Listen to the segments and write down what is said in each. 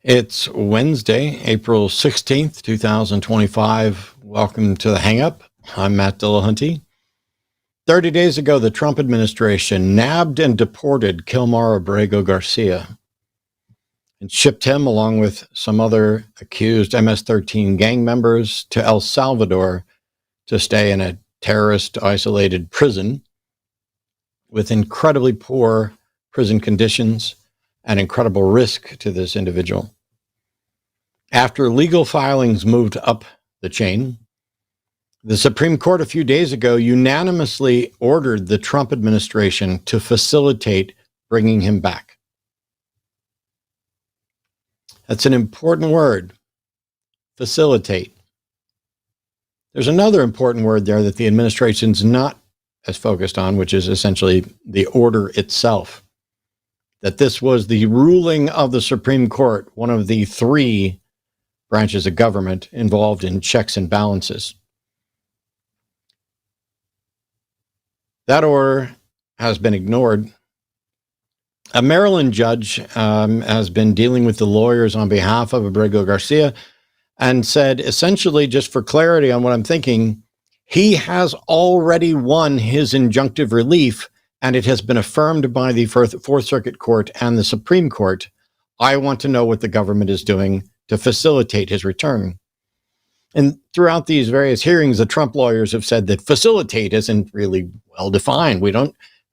It's Wednesday, April 16th, 2025. Welcome to the Hang Up. I'm Matt Dillahunty. 30 days ago, the Trump administration nabbed and deported Abrego Garcia and shipped him, along with some other accused MS-13 gang members, to El Salvador to stay in a terrorist isolated prison with incredibly poor prison conditions and incredible risk to this individual. After legal filings moved up the chain, the Supreme Court a few days ago unanimously ordered the Trump administration to facilitate bringing him back. That's an important word, facilitate. There's another important word there that the administration's not as focused on, which is essentially the order itself. That this was the ruling of the Supreme Court, one of the three branches of government involved in checks and balances. That order has been ignored. A Maryland judge has been dealing with the lawyers on behalf of Abrego Garcia and said, essentially, just for clarity on what I'm thinking, he has already won his injunctive relief, and it has been affirmed by the Fourth Circuit Court and the Supreme Court. I want to know what the government is doing to facilitate his return. And throughout these various hearings, the Trump lawyers have said that facilitate isn't really well defined.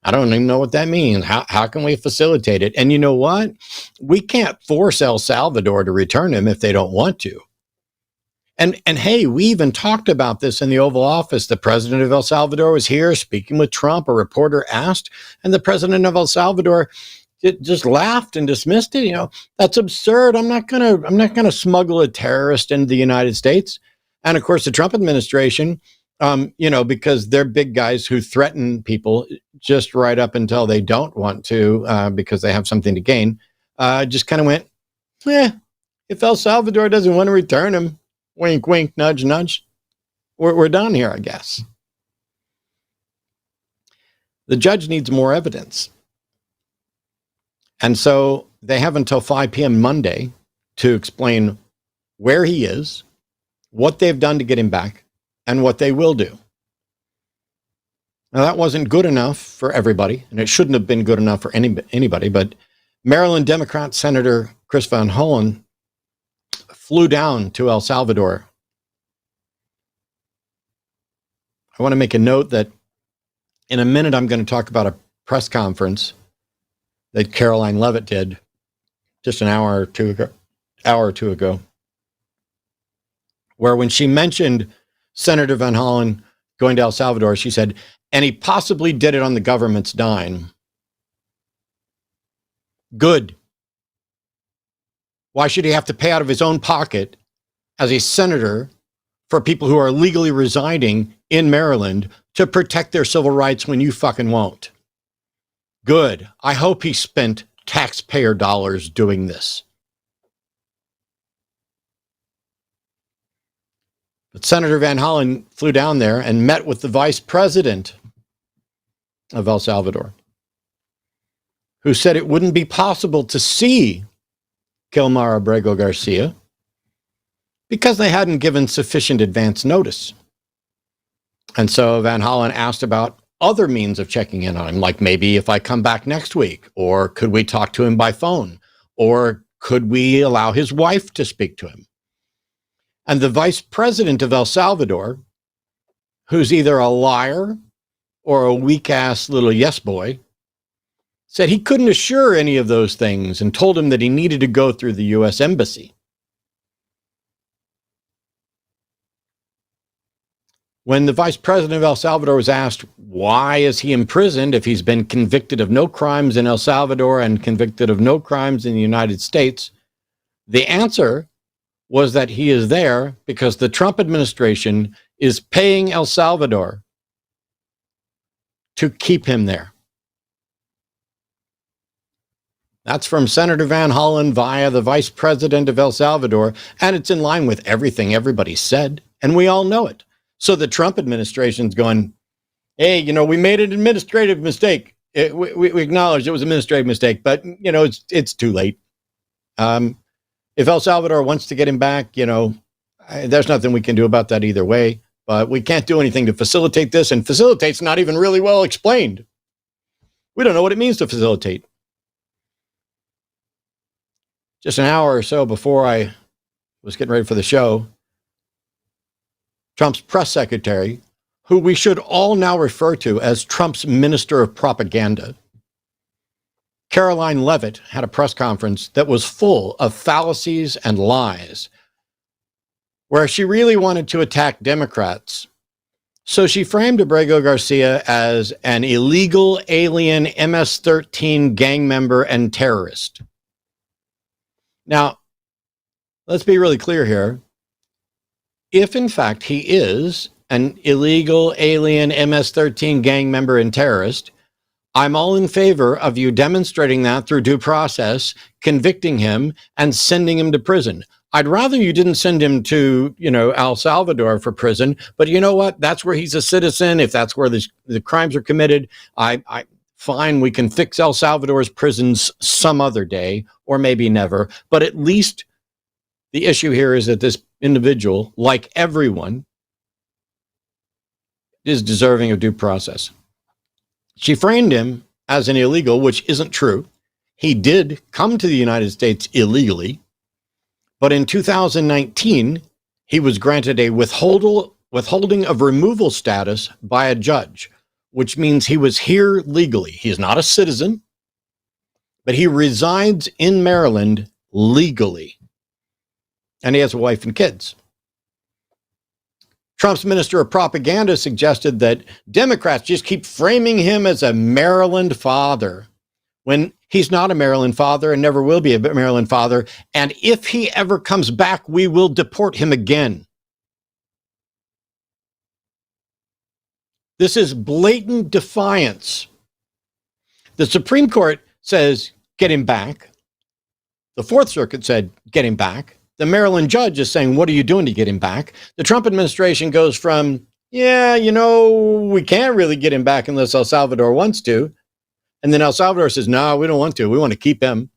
I don't even know what that means. How can we facilitate it? And you know what? We can't force El Salvador to return him if they don't want to. And hey, we even talked about this in the Oval Office. The president of El Salvador was here speaking with Trump. A reporter asked, and the president of El Salvador just laughed and dismissed it. You know, that's absurd. I'm not gonna smuggle a terrorist into the United States. And of course, the Trump administration, because they're big guys who threaten people just right up until they don't want to, because they have something to gain, just kind of went, if El Salvador doesn't want to return him, wink, wink, nudge, nudge, we're done here, I guess. The judge needs more evidence. And so they have until 5 p.m. Monday to explain where he is, what they've done to get him back, and what they will do. Now, that wasn't good enough for everybody, and it shouldn't have been good enough for anybody, but Maryland Democrat Senator Cus Van Hollen flew down to El Salvador. I want to make a note that in a minute I'm going to talk about a press conference that Caroline Leavitt did just an hour or two ago, where when she mentioned Senator Van Hollen going to El Salvador, she said, and he possibly did it on the government's dime. Good. Why should he have to pay out of his own pocket as a senator for people who are legally residing in Maryland to protect their civil rights when you fucking won't? Good. I hope he spent taxpayer dollars doing this. But Senator Van Hollen flew down there and met with the vice president of El Salvador, who said it wouldn't be possible to see Abrego Garcia because they hadn't given sufficient advance notice. And so Van Hollen asked about other means of checking in on him, like maybe if I come back next week, or could we talk to him by phone, or could we allow his wife to speak to him? And the vice president of El Salvador, who's either a liar or a weak-ass little yes boy, said he couldn't assure any of those things and told him that he needed to go through the U.S. Embassy. When the vice president of El Salvador was asked, why is he imprisoned if he's been convicted of no crimes in El Salvador and convicted of no crimes in the United States, the answer was that he is there because the Trump administration is paying El Salvador to keep him there. That's from Senator Van Hollen via the vice president of El Salvador, and it's in line with everything everybody said, and we all know it. So the Trump administration's going, hey, we made an administrative mistake. We acknowledge it was an administrative mistake, but, it's too late. If El Salvador wants to get him back, there's nothing we can do about that either way. But we can't do anything to facilitate this, and facilitate's not even really well explained. We don't know what it means to facilitate. Just an hour or so before I was getting ready for the show, Trump's press secretary, who we should all now refer to as Trump's Minister of Propaganda, Caroline Leavitt, had a press conference that was full of fallacies and lies, where she really wanted to attack Democrats. So she framed Abrego Garcia as an illegal alien MS-13 gang member and terrorist. Now, let's be really clear here. If, in fact, he is an illegal alien MS-13 gang member and terrorist, I'm all in favor of you demonstrating that through due process, convicting him, and sending him to prison. I'd rather you didn't send him to, El Salvador for prison, but you know what? That's where he's a citizen. If that's where the crimes are committed, fine, we can fix El Salvador's prisons some other day, or maybe never. But at least the issue here is that this individual, like everyone, is deserving of due process. She framed him as an illegal, which isn't true. He did come to the United States illegally, but in 2019, he was granted a withholding of removal status by a judge, which means he was here legally. He's not a citizen, but he resides in Maryland legally, and he has a wife and kids. Trump's Minister of Propaganda suggested that Democrats just keep framing him as a Maryland father, when he's not a Maryland father and never will be a Maryland father. And if he ever comes back, we will deport him again. This is blatant defiance. The Supreme Court says, get him back. The Fourth Circuit said, get him back. The Maryland judge is saying, what are you doing to get him back? The Trump administration goes from, we can't really get him back unless El Salvador wants to. And then El Salvador says, no, we don't want to. We want to keep him.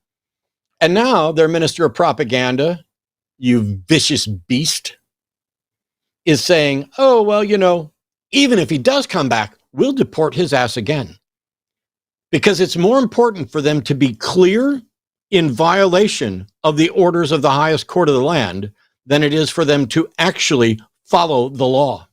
And now their Minister of Propaganda, you vicious beast, is saying, oh, well, even if he does come back, we'll deport his ass again. Because it's more important for them to be clear in violation of the orders of the highest court of the land than it is for them to actually follow the law.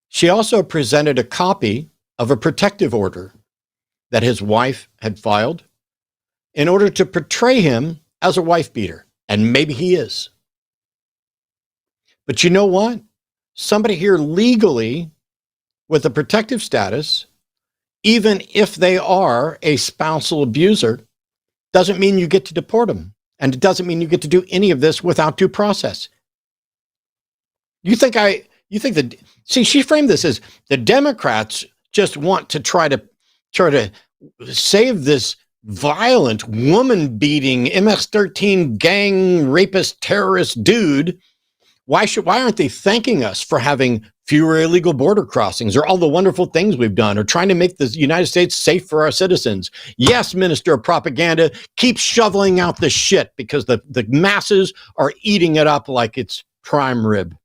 She also presented a copy of a protective order that his wife had filed in order to portray him as a wife beater. And maybe he is. But you know what? Somebody here legally with a protective status, even if they are a spousal abuser, doesn't mean you get to deport them. And it doesn't mean you get to do any of this without due process. She framed this as the Democrats just want to try to save this violent, woman-beating, MS-13 gang rapist terrorist dude. Why aren't they thanking us for having fewer illegal border crossings or all the wonderful things we've done or trying to make the United States safe for our citizens? Yes, Minister of Propaganda, keep shoveling out the shit because the masses are eating it up like it's prime rib.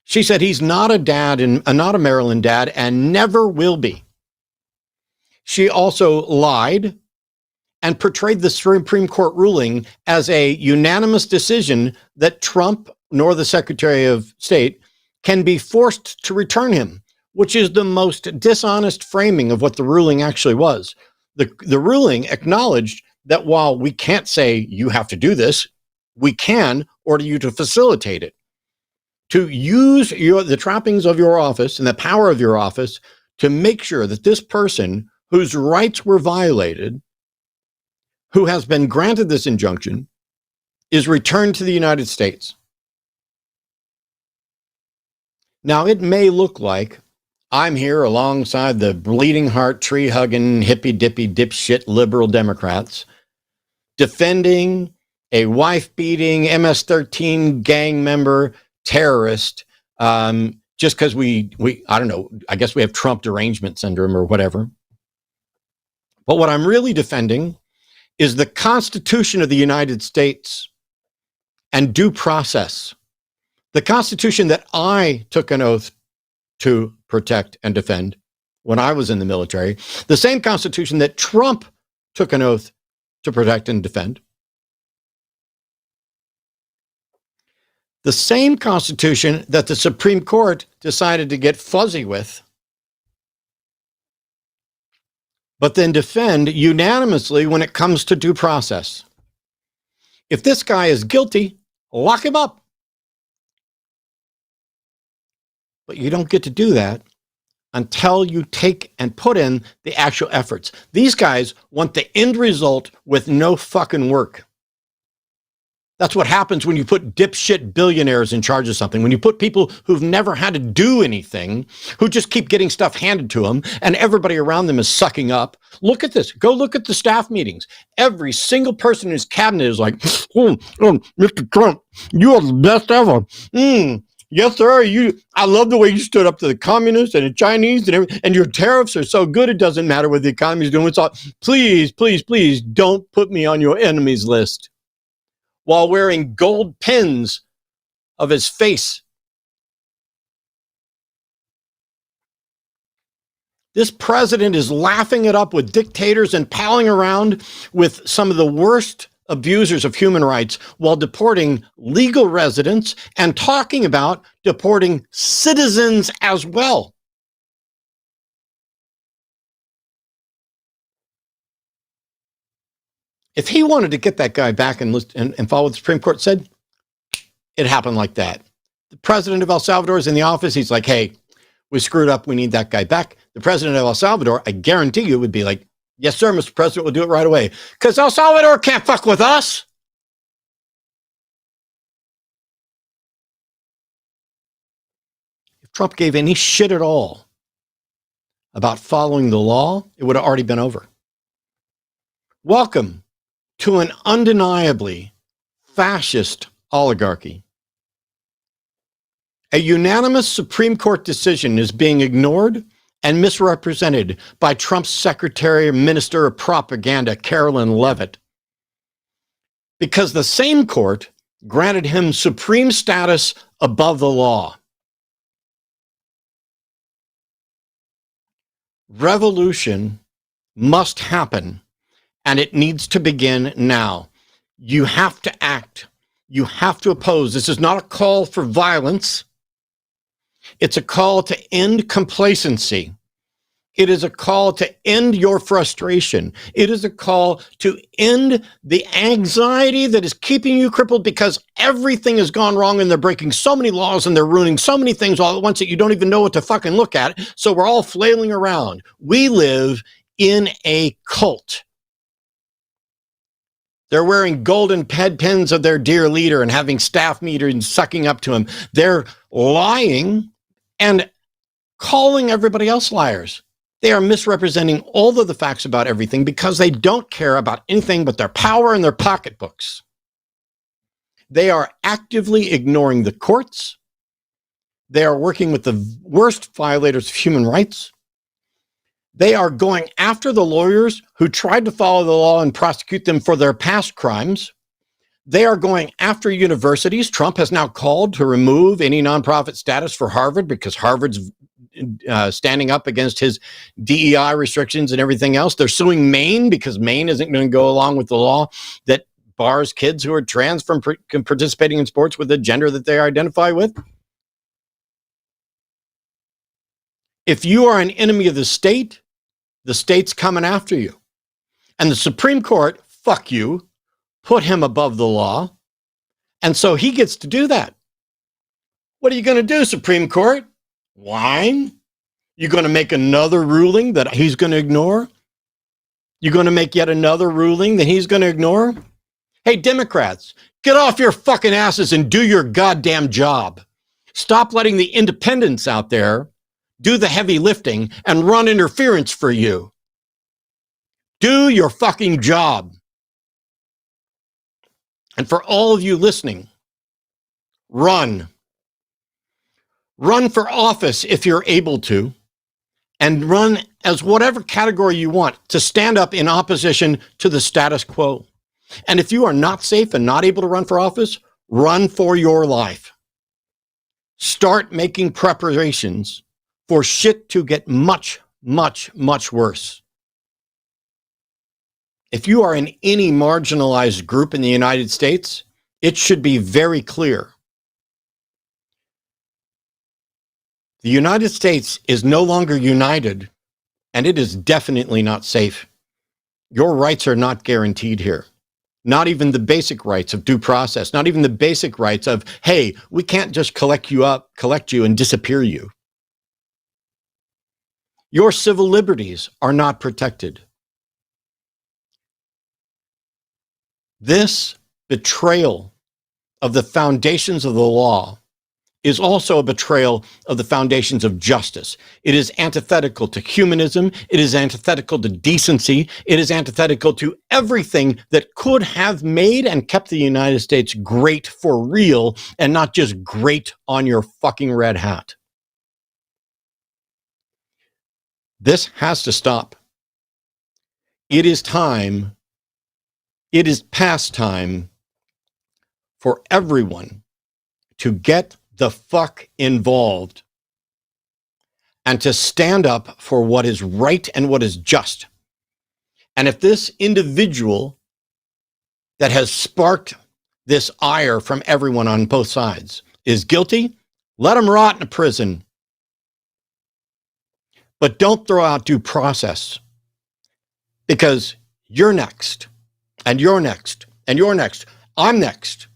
She said he's not a dad and not a Maryland dad and never will be. She also lied and portrayed the Supreme Court ruling as a unanimous decision that Trump nor the Secretary of State can be forced to return him, which is the most dishonest framing of what the ruling actually was. The ruling acknowledged that while we can't say you have to do this, we can order you to facilitate it, to use the trappings of your office and the power of your office to make sure that this person whose rights were violated, who has been granted this injunction, is returned to the United States. Now, it may look like I'm here alongside the bleeding heart, tree-hugging, hippy-dippy, dipshit liberal Democrats defending a wife-beating MS-13 gang member terrorist just because we, I don't know, I guess we have Trump derangement syndrome or whatever. But what I'm really defending is the Constitution of the United States and due process. The Constitution that I took an oath to protect and defend when I was in the military. The same Constitution that Trump took an oath to protect and defend. The same Constitution that the Supreme Court decided to get fuzzy with, but then defend unanimously when it comes to due process. If this guy is guilty, lock him up. But you don't get to do that until you take and put in the actual efforts. These guys want the end result with no fucking work. That's what happens when you put dipshit billionaires in charge of something. When you put people who've never had to do anything, who just keep getting stuff handed to them, and everybody around them is sucking up. Look at this. Go look at the staff meetings. Every single person in his cabinet is like, Mr. Trump, you are the best ever. Yes, sir. I love the way you stood up to the communists and the Chinese and everything. And your tariffs are so good, it doesn't matter what the economy is doing. It's all, please, please, please don't put me on your enemies list. While wearing gold pins of his face. This president is laughing it up with dictators and palling around with some of the worst abusers of human rights while deporting legal residents and talking about deporting citizens as well. If he wanted to get that guy back and follow what the Supreme Court said, it happened like that. The president of El Salvador is in the office. He's like, hey, we screwed up. We need that guy back. The president of El Salvador, I guarantee you, would be like, yes, sir, Mr. President, we'll do it right away. Because El Salvador can't fuck with us. If Trump gave any shit at all about following the law, it would have already been over. Welcome to an undeniably fascist oligarchy. A unanimous Supreme Court decision is being ignored and misrepresented by Trump's Secretary and Minister of Propaganda, Carolyn Leavitt, because the same court granted him supreme status above the law. Revolution must happen. And it needs to begin now. You have to act. You have to oppose. This is not a call for violence. It's a call to end complacency. It is a call to end your frustration. It is a call to end the anxiety that is keeping you crippled because everything has gone wrong and they're breaking so many laws and they're ruining so many things all at once that you don't even know what to fucking look at. So we're all flailing around. We live in a cult. They're wearing golden head pins of their dear leader and having staff meetings and sucking up to him. They're lying and calling everybody else liars. They are misrepresenting all of the facts about everything because they don't care about anything but their power and their pocketbooks. They are actively ignoring the courts. They are working with the worst violators of human rights. They are going after the lawyers who tried to follow the law and prosecute them for their past crimes. They are going after universities. Trump has now called to remove any nonprofit status for Harvard because Harvard's standing up against his DEI restrictions and everything else. They're suing Maine because Maine isn't going to go along with the law that bars kids who are trans from participating in sports with the gender that they identify with. If you are an enemy of the state's coming after you. And the Supreme Court, fuck you, put him above the law. And so he gets to do that. What are you going to do, Supreme Court? Whine? You're going to make another ruling that he's going to ignore? You're going to make yet another ruling that he's going to ignore? Hey, Democrats, get off your fucking asses and do your goddamn job. Stop letting the independents out there do the heavy lifting and run interference for you. Do your fucking job. And for all of you listening, run. Run for office if you're able to, and run as whatever category you want to stand up in opposition to the status quo. And if you are not safe and not able to run for office, run for your life. Start making preparations for shit to get much, much, much worse. If you are in any marginalized group in the United States, it should be very clear. The United States is no longer united, and it is definitely not safe. Your rights are not guaranteed here. Not even the basic rights of due process, not even the basic rights of, hey, we can't just collect you and disappear you. Your civil liberties are not protected. This betrayal of the foundations of the law is also a betrayal of the foundations of justice. It is antithetical to humanism. It is antithetical to decency. It is antithetical to everything that could have made and kept the United States great for real and not just great on your fucking red hat. This has to stop. It is time. It is past time for everyone to get the fuck involved and to stand up for what is right and what is just. And if this individual that has sparked this ire from everyone on both sides is guilty, let him rot in a prison. But don't throw out due process, because you're next, and you're next, and you're next. I'm next.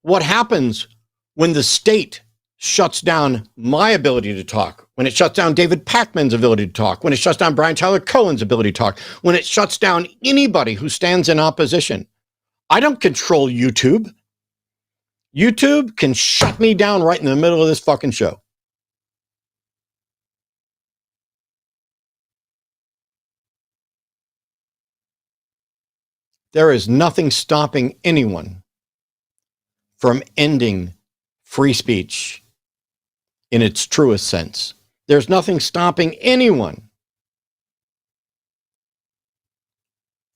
What happens when the state shuts down my ability to talk, when it shuts down David Pakman's ability to talk, when it shuts down Brian Tyler Cohen's ability to talk, when it shuts down anybody who stands in opposition? I don't control YouTube. YouTube can shut me down right in the middle of this fucking show. There is nothing stopping anyone from ending free speech in its truest sense. There's nothing stopping anyone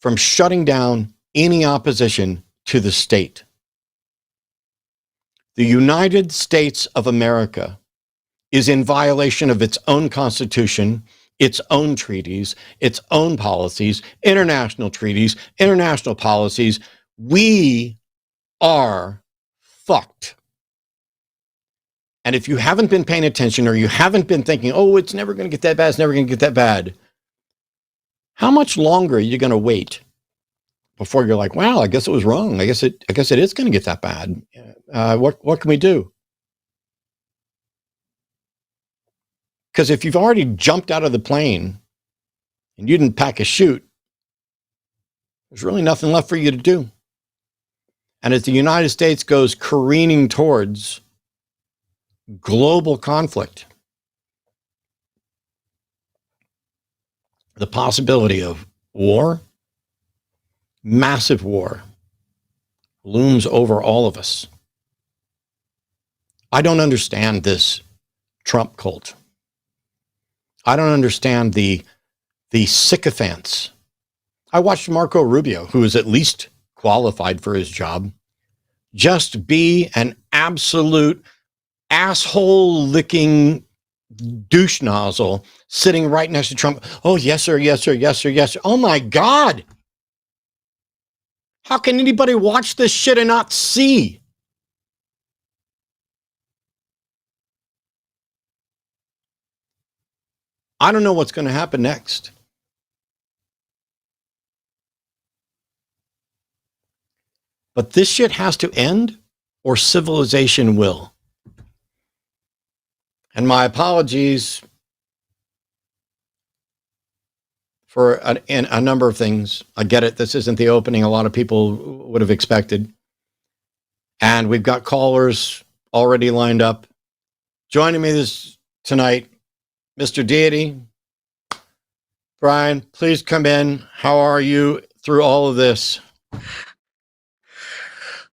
from shutting down any opposition to the state. The United States of America is in violation of its own constitution, its own treaties, its own policies, international treaties, international policies. We are fucked. And if you haven't been paying attention, or you haven't been thinking, oh, it's never going to get that bad, it's never going to get that bad, how much longer are you going to wait before you're like, wow, I guess it was wrong. I guess it is going to get that bad. What can we do? Because if you've already jumped out of the plane and you didn't pack a chute, there's really nothing left for you to do. And as the United States goes careening towards global conflict, the possibility of war, massive war, looms over all of us. I don't understand this Trump cult. I don't understand the sycophants. I watched Marco Rubio, who is at least qualified for his job, just be an absolute asshole-licking douche nozzle sitting right next to Trump. Oh, yes, sir, yes, sir, yes, sir, yes, sir. Oh, my God. How can anybody watch this shit and not see? I don't know what's going to happen next. But this shit has to end, or civilization will. And my apologies for a number of things. I get it. This isn't the opening a lot of people would have expected. And we've got callers already lined up. Joining me tonight, Mr. Deity. Brian, please come in. How are you through all of this?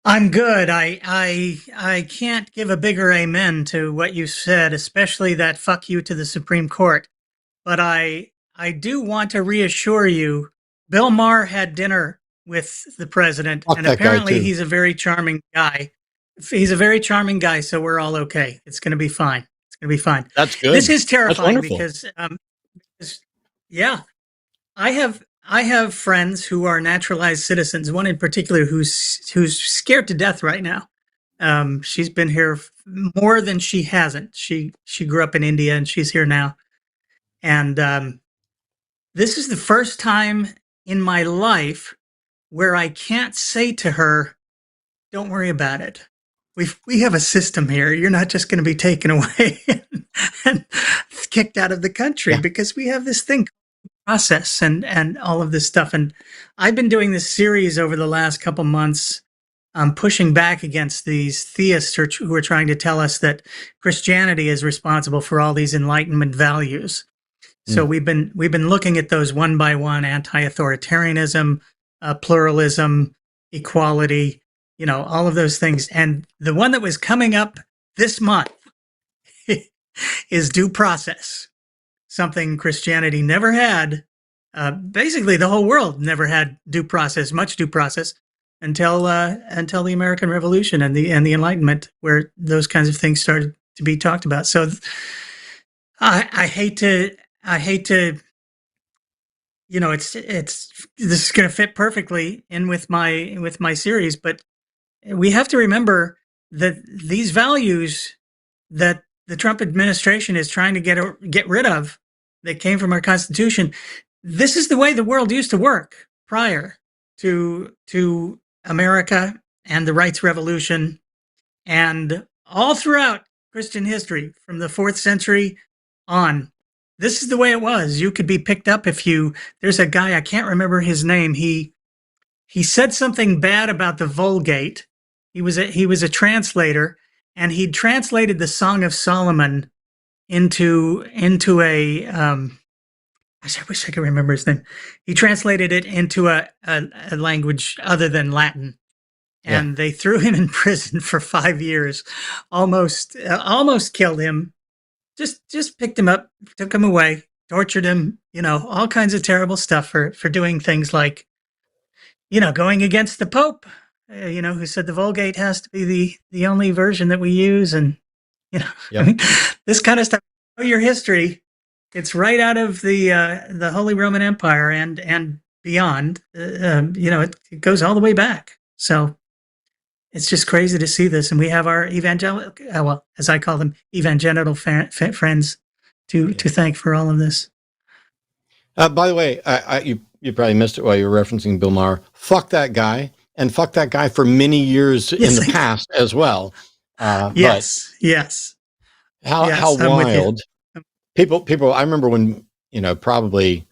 I'm good. I can't give a bigger amen to what you said, especially that fuck you to the Supreme Court. But I do want to reassure you, Bill Maher had dinner with the president, Fuck and that guy apparently too. he's a very charming guy. He's a very charming guy, so we're all okay. It's going to be fine. It's going to be fine. That's This good. is That's terrifying wonderful. because, yeah, I have friends who are naturalized citizens. One in particular who's scared to death right now. She's been here more than she hasn't. She grew up in India and she's here now. And this is the first time in my life where I can't say to her, "Don't worry about it. We have a system here. You're not just going to be taken away and kicked out of the country Yeah. because we have this thing process and all of this stuff." And I've been doing this series over the last couple months, pushing back against these theists who are trying to tell us that Christianity is responsible for all these Enlightenment values. So we've been looking at those one by one: anti-authoritarianism, pluralism, equality, all of those things. And the one that was coming up this month is due process, something Christianity never had. Basically, the whole world never had much due process, until the American Revolution and the Enlightenment, where those kinds of things started to be talked about. So I hate to, this is going to fit perfectly in with my series, but we have to remember that these values that the Trump administration is trying to get rid of, that came from our Constitution. This is the way the world used to work prior to America and the rights revolution, and all throughout Christian history from the 4th century on. This is the way it was. You could be picked up there's a guy, I can't remember his name. He said something bad about the Vulgate. He was a translator, and he translated the Song of Solomon into a I wish I could remember his name. He translated it into a language other than Latin, and they threw him in prison for 5 years, almost killed him. Just picked him up, took him away, tortured him, all kinds of terrible stuff for doing things like, going against the Pope, who said the Vulgate has to be the only version that we use. And, I mean, this kind of stuff, your history, it's right out of the Holy Roman Empire and beyond. It goes all the way back. So it's just crazy to see this. And we have our evangelical, as I call them, evangelical friends to thank for all of this. By the way, you probably missed it while you were referencing Bill Maher. Fuck that guy, and fuck that guy for many years in the past as well. Yes. How wild. People, I remember when, probably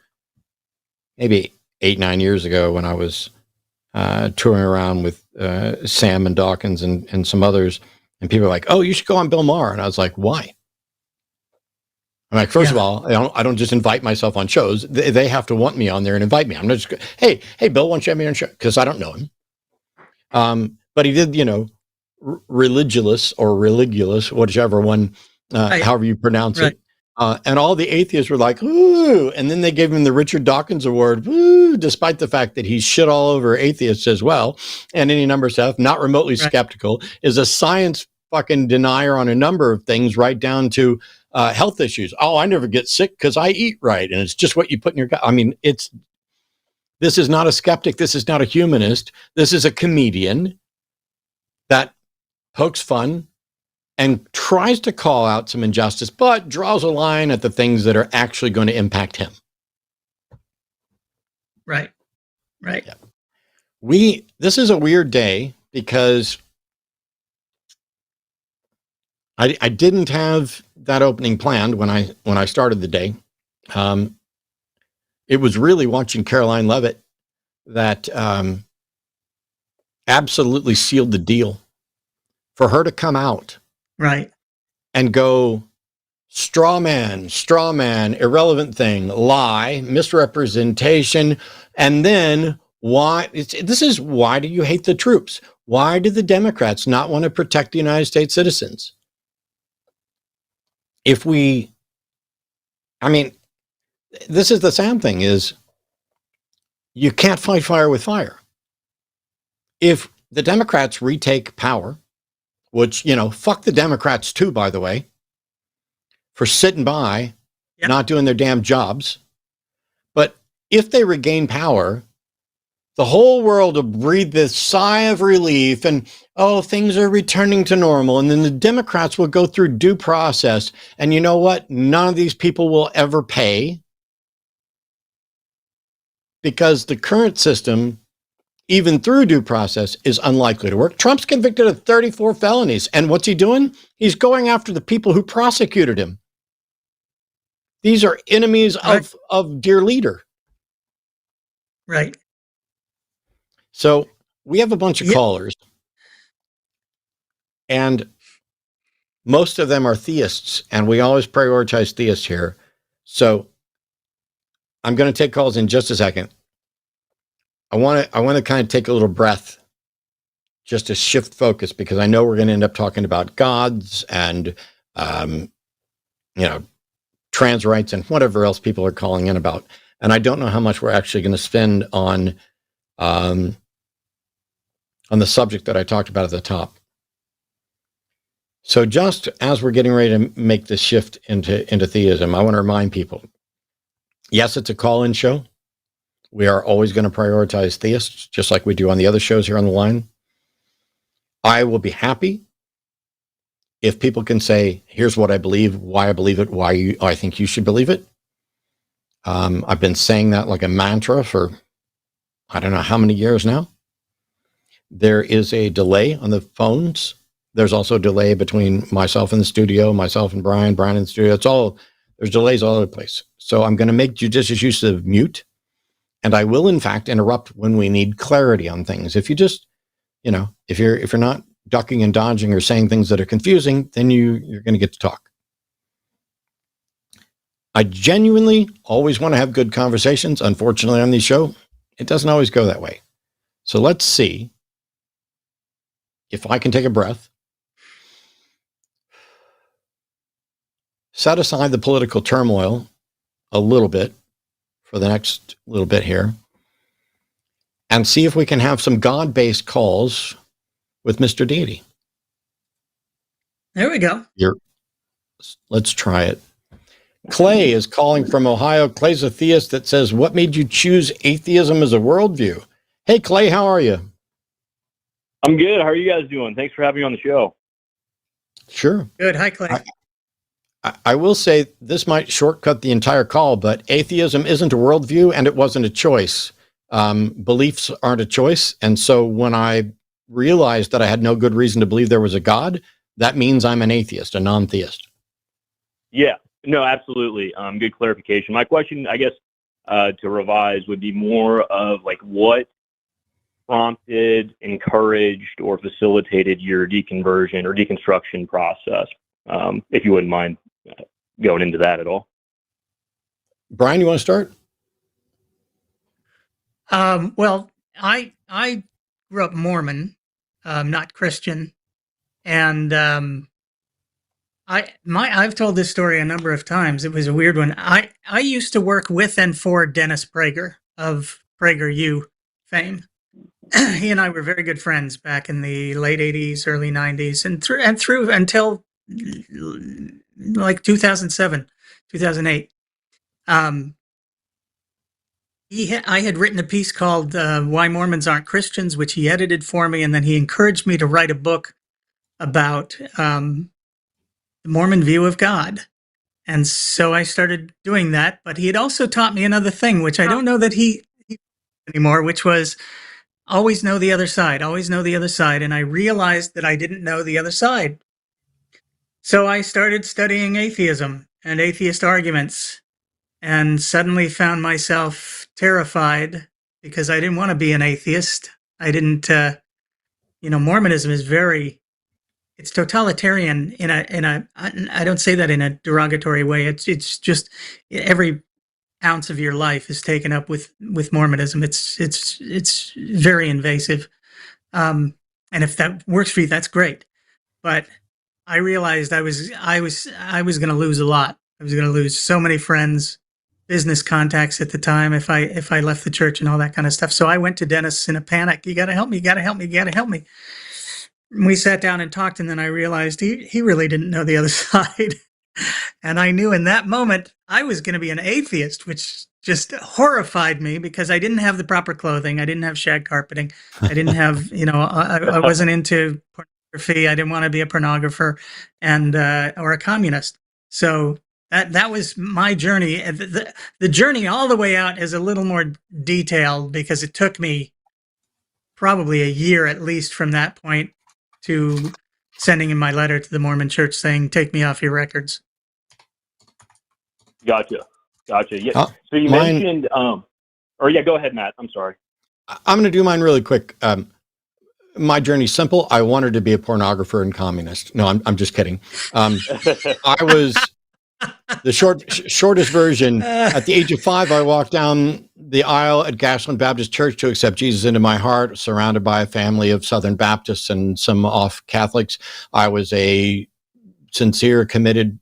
maybe 8-9 years ago, when I was touring around with Sam and Dawkins and some others, and people were like, "Oh, you should go on Bill Maher." And I was like, "Why?" I'm like, first of all, I don't just invite myself on shows. They have to want me on there and invite me. I'm not just, hey, Bill, why don't you have me on a show? Because I don't know him. But he did, religulous or religulous, whichever one, however you pronounce it. And all the atheists were like, ooh, and then they gave him the Richard Dawkins Award, woo, despite the fact that he's shit all over atheists as well, and any number of stuff, not remotely skeptical, is a science fucking denier on a number of things, right down to health issues. Oh, I never get sick because I eat right, and it's just what you put in your gut. I mean, this is not a skeptic. This is not a humanist. This is a comedian that pokes fun and tries to call out some injustice, but draws a line at the things that are actually going to impact him. Right. Yeah. This is a weird day because I didn't have that opening planned when I started the day. It was really watching Caroline Leavitt that absolutely sealed the deal for her to come out. Right. And go straw man, irrelevant thing, lie, misrepresentation. And then why do you hate the troops? Why do the Democrats not want to protect the United States citizens? This is the sad thing is you can't fight fire with fire. If the Democrats retake power, which, fuck the Democrats too, by the way, for sitting by, not doing their damn jobs. But if they regain power, the whole world will breathe this sigh of relief and, things are returning to normal. And then the Democrats will go through due process. And you know what? None of these people will ever pay because the current system, even through due process, is unlikely to work. Trump's convicted of 34 felonies. And what's he doing? He's going after the people who prosecuted him. These are enemies of dear leader. Right. So we have a bunch of callers, and most of them are theists, and we always prioritize theists here. So I'm going to take calls in just a second. I want to kind of take a little breath just to shift focus, because I know we're going to end up talking about gods and, trans rights and whatever else people are calling in about. And I don't know how much we're actually going to spend on the subject that I talked about at the top. So just as we're getting ready to make this shift into theism, I want to remind people, yes, it's a call-in show. We are always going to prioritize theists, just like we do on the other shows here on the line. I will be happy if people can say, here's what I believe, why I believe it, why I think you should believe it. I've been saying that like a mantra for, I don't know how many years now. There is a delay on the phones. There's also a delay between myself in the studio, myself and Brian in the studio. There's delays all over the place. So I'm going to make judicious use of mute. And I will, in fact, interrupt when we need clarity on things. If you just, if you're not ducking and dodging or saying things that are confusing, then you're going to get to talk. I genuinely always want to have good conversations. Unfortunately, on this show, it doesn't always go that way. So let's see if I can take a breath, set aside the political turmoil a little bit for the next little bit here, and see if we can have some God-based calls with Mr. Deity. There we go. Let's try it. Clay is calling from Ohio. Clay's a theist that says, what made you choose atheism as a worldview? Hey, Clay, how are you? I'm good. How are you guys doing? Thanks for having me on the show. Sure. Good. Hi, Clay. I will say this might shortcut the entire call, but atheism isn't a worldview and it wasn't a choice. Beliefs aren't a choice. And so when I realized that I had no good reason to believe there was a God, that means I'm an atheist, a non-theist. Yeah, no, absolutely. Good clarification. My question, I guess, to revise would be more of like what prompted, encouraged, or facilitated your deconversion or deconstruction process, if you wouldn't mind going into that at all. Brian, you want to start? Well, I grew up Mormon, not Christian, and I've told this story a number of times. It was a weird one. I used to work with and for Dennis Prager of PragerU fame. He and I were very good friends back in the late 80s, early 90s, and through until like 2007, 2008. I had written a piece called Why Mormons Aren't Christians, which he edited for me, and then he encouraged me to write a book about the Mormon view of God. And so I started doing that, but he had also taught me another thing, which I don't know that he anymore, which was always know the other side, always know the other side. And I realized that I didn't know the other side. So I started studying atheism and atheist arguments, and suddenly found myself terrified because I didn't want to be an atheist. I didn't, Mormonism is it's totalitarian I don't say that in a derogatory way. It's just every ounce of your life is taken up with Mormonism. It's very invasive. And And if that works for you, that's great. But I realized I was going to lose a lot. I was going to lose so many friends, business contacts at the time if I left the church and all that kind of stuff. So I went to Dennis in a panic. You got to help me. You got to help me. You got to help me. And we sat down and talked, and then I realized he really didn't know the other side. And I knew in that moment I was going to be an atheist, which just horrified me because I didn't have the proper clothing. I didn't have shag carpeting. I didn't have, I wasn't into pornography. I didn't want to be a pornographer and or a communist. So that was my journey. The journey all the way out is a little more detailed because it took me probably a year at least from that point to sending in my letter to the Mormon Church saying, "Take me off your records." Gotcha. Yeah. So you mentioned, go ahead, Matt. I'm sorry. I'm going to do mine really quick. My journey's simple. I wanted to be a pornographer and communist. No, I'm just kidding. I was the shortest version. At the age of 5, I walked down the aisle at Gasland Baptist Church to accept Jesus into my heart, surrounded by a family of Southern Baptists and some off Catholics. I was a sincere, committed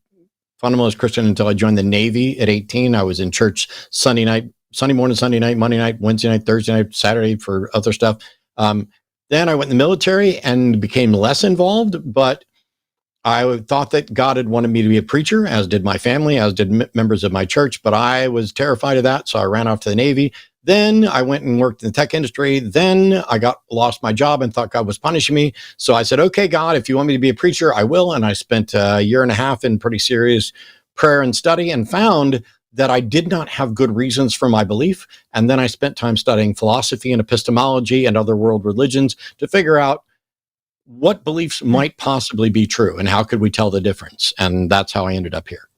fundamentalist Christian until I joined the Navy at 18. I was in church Sunday morning, Sunday night, Monday night, Wednesday night, Thursday night, Saturday for other stuff. Then I went in the military and became less involved, but I thought that God had wanted me to be a preacher, as did my family, as did members of my church, but I was terrified of that, so I ran off to the Navy. Then I went and worked in the tech industry. Then I lost my job and thought God was punishing me. So I said, okay, God, if you want me to be a preacher, I will. And I spent a year and a half in pretty serious prayer and study and found that I did not have good reasons for my belief. And then I spent time studying philosophy and epistemology and other world religions to figure out what beliefs might possibly be true and how could we tell the difference. And that's how I ended up here.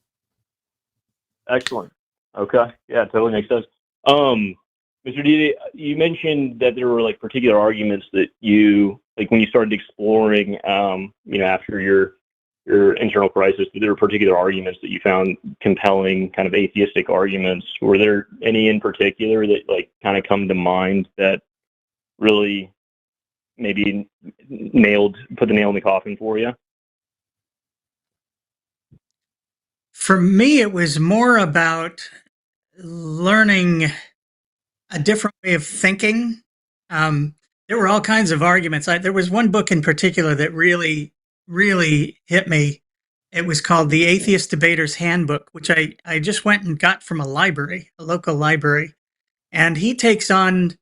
Excellent. Okay. Yeah, totally makes sense. Mr. Deity, you mentioned that there were like particular arguments that you, like when you started exploring, after your internal crisis, that there were particular arguments that you found compelling, kind of atheistic arguments. Were there any in particular that like kind of come to mind that really maybe put the nail in the coffin for you? For me, it was more about learning a different way of thinking. There were all kinds of arguments. There was one book in particular that really, really hit me. It was called The Atheist Debater's Handbook, which I just went and got from a local library. And he takes on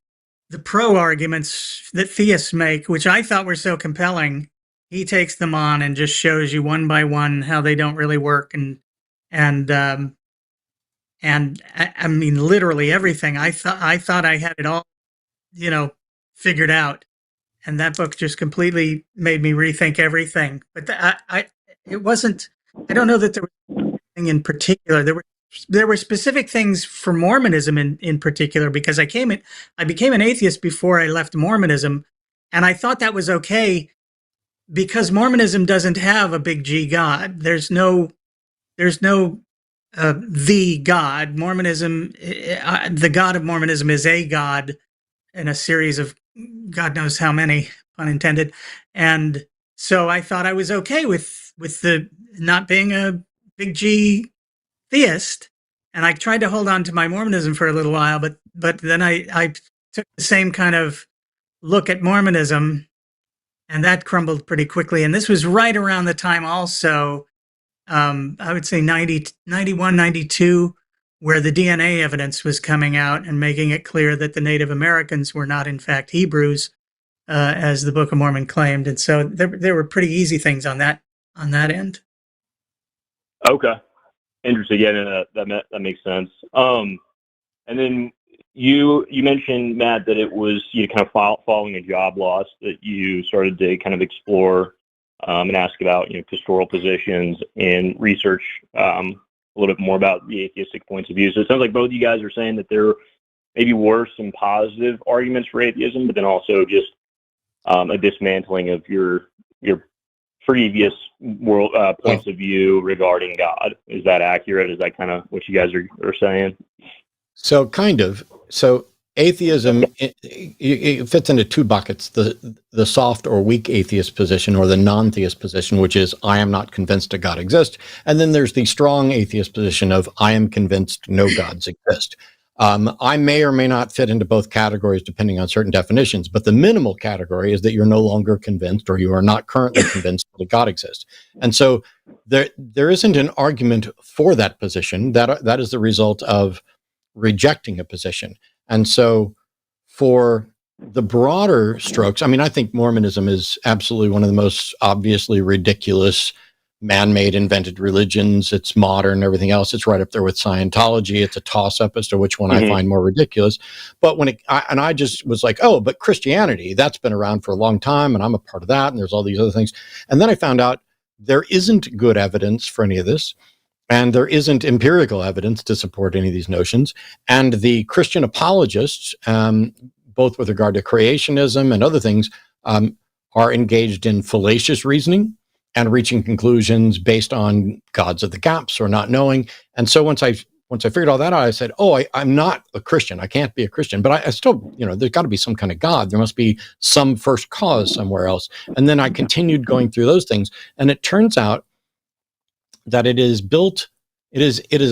the pro arguments that theists make, which I thought were so compelling. He takes them on and just shows you one by one how they don't really work. And I mean, literally everything. I thought I had it all, figured out. And that book just completely made me rethink everything. But it wasn't, I don't know that there was anything in particular. There were specific things for Mormonism in particular, because I became an atheist before I left Mormonism. And I thought that was okay because Mormonism doesn't have a big G God. There's no the God. Mormonism, the God of Mormonism is a God in a series of God knows how many, pun intended. And so I thought I was okay with the not being a big G theist. And I tried to hold on to my Mormonism for a little while, but then I took the same kind of look at Mormonism, and that crumbled pretty quickly. And this was right around the time also, I would say 91, 92, where the DNA evidence was coming out and making it clear that the Native Americans were not, in fact, Hebrews, as the Book of Mormon claimed. And so there were pretty easy things on that end. Okay. Interesting. Yeah, that makes sense. And then you mentioned, Matt, that it was kind of following a job loss that you started to kind of explore and ask about pastoral positions and research a little bit more about the atheistic points of view. So it sounds like both of you guys are saying that there maybe were some positive arguments for atheism, but then also just a dismantling of your previous world points of view regarding God. Is that accurate? Is that kind of what you guys are saying? So kind of. So atheism it fits into two buckets: the soft or weak atheist position, or the non-theist position, which is I am not convinced a God exists, and then there's the strong atheist position of I am convinced no gods exist. I may or may not fit into both categories depending on certain definitions, but the minimal category is that you're no longer convinced, or you are not currently convinced that a God exists. And so there isn't an argument for that position. That is the result of rejecting a position. And so for the broader strokes, I mean, I think Mormonism is absolutely one of the most obviously ridiculous man-made invented religions. It's modern, everything else. It's right up there with Scientology. It's a toss-up as to which one I find more ridiculous. But I just was like, oh, but Christianity, that's been around for a long time, and I'm a part of that, and there's all these other things. And then I found out there isn't good evidence for any of this. And there isn't empirical evidence to support any of these notions. And the Christian apologists, both with regard to creationism and other things, are engaged in fallacious reasoning and reaching conclusions based on gods of the gaps or not knowing. And so once I figured all that out, I said, oh, I'm not a Christian. I can't be a Christian. But I still, there's got to be some kind of God. There must be some first cause somewhere else. And then I continued going through those things. And it turns out that it is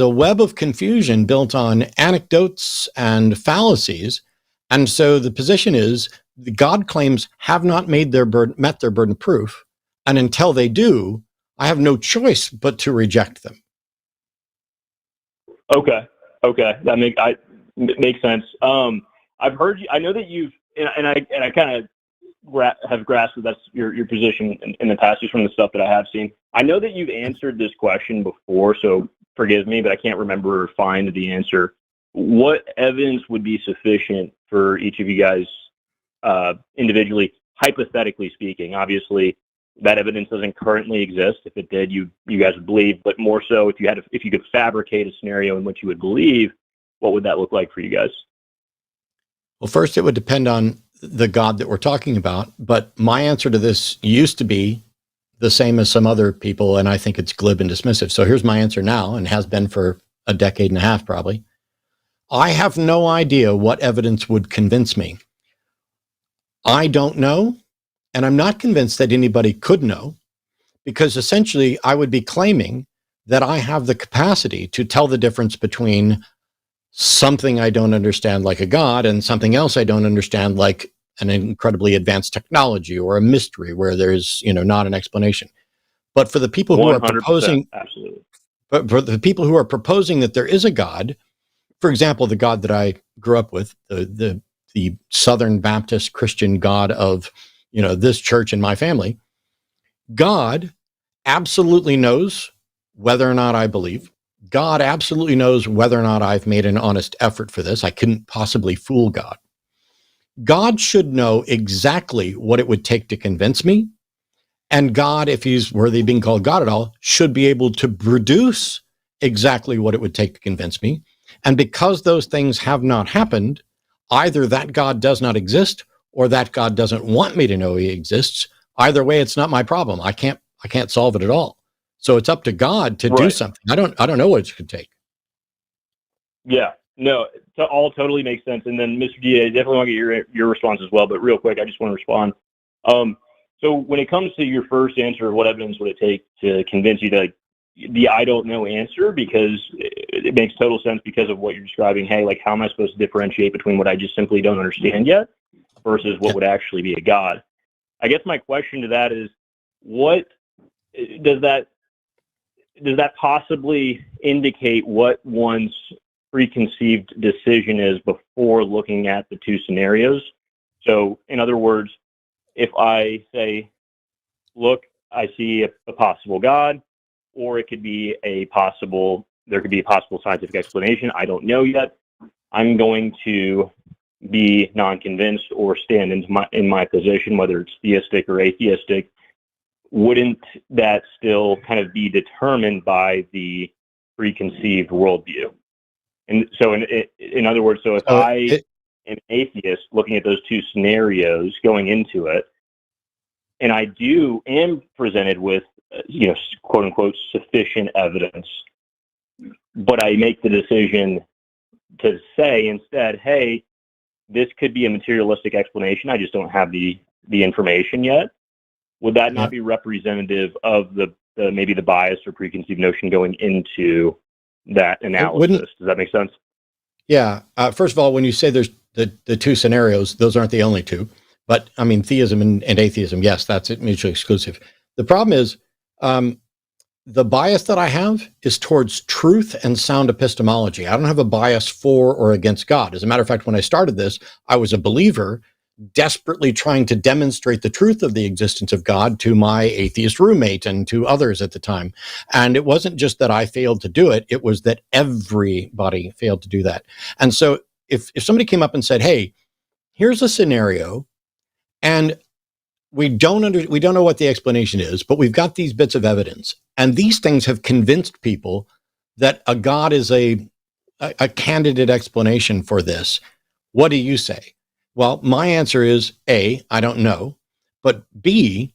a web of confusion built on anecdotes and fallacies. And so the position is the God claims have not met their burden of proof. And until they do, I have no choice but to reject them. Okay. That makes sense. I've heard you, I know that you've, and I kind of have grasped that that's your position in the past, just from the stuff that I have seen. I know that you've answered this question before, so forgive me, but I can't remember or find the answer. What evidence would be sufficient for each of you guys individually, hypothetically speaking? Obviously, that evidence doesn't currently exist. If it did, you guys would believe. But more so, if you could fabricate a scenario in which you would believe, what would that look like for you guys? Well, first, it would depend on the God that we're talking about. But my answer to this used to be the same as some other people, and I think it's glib and dismissive. So here's my answer now, and has been for a decade and a half probably. I have no idea what evidence would convince me. I don't know, and I'm not convinced that anybody could know, because essentially I would be claiming that I have the capacity to tell the difference between something I don't understand like a God and something else I don't understand like an incredibly advanced technology or a mystery where there's, not an explanation. But for the people who are proposing, absolutely. But for the people who are proposing that there is a God, for example, the God that I grew up with, the Southern Baptist Christian God of, this church and my family, God absolutely knows whether or not I believe. God absolutely knows whether or not I've made an honest effort for this. I couldn't possibly fool God. God should know exactly what it would take to convince me. And God, if he's worthy of being called God at all, should be able to produce exactly what it would take to convince me. And because those things have not happened, either that God does not exist or that God doesn't want me to know he exists. Either way, it's not my problem. I can't solve it at all. So it's up to God to do something. I don't know what it could take. Yeah, no, all totally makes sense. And then Mr. D, I definitely want to get your response as well. But real quick, I just want to respond. So when it comes to your first answer, what evidence would it take to convince you that the I don't know answer, because it makes total sense because of what you're describing. Hey, like, how am I supposed to differentiate between what I just simply don't understand yet versus what would actually be a God? I guess my question to that is, what does that possibly indicate what one's preconceived decision is before looking at the two scenarios? So in other words, if I say, look, I see a possible God, or it could be there could be a possible scientific explanation, I don't know yet, I'm going to be non-convinced or stand in my position, whether it's theistic or atheistic. Wouldn't that still kind of be determined by the preconceived worldview? And so in other words, so if I am atheist looking at those two scenarios going into it, and I am presented with, quote unquote, sufficient evidence, but I make the decision to say instead, hey, this could be a materialistic explanation. I just don't have the information yet. Would that not be representative of the maybe the bias or preconceived notion going into that analysis? Does that make sense? Yeah. First of all, when you say there's the two scenarios, those aren't the only two. But I mean, theism and atheism, yes, that's mutually exclusive. The problem is the bias that I have is towards truth and sound epistemology. I don't have a bias for or against God. As a matter of fact, when I started this, I was a believer desperately trying to demonstrate the truth of the existence of God to my atheist roommate and to others at the time. And it wasn't just that I failed to do it, it was that everybody failed to do that. And so if somebody came up and said, hey, here's a scenario, and we don't know what the explanation is, but we've got these bits of evidence, and these things have convinced people that a God is a candidate explanation for this. What do you say? Well, my answer is A, I don't know, but B,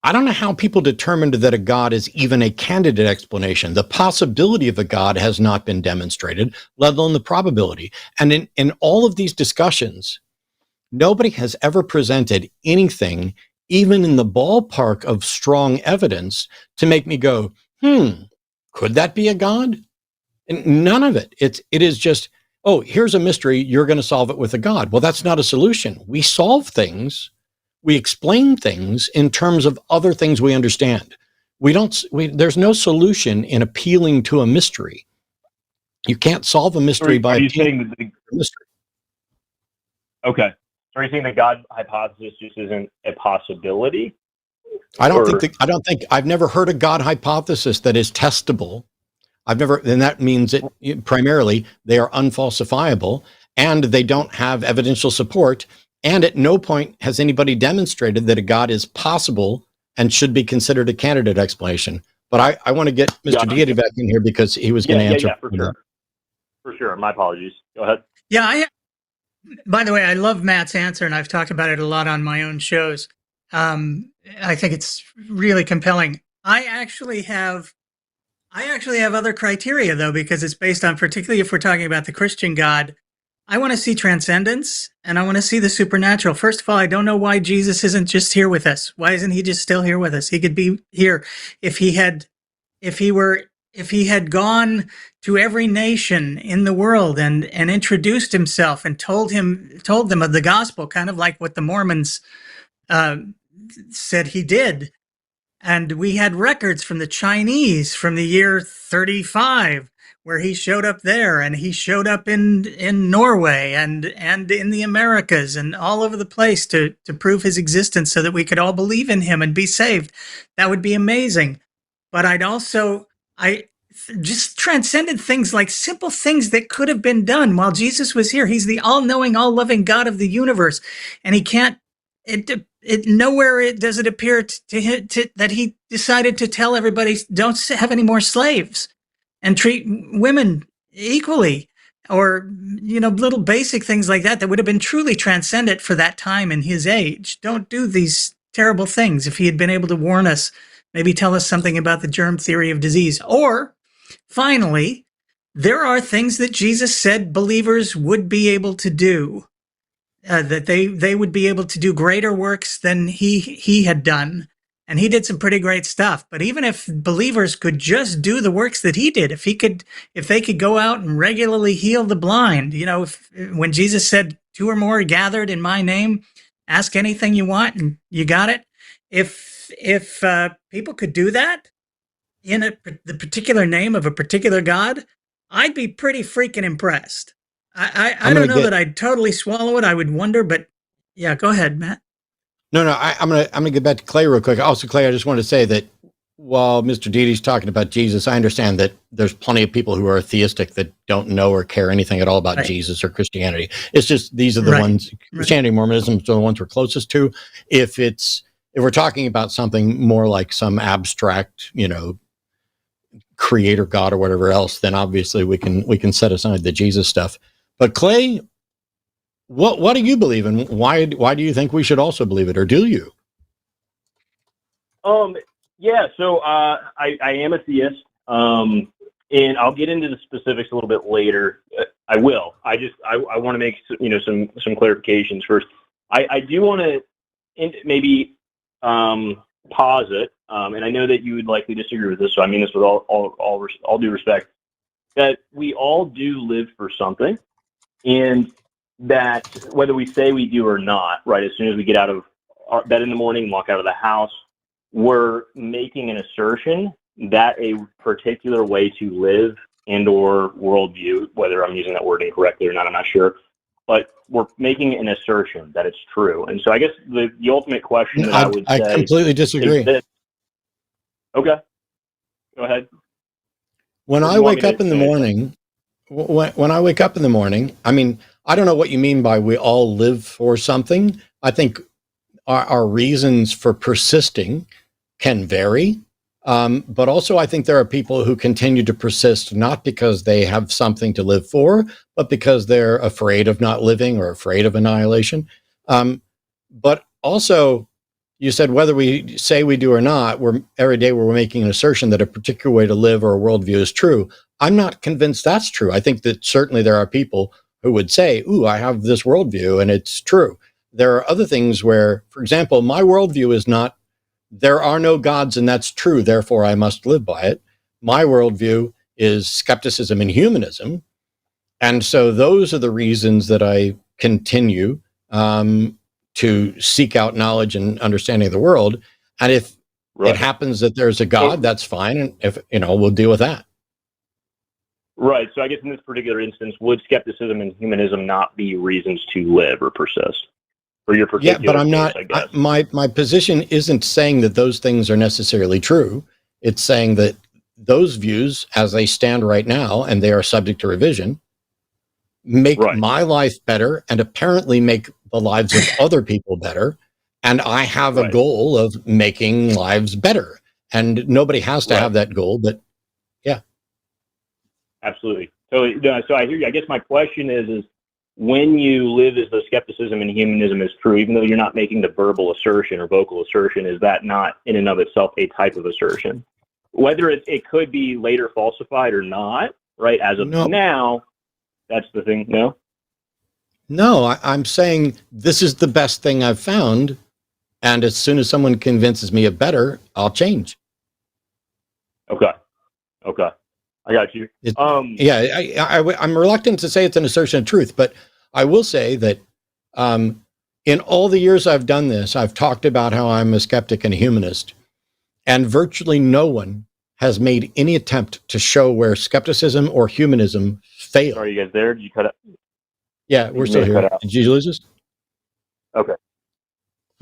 I don't know how people determined that a God is even a candidate explanation. The possibility of a God has not been demonstrated, let alone the probability. And in all of these discussions, nobody has ever presented anything, even in the ballpark of strong evidence, to make me go, could that be a God? And none of it. It is just, oh, here's a mystery, you're going to solve it with a God. Well, that's not a solution. We solve things, we explain things in terms of other things we understand. There's no solution in appealing to a mystery. You can't solve a mystery by saying that the mystery. Okay. Are you saying the God hypothesis just isn't a possibility? I've never heard a God hypothesis that is testable. And that means it primarily they are unfalsifiable and they don't have evidential support. And at no point has anybody demonstrated that a God is possible and should be considered a candidate explanation. But I want to get Mr. Deity back in here because he was going to answer. Yeah, for sure. For sure. My apologies. Go ahead. Yeah, by the way, I love Matt's answer, and I've talked about it a lot on my own shows. I think it's really compelling. I actually have other criteria, though, because it's based on, particularly if we're talking about the Christian God, I want to see transcendence and I want to see the supernatural. First of all, I don't know why Jesus isn't just here with us. Why isn't he just still here with us? He could be here if he had gone to every nation in the world and introduced himself and told them of the gospel, kind of like what the Mormons said he did. And we had records from the Chinese from the year 35 where he showed up there, and he showed up in Norway and in the Americas and all over the place to prove his existence so that we could all believe in him and be saved. That would be amazing. But I just transcended things like simple things that could have been done while Jesus was here. He's the all-knowing, all-loving God of the universe, and he can't. Nowhere does it appear that he decided to tell everybody, don't have any more slaves and treat women equally, or, little basic things like that would have been truly transcendent for that time in his age. Don't do these terrible things. If he had been able to warn us, maybe tell us something about the germ theory of disease. Or, finally, there are things that Jesus said believers would be able to do. That they would be able to do greater works than he had done. And he did some pretty great stuff. But even if believers could just do the works that he did, if they could go out and regularly heal the blind, when Jesus said 2 or more are gathered in my name, ask anything you want and you got it. If people could do that in the particular name of a particular God, I'd be pretty freaking impressed. I don't know that I'd totally swallow it. I would wonder, but yeah, go ahead, Matt. No, I'm gonna get back to Clay real quick. Also, Clay, I just want to say that while Mr. Deity's talking about Jesus, I understand that there's plenty of people who are theistic that don't know or care anything at all about Jesus or Christianity. It's just these are the ones, Christianity, Mormonism, are the ones we're closest to. If we're talking about something more like some abstract, creator God or whatever else, then obviously we can set aside the Jesus stuff. But Clay, what do you believe in? Why do you think we should also believe it, or do you? Yeah, so I am a theist. And I'll get into the specifics a little bit later. I will. I want to make some clarifications first. I do want to maybe posit, and I know that you would likely disagree with this, so I mean this with all due respect, that we all do live for something, and that whether we say we do or not, right, as soon as we get out of our bed in the morning, walk out of the house, we're making an assertion that a particular way to live and or worldview, whether I'm using that word incorrectly or not, I'm not sure, but we're making an assertion that it's true. And so I guess the ultimate question that I would say... I completely disagree. Okay. Go ahead. When I wake up in the morning, when I wake up in the morning, I mean, I don't know what you mean by we all live for something. I think our reasons for persisting can vary. But also I think there are people who continue to persist not because they have something to live for, but because they're afraid of not living or afraid of annihilation. But also, you said whether we say we do or not, every day we're making an assertion that a particular way to live or a worldview is true. I'm not convinced that's true. I think that certainly there are people who would say, ooh, I have this worldview and it's true. There are other things where, for example, my worldview is not, there are no gods and that's true, therefore I must live by it. My worldview is skepticism and humanism. And so those are the reasons that I continue to seek out knowledge and understanding of the world. And if it happens that there's a God, that's fine. And if, we'll deal with that. Right. So I guess in this particular instance, would skepticism and humanism not be reasons to live or persist? For your particular but I'm not, case, I guess. My position isn't saying that those things are necessarily true. It's saying that those views, as they stand right now, and they are subject to revision, make my life better and apparently make the lives of other people better. And I have a goal of making lives better. And nobody has to have that goal, but yeah. Absolutely. So I hear you. I guess my question is when you live as though skepticism and humanism is true, even though you're not making the verbal assertion or vocal assertion, is that not in and of itself a type of assertion? Whether it could be later falsified or not, right? As of now, that's the thing. No, I'm saying this is the best thing I've found. And as soon as someone convinces me of better, I'll change. Okay. I got you. I'm reluctant to say it's an assertion of truth, but I will say that in all the years I've done this, I've talked about how I'm a skeptic and a humanist, and virtually no one has made any attempt to show where skepticism or humanism fail. Sorry, you guys there? Did you cut out? Yeah, we're still here. Did you lose us? Okay.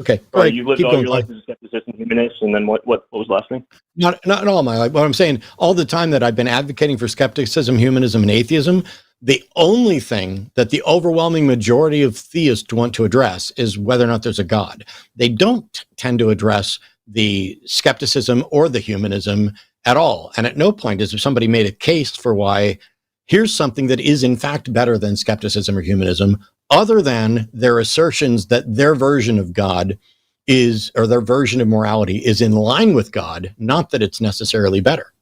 Okay. Sorry, you lived all your life as a skepticist and humanist, and then what was the last thing? Not all my life. What I'm saying, all the time that I've been advocating for skepticism, humanism, and atheism, the only thing that the overwhelming majority of theists want to address is whether or not there's a God. They don't tend to address the skepticism or the humanism at all. And at no point has somebody made a case for why here's something that is in fact better than skepticism or humanism, other than their assertions that their version of God is, or their version of morality is in line with God, not that it's necessarily better.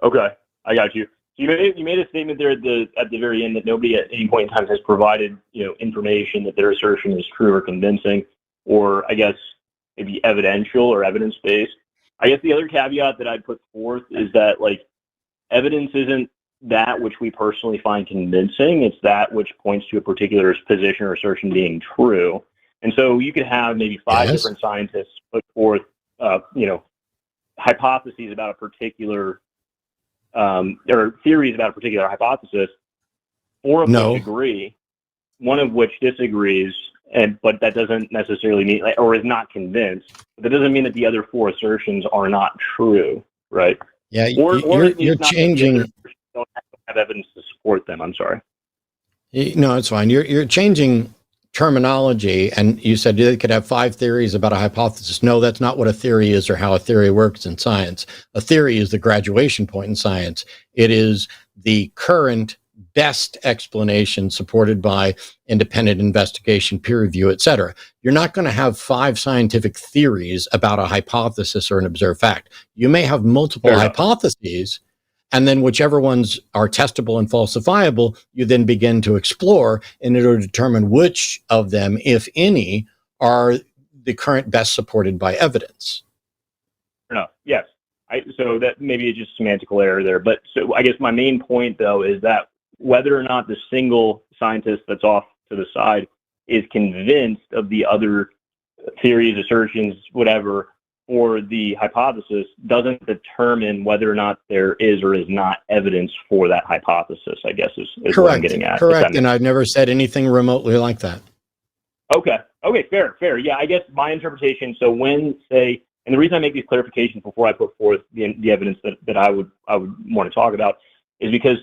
Okay, I got you. You made a statement there at the very end that nobody at any point in time has provided information that their assertion is true or convincing, or I guess maybe evidential or evidence-based. I guess the other caveat that I'd put forth is that evidence isn't that which we personally find convincing. It's that which points to a particular position or assertion being true. And so you could have maybe five different scientists put forth, hypotheses about a particular, or theories about a particular hypothesis. Four of which agree, one of which disagrees, but that doesn't necessarily mean, or is not convinced. But that doesn't mean that the other four assertions are not true, right? Yeah, you're changing. Don't have evidence to support them. I'm sorry. No, it's fine. You're changing terminology, and you said they could have five theories about a hypothesis. No, that's not what a theory is or how a theory works in science. A theory is the graduation point in science. It is the current best explanation supported by independent investigation, peer review, etc. You're not going to have 5 scientific theories about a hypothesis or an observed fact. You may have multiple hypotheses, and then whichever ones are testable and falsifiable, you then begin to explore in order to determine which of them, if any, are the current best supported by evidence. No, yes. So that maybe it's just semantical error there. But so I guess my main point, though, is that whether or not the single scientist that's off to the side is convinced of the other theories, assertions, whatever, or the hypothesis doesn't determine whether or not there is or is not evidence for that hypothesis, I guess is what I'm getting at. Correct. And I've never said anything remotely like that. Okay, fair. Yeah, I guess my interpretation, so when, say, and the reason I make these clarifications before I put forth the evidence that I would want to talk about is because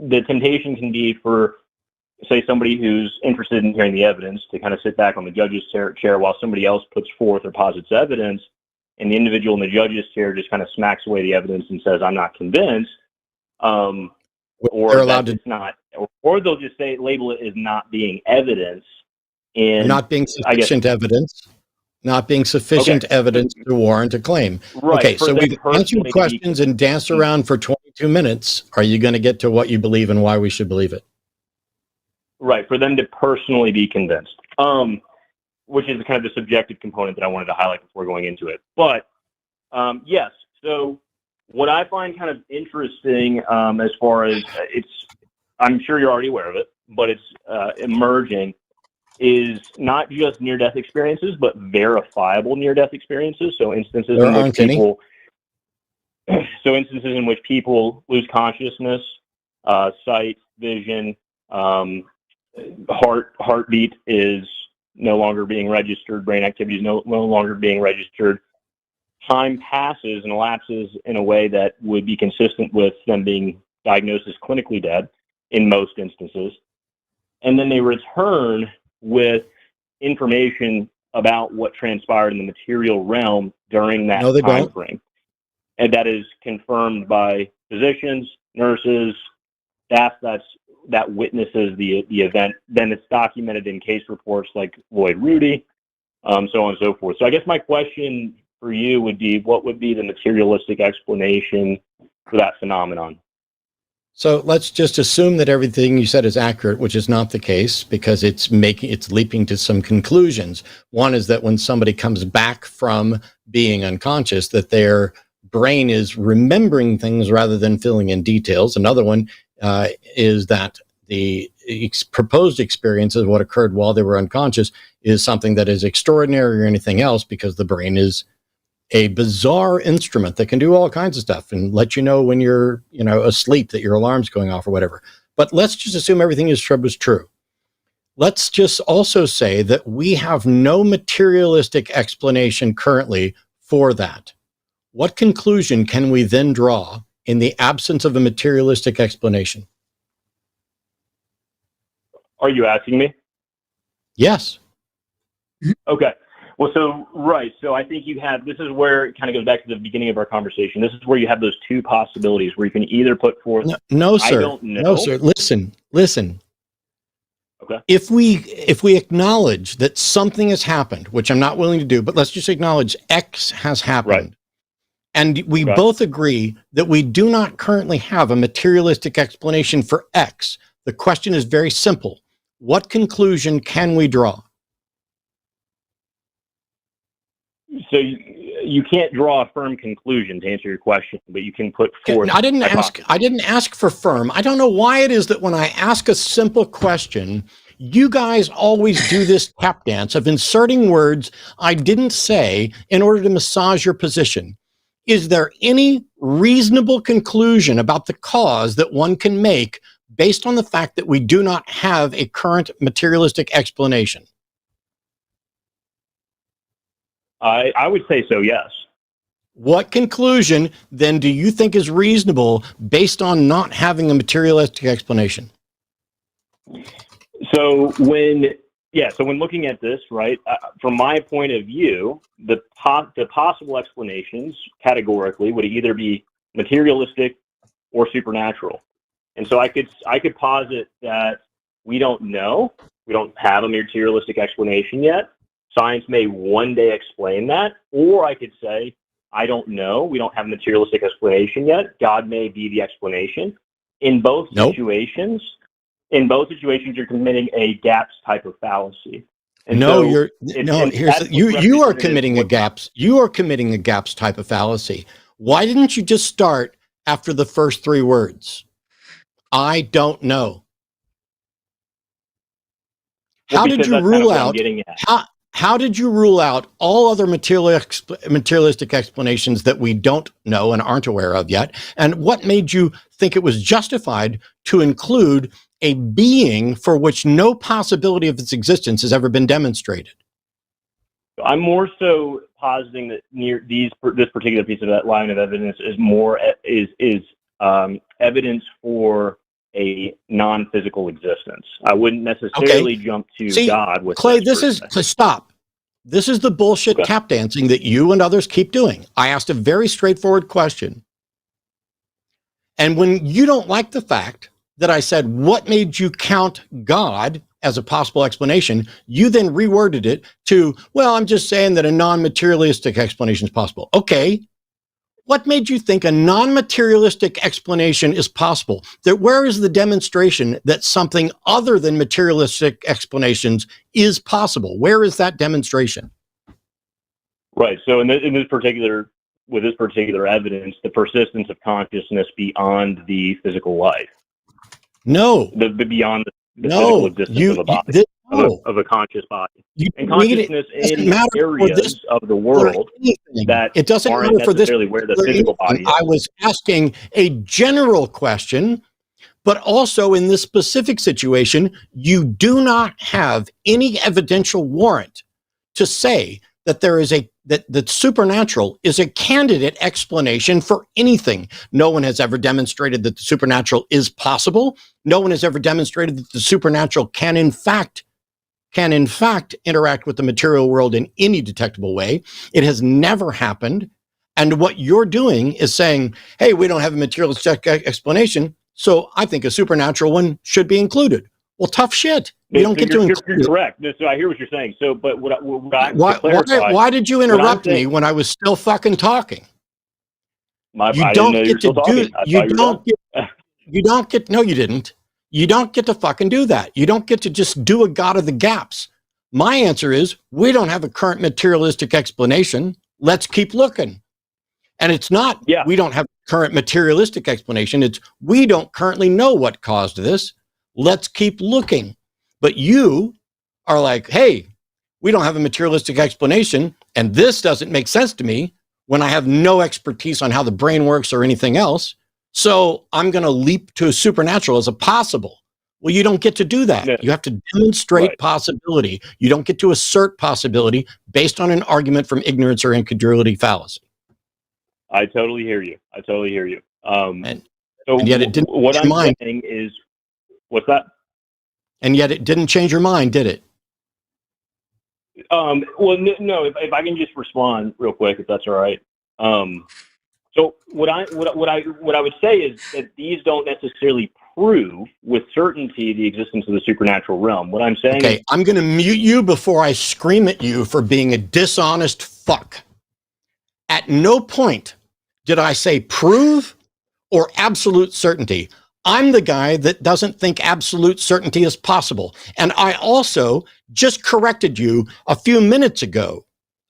the temptation can be for, say, somebody who's interested in hearing the evidence to kind of sit back on the judge's chair while somebody else puts forth or posits evidence, and the individual in the judge's chair just kind of smacks away the evidence and says, "I'm not convinced," or that it's not, or they'll just say label it as not being evidence, and not being sufficient evidence. Not being sufficient evidence to warrant a claim. Right. Okay, so we've answered questions and danced around for 22 minutes. Are you going to get to what you believe and why we should believe it? Right, for them to personally be convinced, which is kind of the subjective component that I wanted to highlight before going into it. But yes, so what I find kind of interesting as far as I'm sure you're already aware of it, but it's emerging, is not just near-death experiences, but verifiable near-death experiences. So instances in which people lose consciousness, sight, vision, heartbeat is no longer being registered, brain activity is no longer being registered. Time passes and elapses in a way that would be consistent with them being diagnosed as clinically dead in most instances. And then they return with information about what transpired in the material realm during that time frame. And that is confirmed by physicians, nurses, staff that witnesses the event. Then it's documented in case reports like Lloyd Rudy, so on and so forth. So I guess my question for you would be, what would be the materialistic explanation for that phenomenon? So let's just assume that everything you said is accurate, which is not the case, because it's leaping to some conclusions. One is that when somebody comes back from being unconscious, that their brain is remembering things rather than filling in details. Another one is that the proposed experience of what occurred while they were unconscious is something that is extraordinary or anything else, because the brain is a bizarre instrument that can do all kinds of stuff and let you know when you're, asleep that your alarm's going off or whatever. But let's just assume everything was true. Let's just also say that we have no materialistic explanation currently for that. What conclusion can we then draw in the absence of a materialistic explanation? Are you asking me? Yes. Okay. Well, so I think this is where it kind of goes back to the beginning of our conversation. This is where you have those two possibilities where you can either put forth, no, sir. I don't know. No, sir. Listen. Okay. If we acknowledge that something has happened, which I'm not willing to do, but let's just acknowledge X has happened. Right. And we both agree that we do not currently have a materialistic explanation for X. The question is very simple. What conclusion can we draw? So you can't draw a firm conclusion to answer your question, but you can put forth. I didn't ask for firm. I don't know why it is that when I ask a simple question, you guys always do this tap dance of inserting words I didn't say in order to massage your position. Is there any reasonable conclusion about the cause that one can make based on the fact that we do not have a current materialistic explanation? I would say so, yes. What conclusion, then, do you think is reasonable based on not having a materialistic explanation? So when looking at this, right, from my point of view, the possible explanations categorically would either be materialistic or supernatural. And so I could posit that we don't know. We don't have a materialistic explanation yet. Science may one day explain that. Or I could say, I don't know. We don't have a materialistic explanation yet. God may be the explanation. In both situations, you're committing a gaps type of fallacy. And no, so you are committing a gaps. You are committing a gaps type of fallacy. Why didn't you just start after the first three words? I don't know. How did you rule out? How did you rule out all other materialistic explanations that we don't know and aren't aware of yet? And what made you think it was justified to include a being for which no possibility of its existence has ever been demonstrated? I'm more so positing that this particular piece of that line of evidence is evidence for a non-physical existence. I wouldn't necessarily jump to God with Clay. Stop. This is the bullshit tap dancing that you and others keep doing. I asked a very straightforward question. And when you don't like the fact that I said, what made you count God as a possible explanation, you then reworded it to, well, I'm just saying that a non-materialistic explanation is possible. Okay. What made you think a non-materialistic explanation is possible? Where is the demonstration that something other than materialistic explanations is possible? Where is that demonstration? Right. So with this particular evidence, the persistence of consciousness beyond the physical life. No. Beyond the physical existence of a body. Of a conscious body. And consciousness in areas of the world that it doesn't aren't matter for this necessarily where the physical body is. I was asking a general question, but also in this specific situation, you do not have any evidential warrant to say that there is that supernatural is a candidate explanation for anything. No one has ever demonstrated that the supernatural is possible. No one has ever demonstrated that the supernatural can in fact interact with the material world in any detectable way. It has never happened. And what you're doing is saying, hey, we don't have a materialistic explanation, so I think a supernatural one should be included. Well, tough shit. You don't get to include it. You're correct. So I hear what you're saying. So, but why did you interrupt me when I was still fucking talking? You don't get to fucking do that. You don't get to just do a God of the gaps. My answer is, we don't have a current materialistic explanation. Let's keep looking. And it's not, we don't have a current materialistic explanation. It's, we don't currently know what caused this. Let's keep looking. But you are like, hey, we don't have a materialistic explanation, and this doesn't make sense to me when I have no expertise on how the brain works or anything else. So I'm going to leap to a supernatural as a possible. Well, you don't get to do that. Yeah. You have to demonstrate possibility. You don't get to assert possibility based on an argument from ignorance or incredulity fallacy. I totally hear you. And yet it didn't. What I'm saying is, what's that? And yet it didn't change your mind, did it? Well, no. If I can just respond real quick, if that's all right. So what I would say is that these don't necessarily prove with certainty the existence of the supernatural realm. What I'm saying is, I'm going to mute you before I scream at you for being a dishonest fuck. At no point did I say prove or absolute certainty. I'm the guy that doesn't think absolute certainty is possible. And I also just corrected you a few minutes ago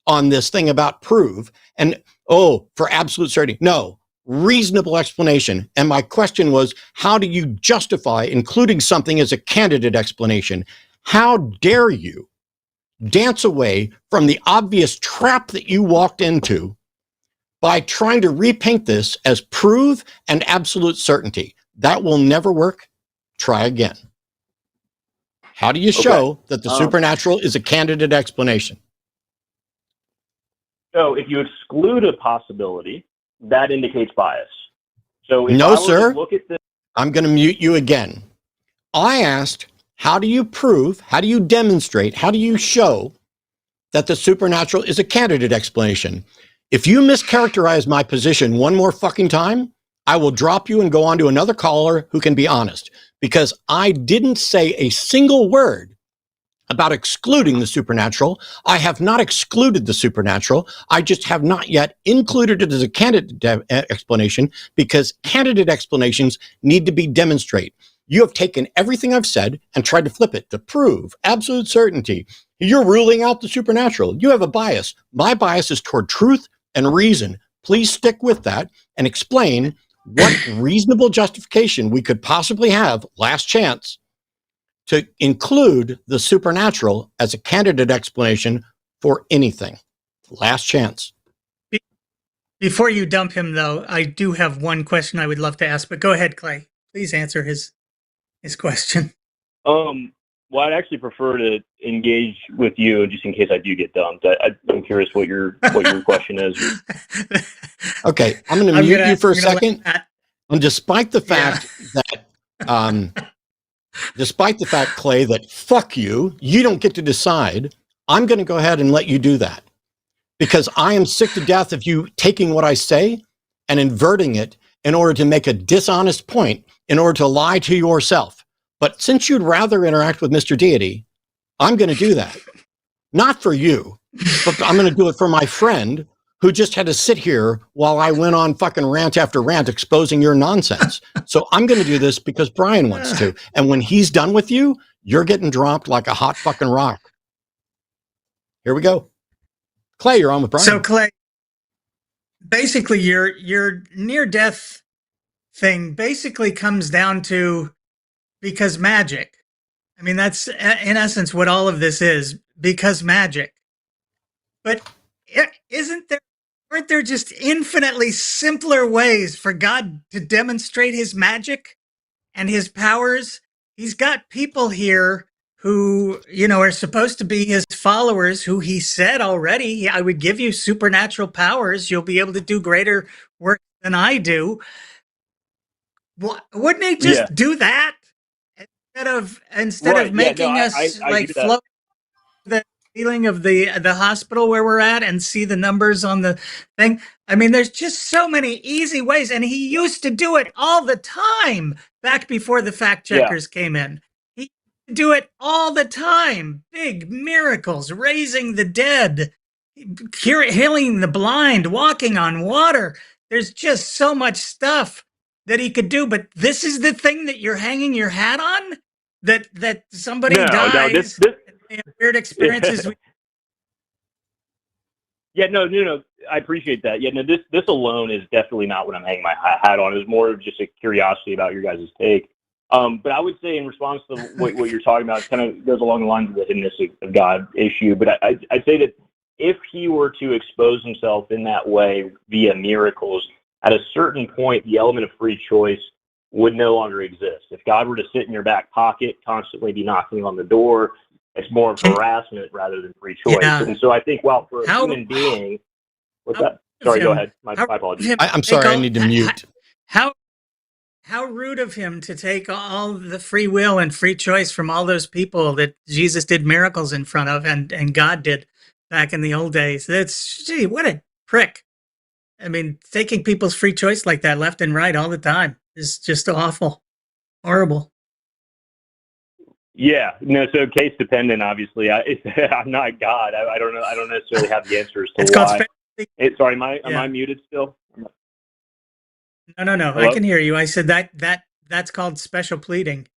on this thing about prove and, for absolute certainty. No, reasonable explanation. And my question was, how do you justify including something as a candidate explanation? How dare you dance away from the obvious trap that you walked into by trying to repaint this as prove and absolute certainty? That will never work. Try again. How do you show that the supernatural is a candidate explanation? So if you exclude a possibility, that indicates bias. So if no, I were sir. to look at this, I'm going to mute you again. I asked, how do you prove, how do you demonstrate, how do you show that the supernatural is a candidate explanation? If you mischaracterize my position one more fucking time, I will drop you and go on to another caller who can be honest, because I didn't say a single word about excluding the supernatural. I have not excluded the supernatural. I just have not yet included it as a candidate explanation, because candidate explanations need to be demonstrate. You have taken everything I've said and tried to flip it to prove absolute certainty. You're ruling out the supernatural. You have a bias. My bias is toward truth and reason. Please stick with that and explain what reasonable justification we could possibly have, last chance, to include the supernatural as a candidate explanation for anything. Last chance. Before you dump him, though, I do have one question I would love to ask, but go ahead, Clay. Please answer his question. Well, I'd actually prefer to engage with you just in case I do get dumped. I'm curious what your question is. Okay, I'm going to mute you for a second. And despite the fact that, Clay, that fuck you don't get to decide, I'm going to go ahead and let you do that. Because I am sick to death of you taking what I say and inverting it in order to make a dishonest point, in order to lie to yourself. But since you'd rather interact with Mr. Deity, I'm going to do that. Not for you, but I'm going to do it for my friend who just had to sit here while I went on fucking rant after rant exposing your nonsense. So I'm going to do this because Brian wants to. And when he's done with you, you're getting dropped like a hot fucking rock. Here we go. Clay, you're on with Brian. So, Clay, basically your near-death thing basically comes down to because magic. I mean, that's in essence what all of this is, because magic. But aren't there just infinitely simpler ways for God to demonstrate his magic and his powers? He's got people here who, are supposed to be his followers, who he said already, I would give you supernatural powers. You'll be able to do greater work than I do. Wouldn't he just do that instead of making us float the ceiling of the hospital where we're at and see the numbers on the thing? I mean, there's just so many easy ways, and he used to do it all the time back before the fact checkers came in. He used to do it all the time. Big miracles, raising the dead, healing the blind, walking on water. There's just so much stuff that he could do, but this is the thing that you're hanging your hat on? That somebody dies, and weird experiences. No. I appreciate that. Yeah, no, this alone is definitely not what I'm hanging my hat on. It was more of just a curiosity about your guys' take. But I would say in response to what you're talking about, it kind of goes along the lines of the hiddenness of God issue. But I'd say that if he were to expose himself in that way via miracles, at a certain point, the element of free choice would no longer exist. If God were to sit in your back pocket, constantly be knocking on the door, it's more of harassment rather than free choice. Yeah. And so I think, well, for a human being, what's that? Sorry, go ahead. My apologies. I'm sorry, I need to mute. How rude of him to take all the free will and free choice from all those people that Jesus did miracles in front of and God did back in the old days. What a prick. I mean, taking people's free choice like that left and right all the time is just awful. Horrible. Yeah, no, so case dependent, obviously. I'm not God. I don't know. I don't necessarily have the answers to why. Sorry, am I muted still? No. Hello? I can hear you. I said that's called special pleading.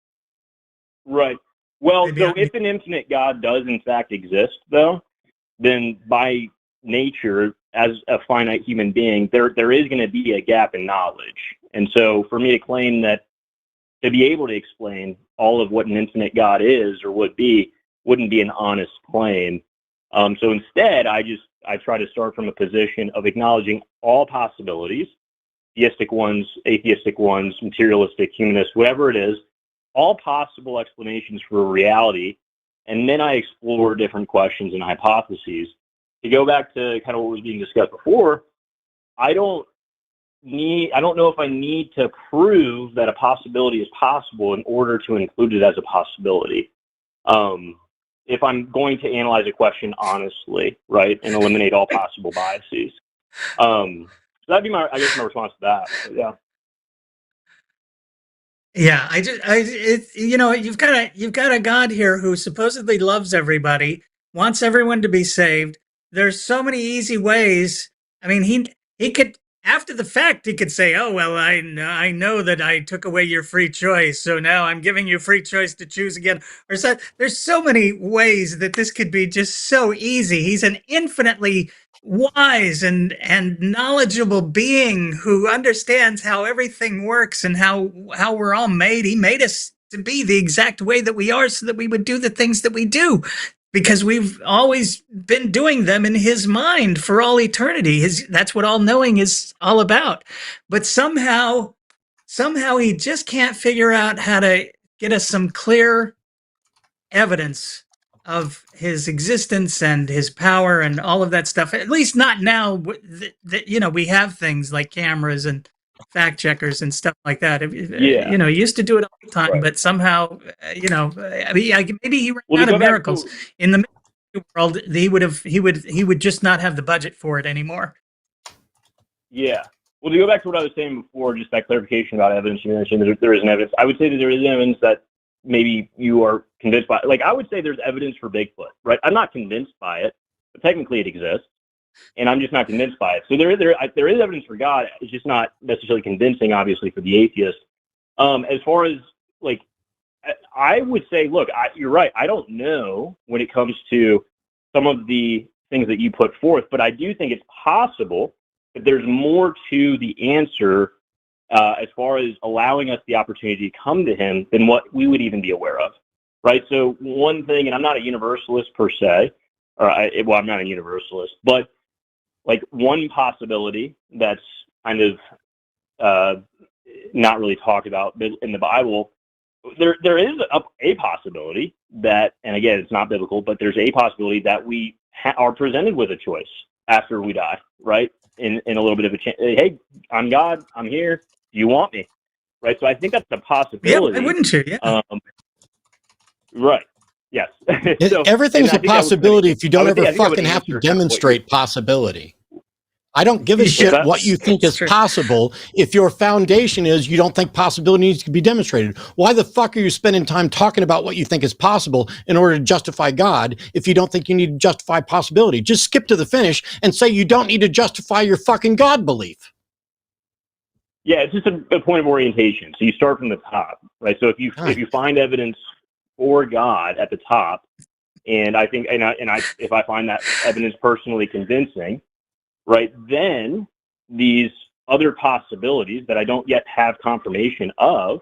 Right. Well, so if an infinite God does in fact exist, though, then by nature, as a finite human being, there is going to be a gap in knowledge. And so for me to claim that to be able to explain all of what an infinite God is or would be, wouldn't be an honest claim. So instead, I try to start from a position of acknowledging all possibilities, theistic ones, atheistic ones, materialistic, humanist, whatever it is, all possible explanations for reality. And then I explore different questions and hypotheses. To go back to kind of what was being discussed before, I don't know if I need to prove that a possibility is possible in order to include it as a possibility. If I'm going to analyze a question honestly, right, and eliminate all possible biases. So that'd be my response to that. Yeah. Yeah, you've got a God here who supposedly loves everybody, wants everyone to be saved. There's so many easy ways. I mean, he could, after the fact, he could say, "Oh well, I know that I took away your free choice, so now I'm giving you free choice to choose again." Or so there's so many ways that this could be just so easy. He's an infinitely wise and knowledgeable being who understands how everything works and how we're all made. He made us to be the exact way that we are so that we would do the things that we do because we've always been doing them in his mind for all eternity. That's what all knowing is all about. But somehow he just can't figure out how to get us some clear evidence of his existence and his power and all of that stuff. At least not now that we have things like cameras and fact checkers and stuff like that. Yeah. He used to do it all the time, Right. but somehow, maybe he ran Well, out to of go back miracles to- in the world. He would just not have the budget for it anymore. Yeah. Well, to go back to what I was saying before, just that clarification about evidence, you mentioned there isn't evidence. I would say that there is evidence that maybe you are convinced by. Like, I would say there's evidence for Bigfoot, right? I'm not convinced by it, but technically it exists, and I'm just not convinced by it. So there is evidence for God. It's just not necessarily convincing, obviously, for the atheist. As far as, like, I would say, look, you're right. I don't know when it comes to some of the things that you put forth, but I do think it's possible that there's more to the answer as far as allowing us the opportunity to come to him than what we would even be aware of, right? So one thing, and I'm not a universalist per se, I'm not a universalist, but like one possibility that's kind of not really talked about in the Bible, there is a possibility that, and again, it's not biblical, but there's a possibility that we are presented with a choice after we die, right? In a little bit of a chance. Hey, I'm God. I'm here. Do you want me? Right. So I think that's a possibility. Yeah, why wouldn't you? Yeah. Right. Yes. So, everything's a possibility if you don't ever fucking have to demonstrate possibility. I don't give a shit what you think is possible if your foundation is you don't think possibility needs to be demonstrated. Why the fuck are you spending time talking about what you think is possible in order to justify God if you don't think you need to justify possibility? Just skip to the finish and say you don't need to justify your fucking God belief. Yeah, it's just a point of orientation. So you start from the top, right? So if you find evidence for God at the top, and I think if I find that evidence personally convincing, right, then these other possibilities that I don't yet have confirmation of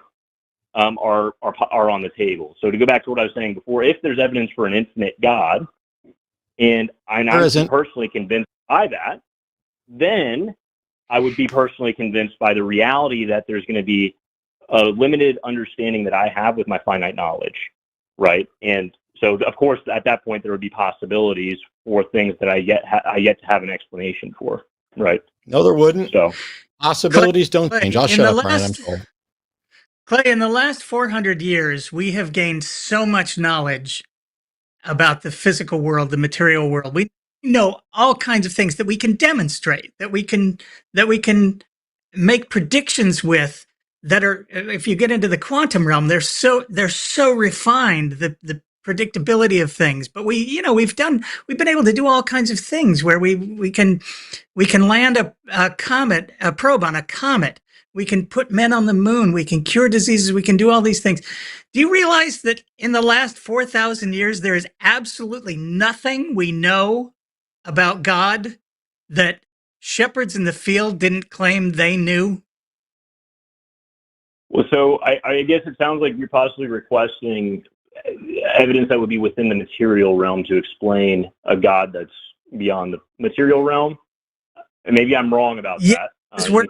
are on the table. So to go back to what I was saying before, if there's evidence for an infinite God, and I'm personally convinced by that, then I would be personally convinced by the reality that there's going to be a limited understanding that I have with my finite knowledge, right? And so, of course, at that point, there would be possibilities for things that I yet to have an explanation for, right? No, there wouldn't. So possibilities don't change. I'll shut up, Brian. I'm told. Clay, in the last 400 years, we have gained so much knowledge about the physical world, the material world. We know all kinds of things that we can demonstrate, that we can make predictions with. That are, if you get into the quantum realm, they're so refined. The predictability of things, but we've been able to do all kinds of things where we can land a probe on a comet. We can put men on the moon. We can cure diseases. We can do all these things. Do you realize that in the last 4,000 years, there is absolutely nothing we know about God that shepherds in the field didn't claim they knew? Well, so I guess it sounds like you're possibly requesting evidence that would be within the material realm to explain a God that's beyond the material realm. And maybe I'm wrong about that. We're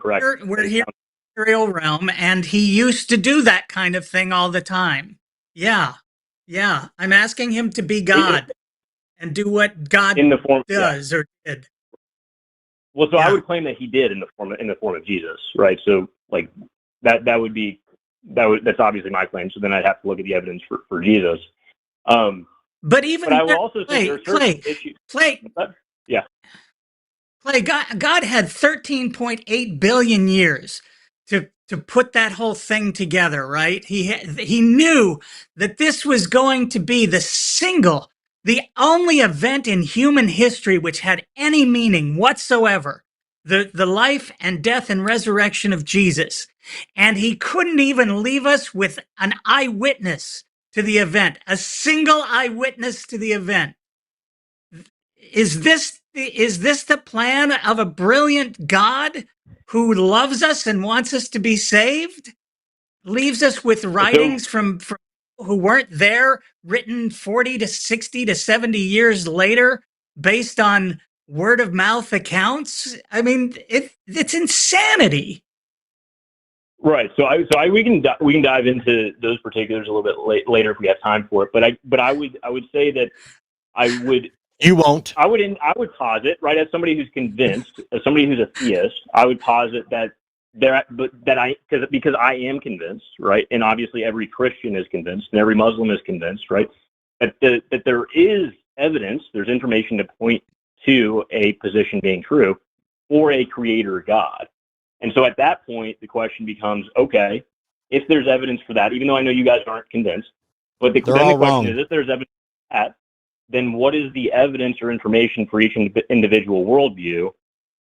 here in the material realm, and he used to do that kind of thing all the time. Yeah. I'm asking him to be God and do what God in the form does or did. Well, so I would claim that he did in the form of Jesus, right? So like that's obviously my claim. So then I'd have to look at the evidence for Jesus. But I will also say there are certain issues. Yeah. Clay, God had 13.8 billion years to to put that whole thing together, right? He knew that this was going to be the only event in human history which had any meaning whatsoever, the life and death and resurrection of Jesus. And he couldn't even leave us with an eyewitness to the event, a single eyewitness to the event. Is this the plan of a brilliant God who loves us and wants us to be saved? Leaves us with writings from people who weren't there, written 40 to 60 to 70 years later, based on word of mouth accounts? I mean, it's insanity. Right. So we can dive into those particulars a little bit later if we have time for it. But I would say that I would. You won't. I would posit, right, as somebody who's convinced, as somebody who's a theist, I would posit that because I am convinced, right, and obviously every Christian is convinced and every Muslim is convinced, right, that there is evidence, there's information to point to a position being true for a creator God. And so at that point, the question becomes, okay, if there's evidence for that, even though I know you guys aren't convinced, but the question is, if there's evidence for that, then what is the evidence or information for each individual worldview?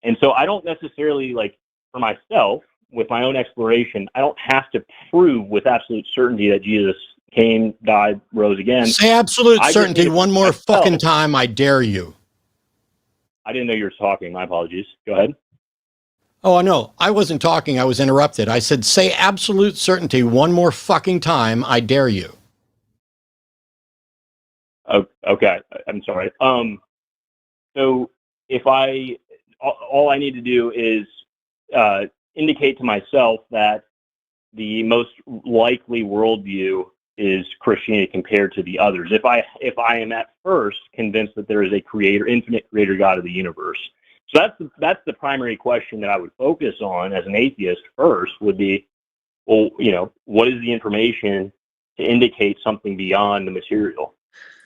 And so I don't necessarily, like, for myself, with my own exploration, I don't have to prove with absolute certainty that Jesus came, died, rose again. Say absolute certainty one more fucking time, I dare you. I didn't know you were talking. My apologies. Go ahead. Oh, no, I wasn't talking. I was interrupted. I said, say absolute certainty one more fucking time, I dare you. Oh, okay. I'm sorry. So if all I need to do is indicate to myself that the most likely worldview is Christianity compared to the others. If I am at first convinced that there is a creator, infinite creator God of the universe. So that's the primary question that I would focus on as an atheist first would be, well, you know, what is the information to indicate something beyond the material?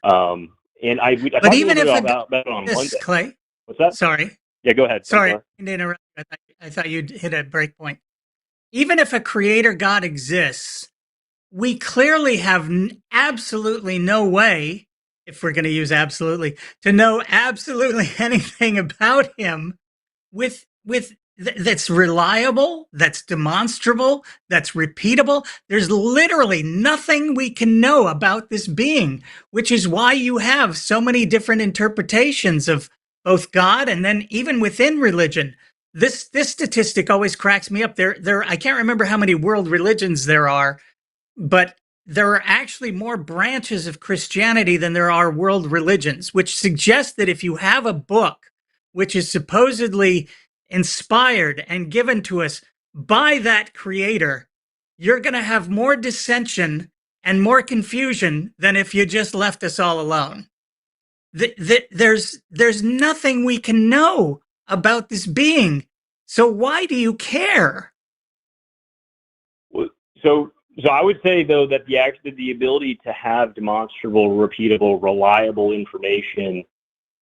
And I talked even a little if bit about on Monday. Clay, what's that? Sorry. Yeah, go ahead. Sorry to interrupt. I thought you'd hit a break point. Even if a creator God exists, we clearly have absolutely no way, if we're going to use absolutely, to know absolutely anything about him that's reliable, that's demonstrable, that's repeatable. There's literally nothing we can know about this being, which is why you have so many different interpretations of both God and then even within religion. This statistic always cracks me up. I can't remember how many world religions there are, but there are actually more branches of Christianity than there are world religions, which suggests that if you have a book which is supposedly inspired and given to us by that creator, you're going to have more dissension and more confusion than if you just left us all alone. There's nothing we can know about this being. So why do you care? So I would say, though, that the ability to have demonstrable, repeatable, reliable information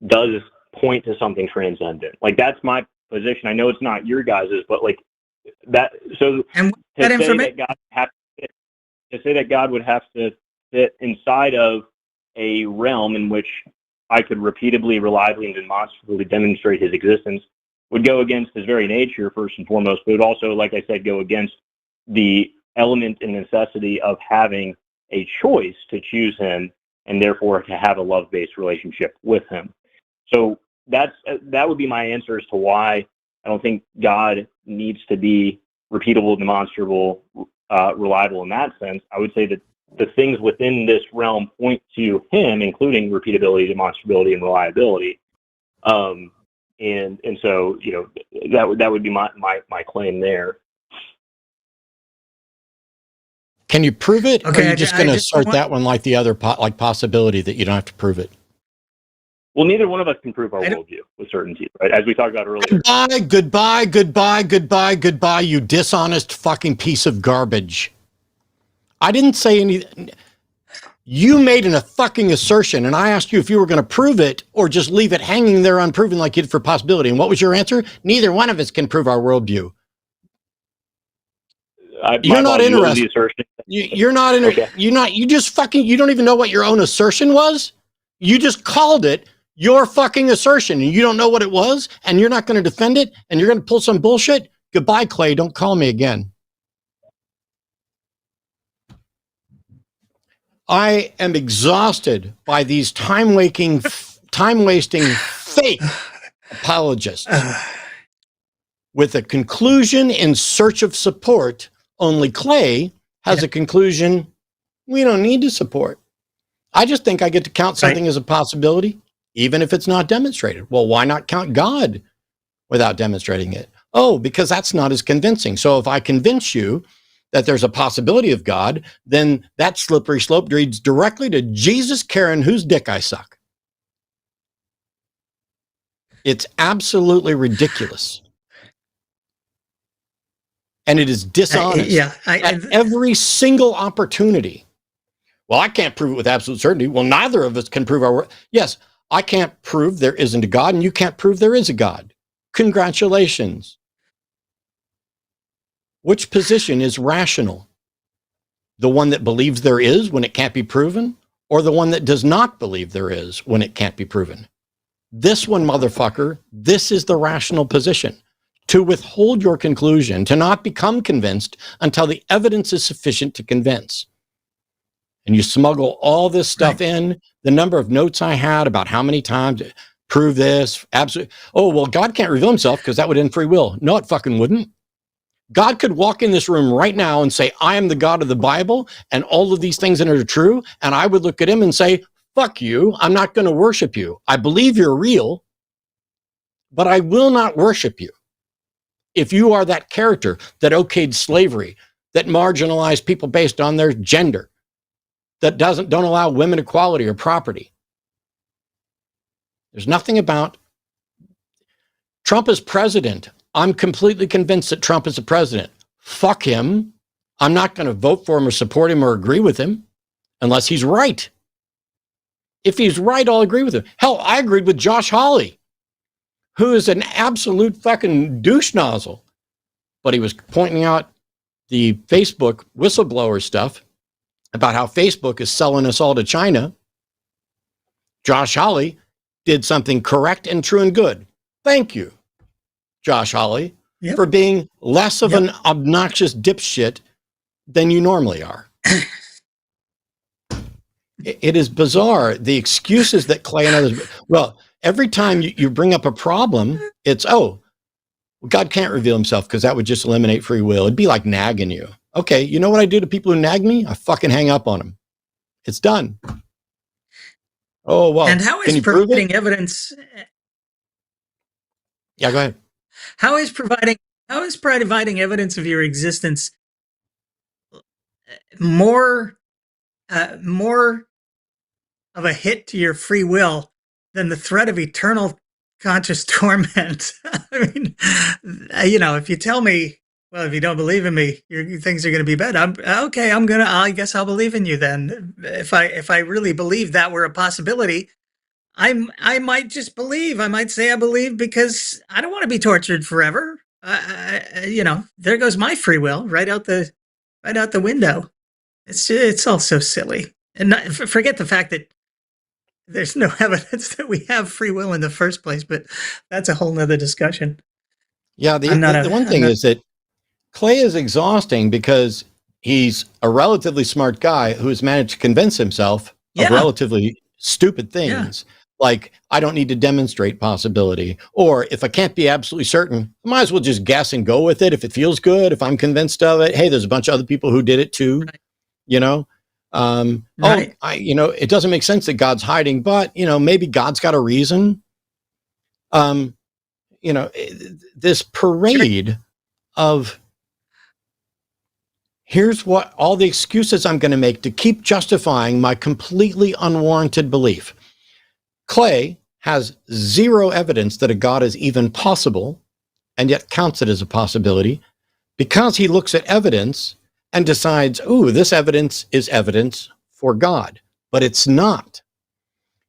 does point to something transcendent. Like, that's my position. I know it's not your guys's, but like that. So and to say that God would have to fit inside of a realm in which I could repeatedly, reliably, and demonstrably demonstrate his existence would go against his very nature, first and foremost, but it would also, like I said, go against the element and necessity of having a choice to choose him and therefore to have a love-based relationship with him. So that would be my answer as to why I don't think God needs to be repeatable, demonstrable, reliable in that sense. I would say that the things within this realm point to him, including repeatability, demonstrability, and reliability. And so, you know, that would be my claim there. Can you prove it? Okay, or are you just going to assert that one like the other like possibility that you don't have to prove it? Well, neither one of us can prove our worldview with certainty, right? As we talked about earlier. Goodbye, you dishonest fucking piece of garbage. I didn't say anything. You made a fucking assertion, and I asked you if you were going to prove it or just leave it hanging there unproven like you did for possibility. And what was your answer? Neither one of us can prove our worldview. You're not interested. The assertion. You're not Okay. you just fucking, you don't even know what your own assertion was. You just called it your fucking assertion and you don't know what it was and you're not going to defend it and you're going to pull some bullshit. Goodbye, Clay. Don't call me again. I am exhausted by these time-wasting fake apologists with a conclusion in search of support. Only Clay has a conclusion we don't need to support. I just think I get to count something as a possibility, even if it's not demonstrated. Well, why not count God without demonstrating it? Oh, because that's not as convincing. So if I convince you that there's a possibility of God, then that slippery slope leads directly to Jesus caring whose dick I suck. It's absolutely ridiculous. And it is dishonest at every single opportunity. Well, I can't prove it with absolute certainty. Well, neither of us can prove our work. Yes, I can't prove there isn't a God, and you can't prove there is a God. Congratulations. Which position is rational? The one that believes there is when it can't be proven, or the one that does not believe there is when it can't be proven? This one, motherfucker, this is the rational position. To withhold your conclusion, to not become convinced until the evidence is sufficient to convince. And you smuggle all this stuff in. The number of notes I had about how many times prove this, absolutely. Oh, well, God can't reveal himself because that would end free will. No, it fucking wouldn't. God could walk in this room right now and say, I am the God of the Bible, and all of these things that are true. And I would look at him and say, fuck you. I'm not going to worship you. I believe you're real, but I will not worship you. If you are that character that okayed slavery, that marginalized people based on their gender, that don't allow women equality or property. There's nothing about Trump as president. I'm completely convinced that Trump is a president. Fuck him. I'm not going to vote for him or support him or agree with him unless he's right. If he's right, I'll agree with him. Hell, I agreed with Josh Hawley, who is an absolute fucking douche nozzle. But he was pointing out the Facebook whistleblower stuff about how Facebook is selling us all to China. Josh Hawley did something correct and true and good. Thank you, Josh Hawley, for being less of an obnoxious dipshit than you normally are. It is bizarre. The excuses that Clay and others, well, every time you bring up a problem, it's, God can't reveal himself because that would just eliminate free will. It'd be like nagging you. Okay, you know what I do to people who nag me? I fucking hang up on them. It's done. Oh, well, and how is providing evidence? Yeah, go ahead. How is providing evidence of your existence more of a hit to your free will than the threat of eternal conscious torment? I mean, if you tell me, well, if you don't believe in me, your things are going to be bad. I guess I'll believe in you then. If I really believe that were a possibility, I might just believe. I might say I believe because I don't want to be tortured forever. There goes my free will right out the window. It's all so silly. And forget the fact that there's no evidence that we have free will in the first place, but that's a whole nother discussion. Yeah, the one thing is that Clay is exhausting because he's a relatively smart guy who has managed to convince himself of relatively stupid things. Like, I don't need to demonstrate possibility. Or if I can't be absolutely certain, I might as well just guess and go with it. If it feels good, if I'm convinced of it, hey, there's a bunch of other people who did it too, it doesn't make sense that God's hiding, but, maybe God's got a reason. This parade of here's what all the excuses I'm going to make to keep justifying my completely unwarranted belief. Clay has zero evidence that a God is even possible and yet counts it as a possibility because he looks at evidence and decides, this evidence is evidence for God, but it's not.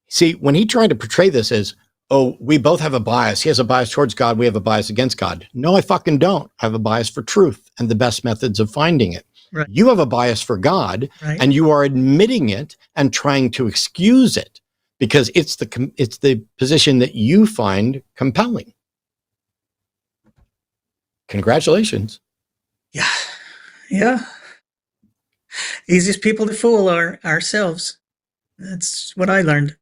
See, when he tried to portray this as, oh, we both have a bias. He has a bias towards God. We have a bias against God. No, I fucking don't. I have a bias for truth and the best methods of finding it. Right. You have a bias for God, Right. and you are admitting it and trying to excuse it because it's the position that you find compelling. Congratulations. Yeah. Yeah. Easiest people to fool are ourselves. That's what I learned.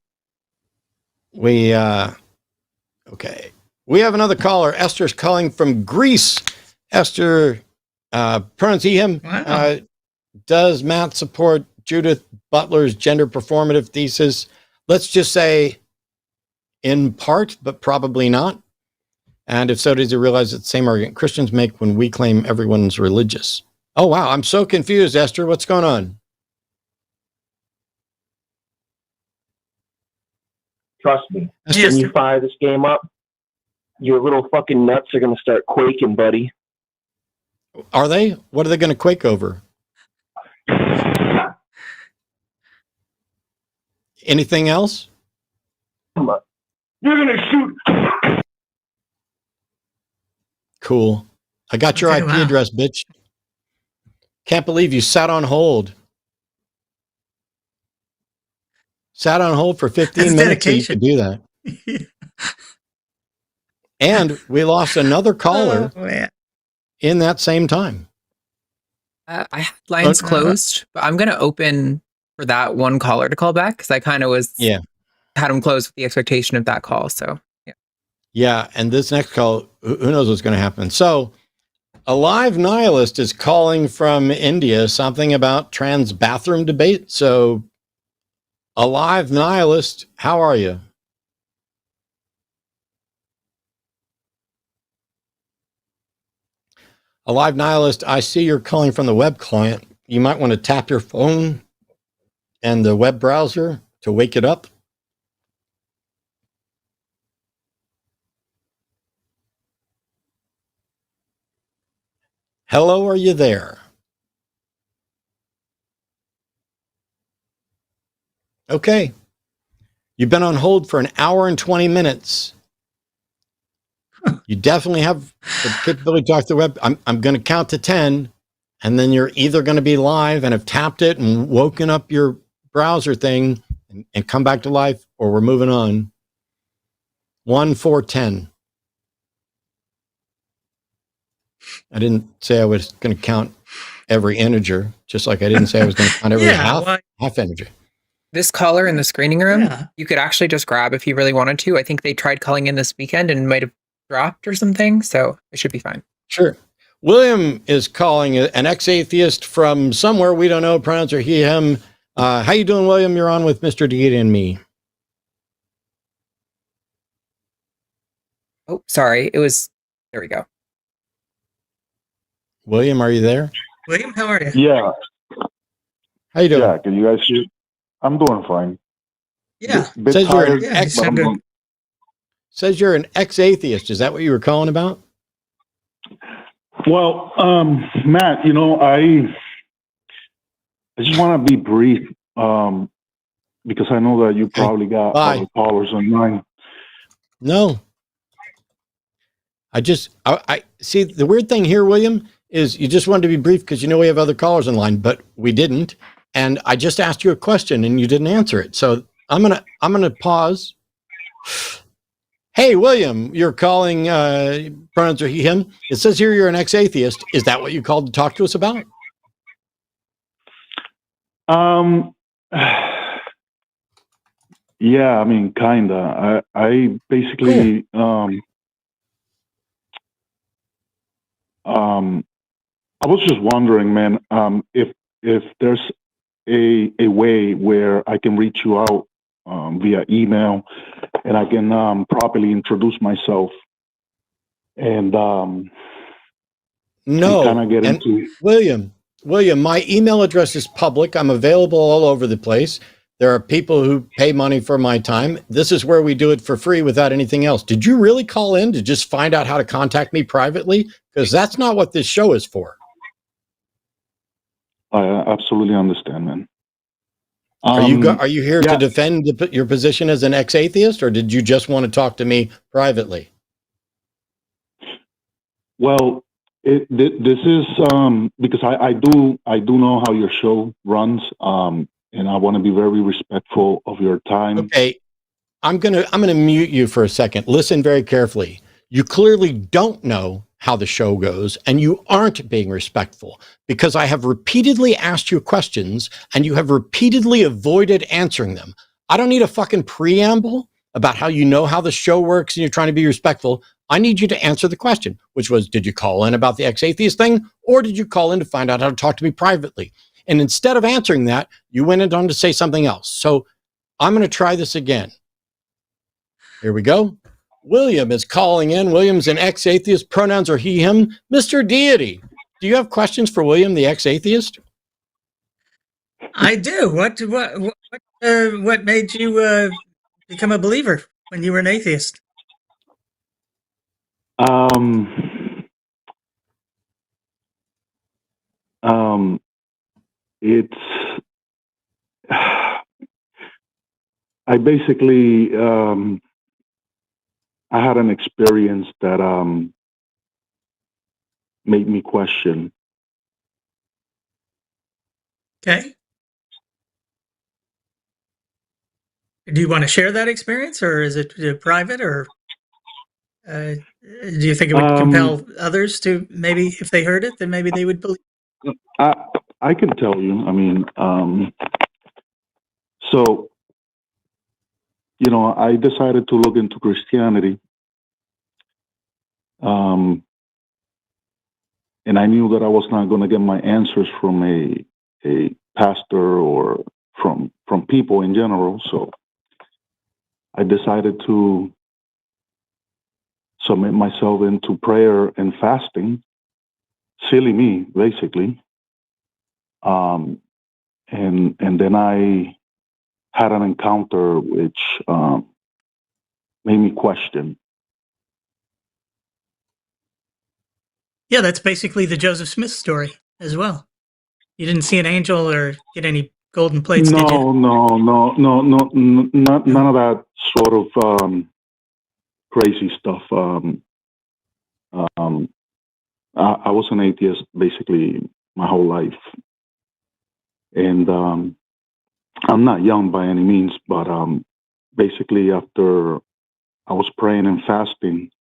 We okay. We have another caller. Esther's calling from Greece. Esther, pronouns he, him. Wow. Does Matt support Judith Butler's gender performative thesis? Let's just say in part, but probably not. And if so, does he realize it's the same argument Christians make when we claim everyone's religious? Oh, wow. I'm so confused, Esther. What's going on? Trust me. Esther, Yes. When you fire this game up, your little fucking nuts are going to start quaking, buddy. are they? What are they going to quake over? Anything else? You're going to shoot. Cool. I got your Okay, IP wow. address, bitch. Can't believe you sat on hold. Sat on hold for 15 That's minutes so you could do that. And we lost another caller Oh, man. in that same time. I had lines closed, but I'm going to open for that one caller to call back because I kind of had them closed with the expectation of that call. So, yeah. Yeah, and this next call, who knows what's going to happen. So, a live nihilist is calling from India something about trans bathroom debate. So, a live nihilist, how are you? A live nihilist, I see you're calling from the web client. You might want to tap your phone and the web browser to wake it up. Hello, are you there? Okay. You've been on hold for an hour and 20 minutes. You definitely have the capability to talk to the web. I'm going to count to 10, and then you're either going to be live and have tapped it and woken up your browser thing and come back to life, or we're moving on. 1, 4, 10. I didn't say I was going to count every integer, just like I didn't say I was going to count every half integer. This caller in the screening room, Yeah. you could actually just grab if you really wanted to. I think they tried calling in this weekend and might have dropped or something, so it should be fine. Sure. William is calling an ex-atheist from somewhere we don't know, pronouns are he, him. How you doing, William? You're on with Mr. Deity and me. Oh, sorry. There we go. William, are you there? William, how are you? Yeah, How you doing? yeah. Can you guys hear? I'm doing fine. Yeah. Bit Says you're tired, an Yeah, you sound but I'm good. Says you're an ex-atheist. Is that what you were calling about? Well, Matt, I just want to be brief because I know that you probably got Bye. other callers online. No. I see the weird thing here, William, is you just wanted to be brief because we have other callers in line, but we didn't. And I just asked you a question and you didn't answer it. So I'm gonna pause. Hey, William, you're calling pronouns are he, him. It says here you're an ex-atheist. Is that what you called to talk to us about? Yeah, I mean, kinda. I basically I was just wondering, man, if there's a way where I can reach you out via email and I can properly introduce myself and No. kind of get And into. William, my email address is public. I'm available all over the place. There are people who pay money for my time. This is where we do it for free without anything else. Did you really call in to just find out how to contact me privately? Because that's not what this show is for. I absolutely understand, man. Are you here to defend your position as an ex-atheist, or did you just want to talk to me privately? Well, this is because I do know how your show runs, and I want to be very respectful of your time. Okay, I'm gonna mute you for a second. Listen very carefully. You clearly don't know how the show goes, and you aren't being respectful, because I have repeatedly asked you questions and you have repeatedly avoided answering them. I don't need a fucking preamble about how you know how the show works and you're trying to be respectful. I need you to answer the question, which was, did you call in about the ex-atheist thing, or did you call in to find out how to talk to me privately? And instead of answering that, you went on to say something else. So I'm going to try this again. Here we go. William is calling in. William's an ex-atheist. Pronouns are he, him. Mr. Deity, do you have questions for William, the ex-atheist? I do. What made you become a believer when you were an atheist? It's I basically I had an experience that made me question. Okay. Do you want to share that experience, or is it private, or do you think it would compel others to, maybe if they heard it, then maybe they would believe? I can tell you. I mean, so, you know, I decided to look into Christianity. And I knew that I was not going to get my answers from a pastor or from people in general. So I decided to submit myself into prayer and fasting. Silly me, basically. And then I had an encounter which made me question. Yeah, that's basically the Joseph Smith story as well. You didn't see an angel or get any golden plates, did you? No, none of that sort of crazy stuff. I was an atheist basically my whole life. And I'm not young by any means, but basically after I was praying and fasting,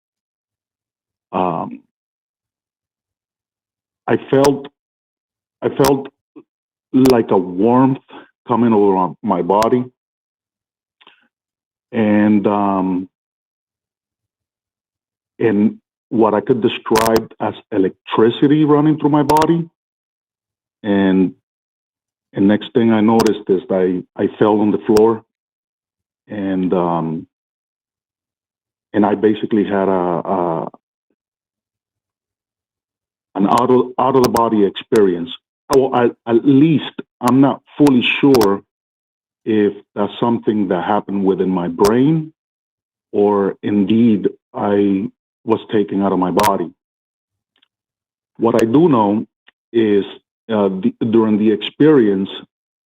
I felt like a warmth coming over my body, and what I could describe as electricity running through my body. And next thing I noticed is I fell on the floor, and I basically had an out of the body experience. Well, at least I'm not fully sure if that's something that happened within my brain, or indeed I was taken out of my body. What I do know is during the experience,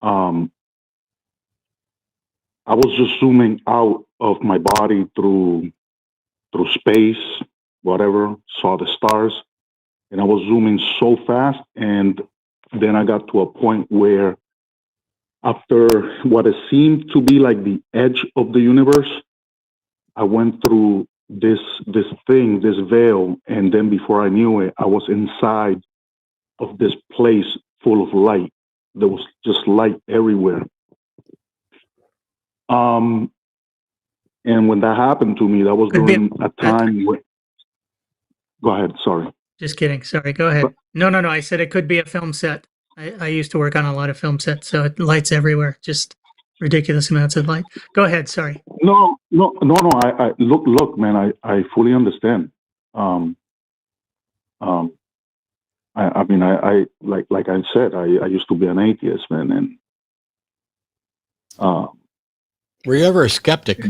I was just zooming out of my body through space, whatever, saw the stars, and I was zooming so fast. And then I got to a point where, after what it seemed to be like the edge of the universe, I went through this veil, and then before I knew it, I was inside of this place full of light. There was just light everywhere. And when that happened to me, that was during a time when... Go ahead, sorry. Just kidding. Sorry, go ahead. No. I said it could be a film set. I used to work on a lot of film sets, so it lights everywhere. Just ridiculous amounts of light. Go ahead, sorry. No. I look, man, I fully understand. I mean, I like I said, I used to be an atheist, man, and were you ever a skeptic?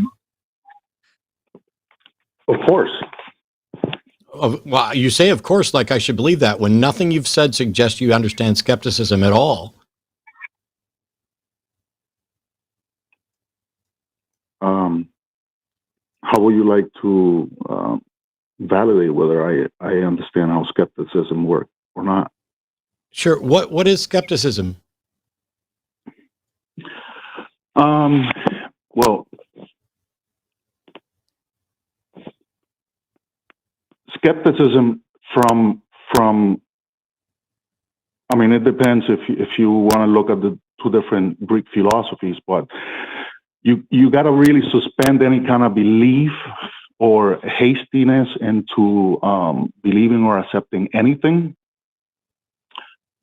Of course. Well, you say, of course, like I should believe that, when nothing you've said suggests you understand skepticism at all. how would you like to validate whether I understand how skepticism works or not? Sure. What is skepticism? Well, skepticism from I mean, it depends if you want to look at the two different Greek philosophies, but you got to really suspend any kind of belief or hastiness into believing or accepting anything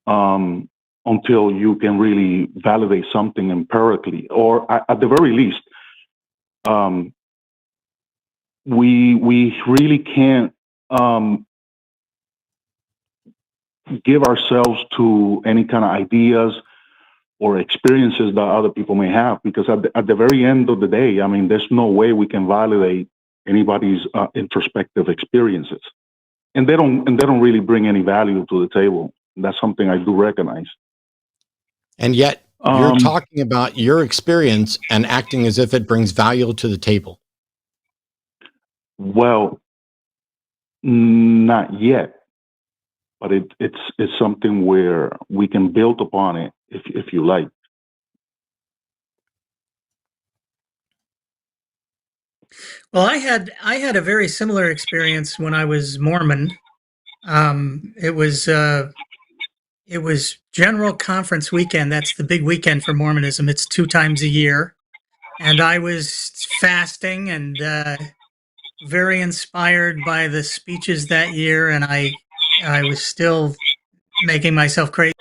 until you can really validate something empirically, or at the very least, we really can't give ourselves to any kind of ideas or experiences that other people may have, because at the very end of the day, I mean, there's no way we can validate anybody's introspective experiences, and they don't really bring any value to the table. That's something I do recognize. And yet you're talking about your experience and acting as if it brings value to the table. Well, not yet, but it's something where we can build upon it if you like. Well, I had a very similar experience when I was Mormon. It was General Conference weekend. That's the big weekend for Mormonism. It's 2 times a year, and I was fasting and very inspired by the speeches that year, and I was still making myself crazy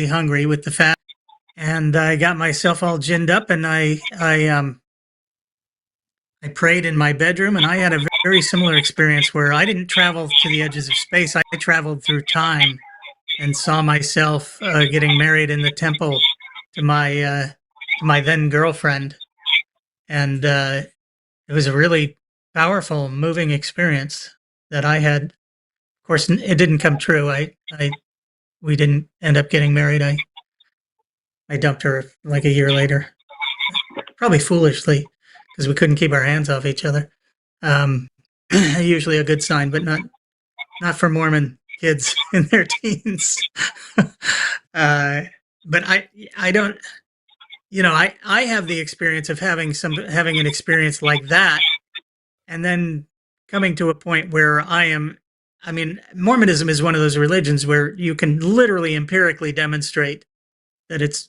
hungry with the fast, and I got myself all ginned up, and I prayed in my bedroom, and I had a very similar experience where I didn't travel to the edges of space. I traveled through time and saw myself getting married in the temple to my then girlfriend, and it was a really powerful, moving experience that I had. Of course, it didn't come true. We didn't end up getting married. I dumped her like a year later, probably foolishly, because we couldn't keep our hands off each other. Usually a good sign, but not for Mormon kids in their teens. But I don't, I have the experience of having an experience like that, and then coming to a point where Mormonism is one of those religions where you can literally empirically demonstrate that it's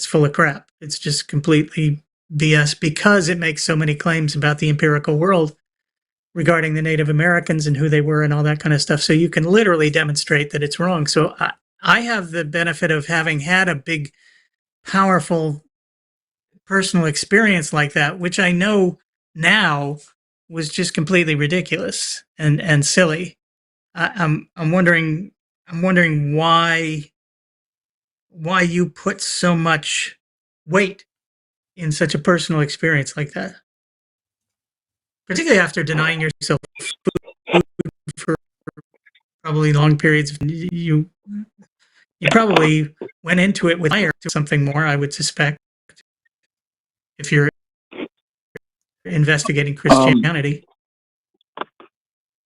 full of crap. It's just completely BS, because it makes so many claims about the empirical world regarding the Native Americans and who they were and all that kind of stuff. So you can literally demonstrate that it's wrong. So I have the benefit of having had a big, powerful personal experience like that, which I know now was just completely ridiculous and silly. I'm wondering why you put so much weight in such a personal experience like that, particularly after denying yourself food for probably long periods. You probably went into it with something more, I would suspect, if you're investigating Christianity.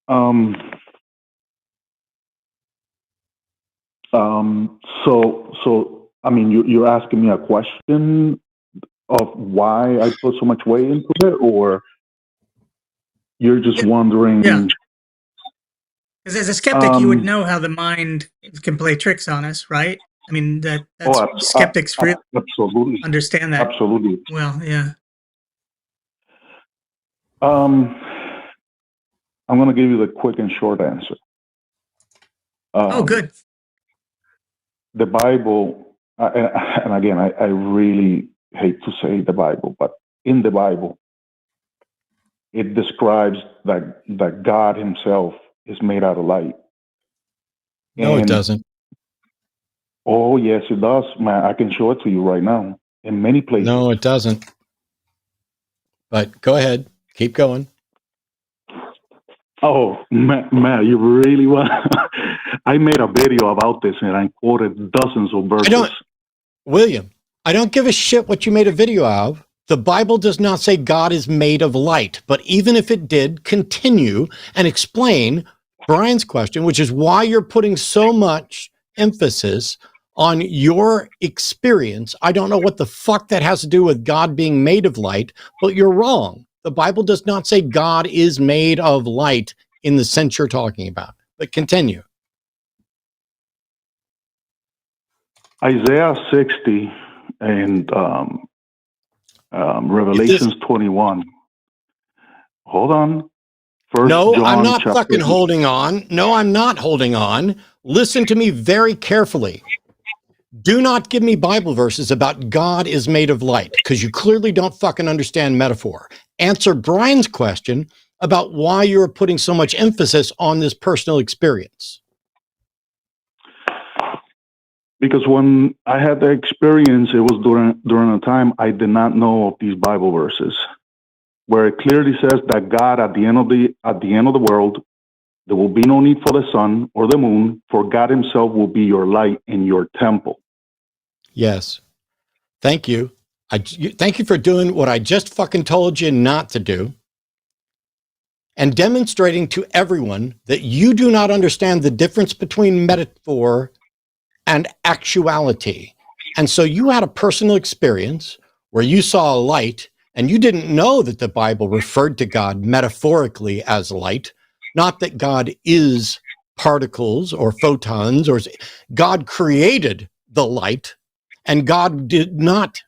So I mean, you're asking me a question of why I put so much weight into it, or you're just wondering? Yeah. Because as a skeptic, you would know how the mind can play tricks on us, right? I mean, that's skeptics really absolutely understand that. Absolutely. Well, yeah. I'm going to give you the quick and short answer. Good. The Bible, and again, I really hate to say the Bible, but in the Bible, it describes that God himself is made out of light. No, it doesn't. Oh, yes, it does, man. I can show it to you right now in many places. No, it doesn't. But go ahead. Keep going. Oh, man, you really want... I made a video about this, and I quoted dozens of verses. William, I don't give a shit what you made a video of. The Bible does not say God is made of light, but even if it did, continue and explain Brian's question, which is why you're putting so much emphasis on your experience. I don't know what the fuck that has to do with God being made of light, but you're wrong. The Bible does not say God is made of light in the sense you're talking about. But continue. Isaiah 60 and Revelations 21. Hold on. No, John I'm not chapter fucking holding on. No, I'm not holding on. Listen to me very carefully. Do not give me Bible verses about God is made of light, because you clearly don't fucking understand metaphor. Answer Brian's question about why you're putting so much emphasis on this personal experience. Because when I had the experience, it was during a time I did not know of these Bible verses, where it clearly says that God, at the end of the world, there will be no need for the sun or the moon, for God Himself will be your light and your temple. Yes. Thank you. Thank you for doing what I just fucking told you not to do, and demonstrating to everyone that you do not understand the difference between metaphor and actuality. And so you had a personal experience where you saw a light, and you didn't know that the Bible referred to God metaphorically as light, not that God is particles or photons, or God created the light, and God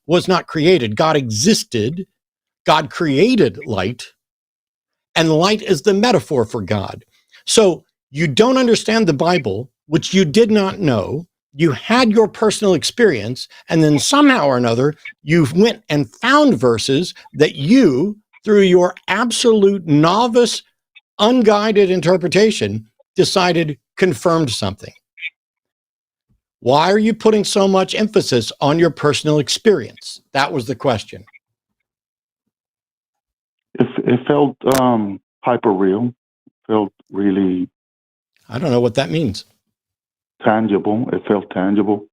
was not created. God existed. God created light, and light is the metaphor for God. So you don't understand the Bible, which you did not know. You had your personal experience, and then somehow or another, you went and found verses that you, through your absolute novice, unguided interpretation, decided confirmed something. Why are you putting so much emphasis on your personal experience? That was the question. It felt hyper real. Felt really. I don't know what that means. Tangible. It felt tangible.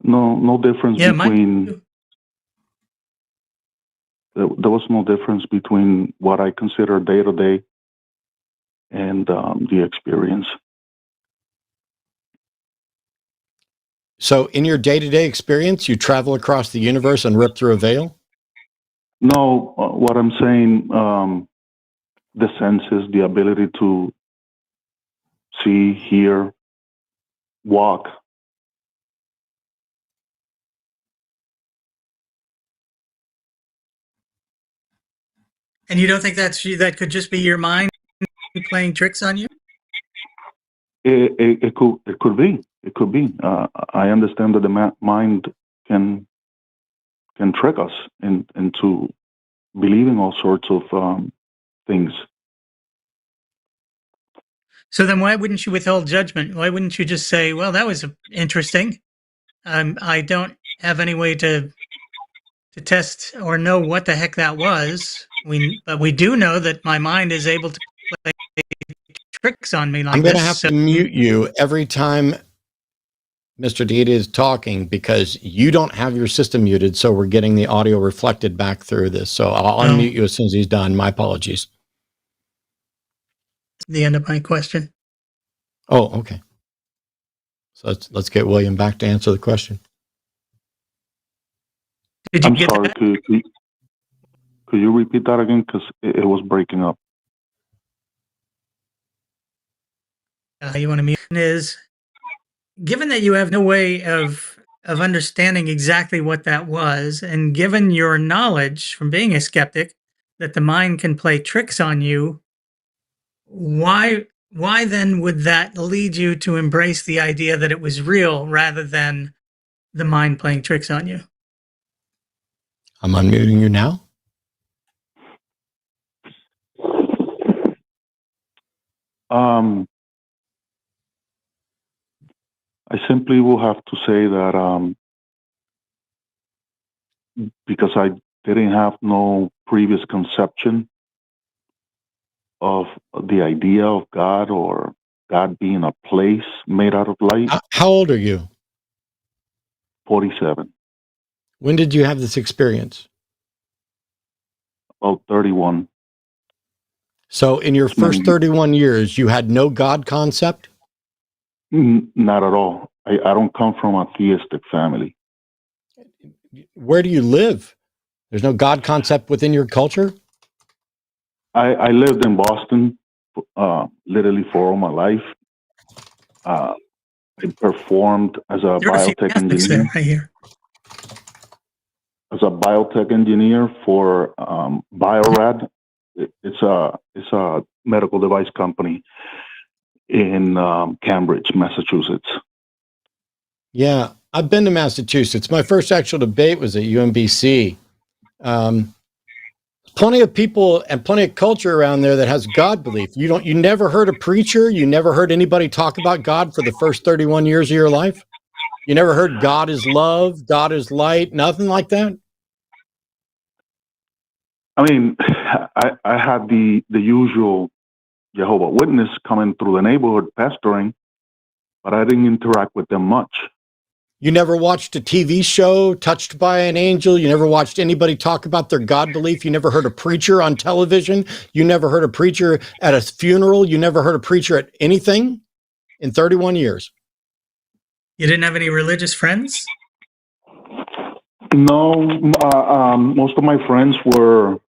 No difference between. There was no difference between what I consider day to day and the experience. So in your day-to-day experience, you travel across the universe and rip through a veil? No, what I'm saying, the senses, the ability to see, hear, walk. And you don't think that could just be your mind playing tricks on you? It could be. It could be. I understand that the mind can trick us into believing all sorts of things. So then why wouldn't you withhold judgment? Why wouldn't you just say, well, that was interesting. I don't have any way to test or know what the heck that was. But we do know that my mind is able to play tricks on me like this. I'm going to have to mute you every time Mr. Deity is talking, because you don't have your system muted, so we're getting the audio reflected back through this. So I'll unmute you as soon as he's done. My apologies. The end of my question. Oh, okay. So let's get William back to answer the question. Did you I'm get sorry, that? Could you repeat that again? Because it was breaking up. You want to mute is, given that you have no way of understanding exactly what that was, and given your knowledge from being a skeptic that the mind can play tricks on you, why then would that lead you to embrace the idea that it was real rather than the mind playing tricks on you? I'm unmuting you now. I simply will have to say that because I didn't have no previous conception of the idea of God, or God being a place made out of light. How old are you? 47. When did you have this experience? about 31. So in your first 31 years, you had no God concept? Not at all. I don't come from a theistic family. Where do you live? There's no God concept within your culture? I lived in Boston literally for all my life. I performed as a biotech engineer. Right here. As a biotech engineer for Biorad. It's a medical device company in Cambridge, Massachusetts. Yeah, I've been to Massachusetts. My first actual debate was at UMBC. Plenty of people and plenty of culture around there that has God belief. You never heard a preacher, you never heard anybody talk about God for the first 31 years of your life? You never heard God is love, God is light, nothing like that? I mean, I had the usual Jehovah's Witness coming through the neighborhood pastoring, but I didn't interact with them much. You never watched a TV show, Touched by an Angel? You never watched anybody talk about their God belief? You never heard a preacher on television? You never heard a preacher at a funeral? You never heard a preacher at anything in 31 years? You didn't have any religious friends? No, most of my friends were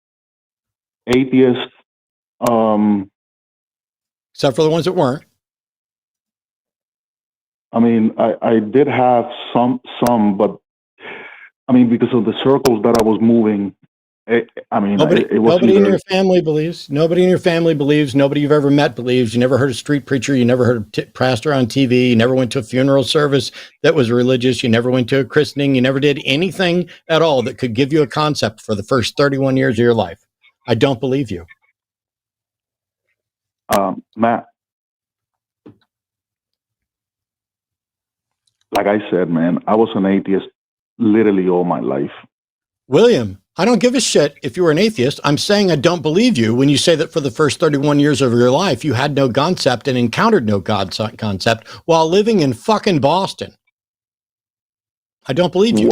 atheists. Except for the ones that weren't. I mean, I did have some, but I mean, because of the circles that I was moving, nobody in your family believes. Nobody in your family believes. Nobody you've ever met believes. You never heard a street preacher. You never heard a pastor on TV. You never went to a funeral service that was religious. You never went to a christening. You never did anything at all that could give you a concept for the first 31 years of your life. I don't believe you. Matt, like I said, man, I was an atheist literally all my life. William, I don't give a shit if you were an atheist. I'm saying I don't believe you when you say that for the first 31 years of your life, you had no concept and encountered no God concept while living in fucking Boston. I don't believe you.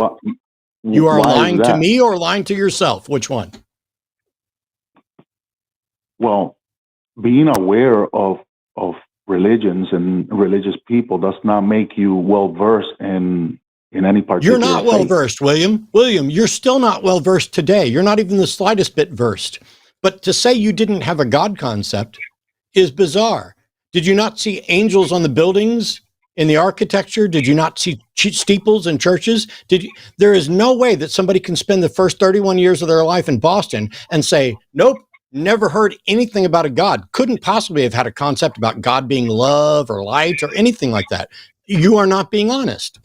You are lying to me or lying to yourself. Which one? Well, being aware of religions and religious people does not make you well-versed in any particular You're not well-versed, William. William, you're still not well-versed today. You're not even the slightest bit versed. But to say you didn't have a God concept is bizarre. Did you not see angels on the buildings in the architecture? Did you not see steeples in churches? There is no way that somebody can spend the first 31 years of their life in Boston and say, nope, never heard anything about a God, couldn't possibly have had a concept about God being love or light or anything like that. You are not being honest.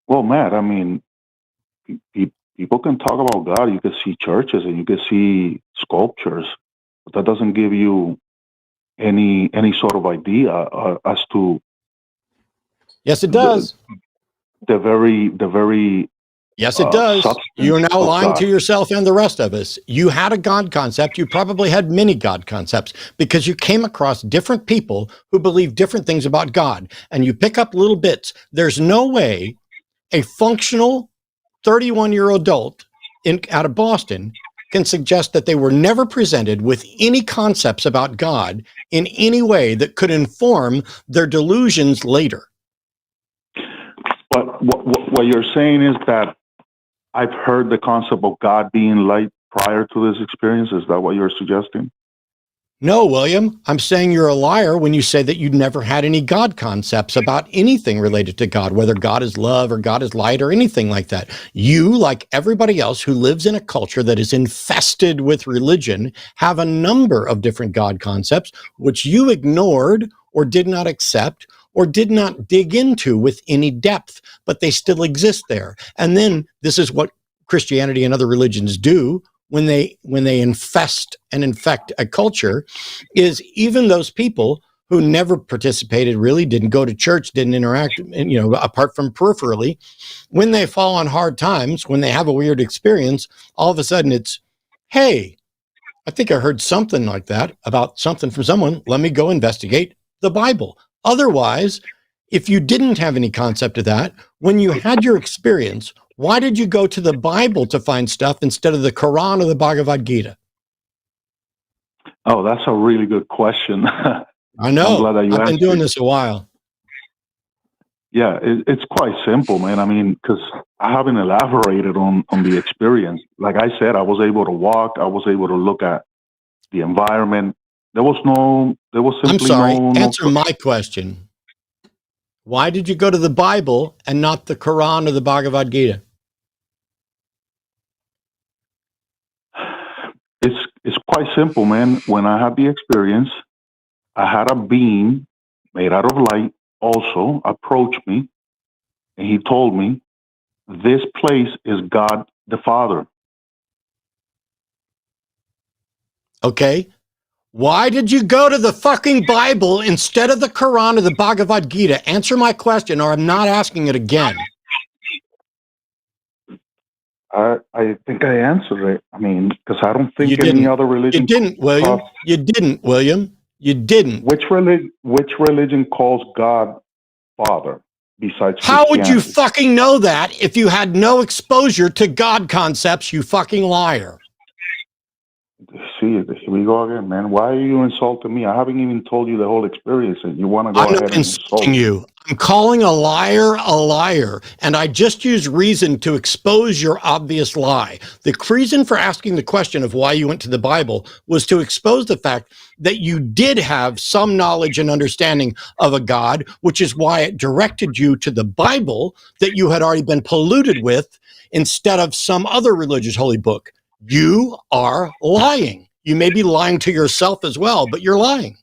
Well, Matt, I mean, people can talk about God. You can see churches and you can see sculptures, but that doesn't give you any sort of idea as to. Yes, it does. The very. Yes, it does. You are now lying to yourself and the rest of us. You had a God concept. You probably had many God concepts because you came across different people who believe different things about God, and you pick up little bits. There's no way a functional 31-year-old adult out of Boston can suggest that they were never presented with any concepts about God in any way that could inform their delusions later. But what you're saying is that I've heard the concept of God being light prior to this experience. Is that what you're suggesting? No, William, I'm saying you're a liar when you say that you never had any God concepts about anything related to God, whether God is love or God is light or anything like that. You, like everybody else who lives in a culture that is infested with religion, have a number of different God concepts, which you ignored or did not accept or did not dig into with any depth, but they still exist there. And then this is what Christianity and other religions do when they infest and infect a culture, is even those people who never participated, really didn't go to church, didn't interact, apart from peripherally, when they fall on hard times, when they have a weird experience, all of a sudden it's, hey, I think I heard something like that about something from someone. Let me go investigate the Bible. Otherwise, if you didn't have any concept of that, when you had your experience, Why did you go to the Bible to find stuff instead of the Quran or the Bhagavad Gita? Oh, that's a really good question. I know. I'm glad that you I've been asked doing it. this a while. Yeah, it's quite simple, man. I mean, because I haven't elaborated on the experience. Like I said, I was able to walk. I was able to look at the environment. There was simply I'm sorry. no. Answer my question. Why did you go to the Bible and not the Quran or the Bhagavad Gita? It's quite simple, man. When I had the experience, I had a being made out of light also approach me, and he told me, this place is God the Father. Okay. Why did you go to the fucking Bible instead of the Quran or the Bhagavad Gita? Answer my question, or I'm not asking it again. I think I answered it. I mean, because I don't think You didn't. any other religion. You didn't, William. You didn't, William. You didn't. Which religion calls God Father besides How would you Christianity? fucking know that if you had no exposure to God concepts, you fucking liar? See, here we go again, man. Why are you insulting me? I haven't even told you the whole experience, and you want to go I'm ahead not and insult insulting me. you. I'm calling a liar, and I just use reason to expose your obvious lie. The reason for asking the question of why you went to the Bible was to expose the fact that you did have some knowledge and understanding of a God, which is why it directed you to the Bible that you had already been polluted with instead of some other religious holy book. You are lying. You may be lying to yourself as well, but you're lying.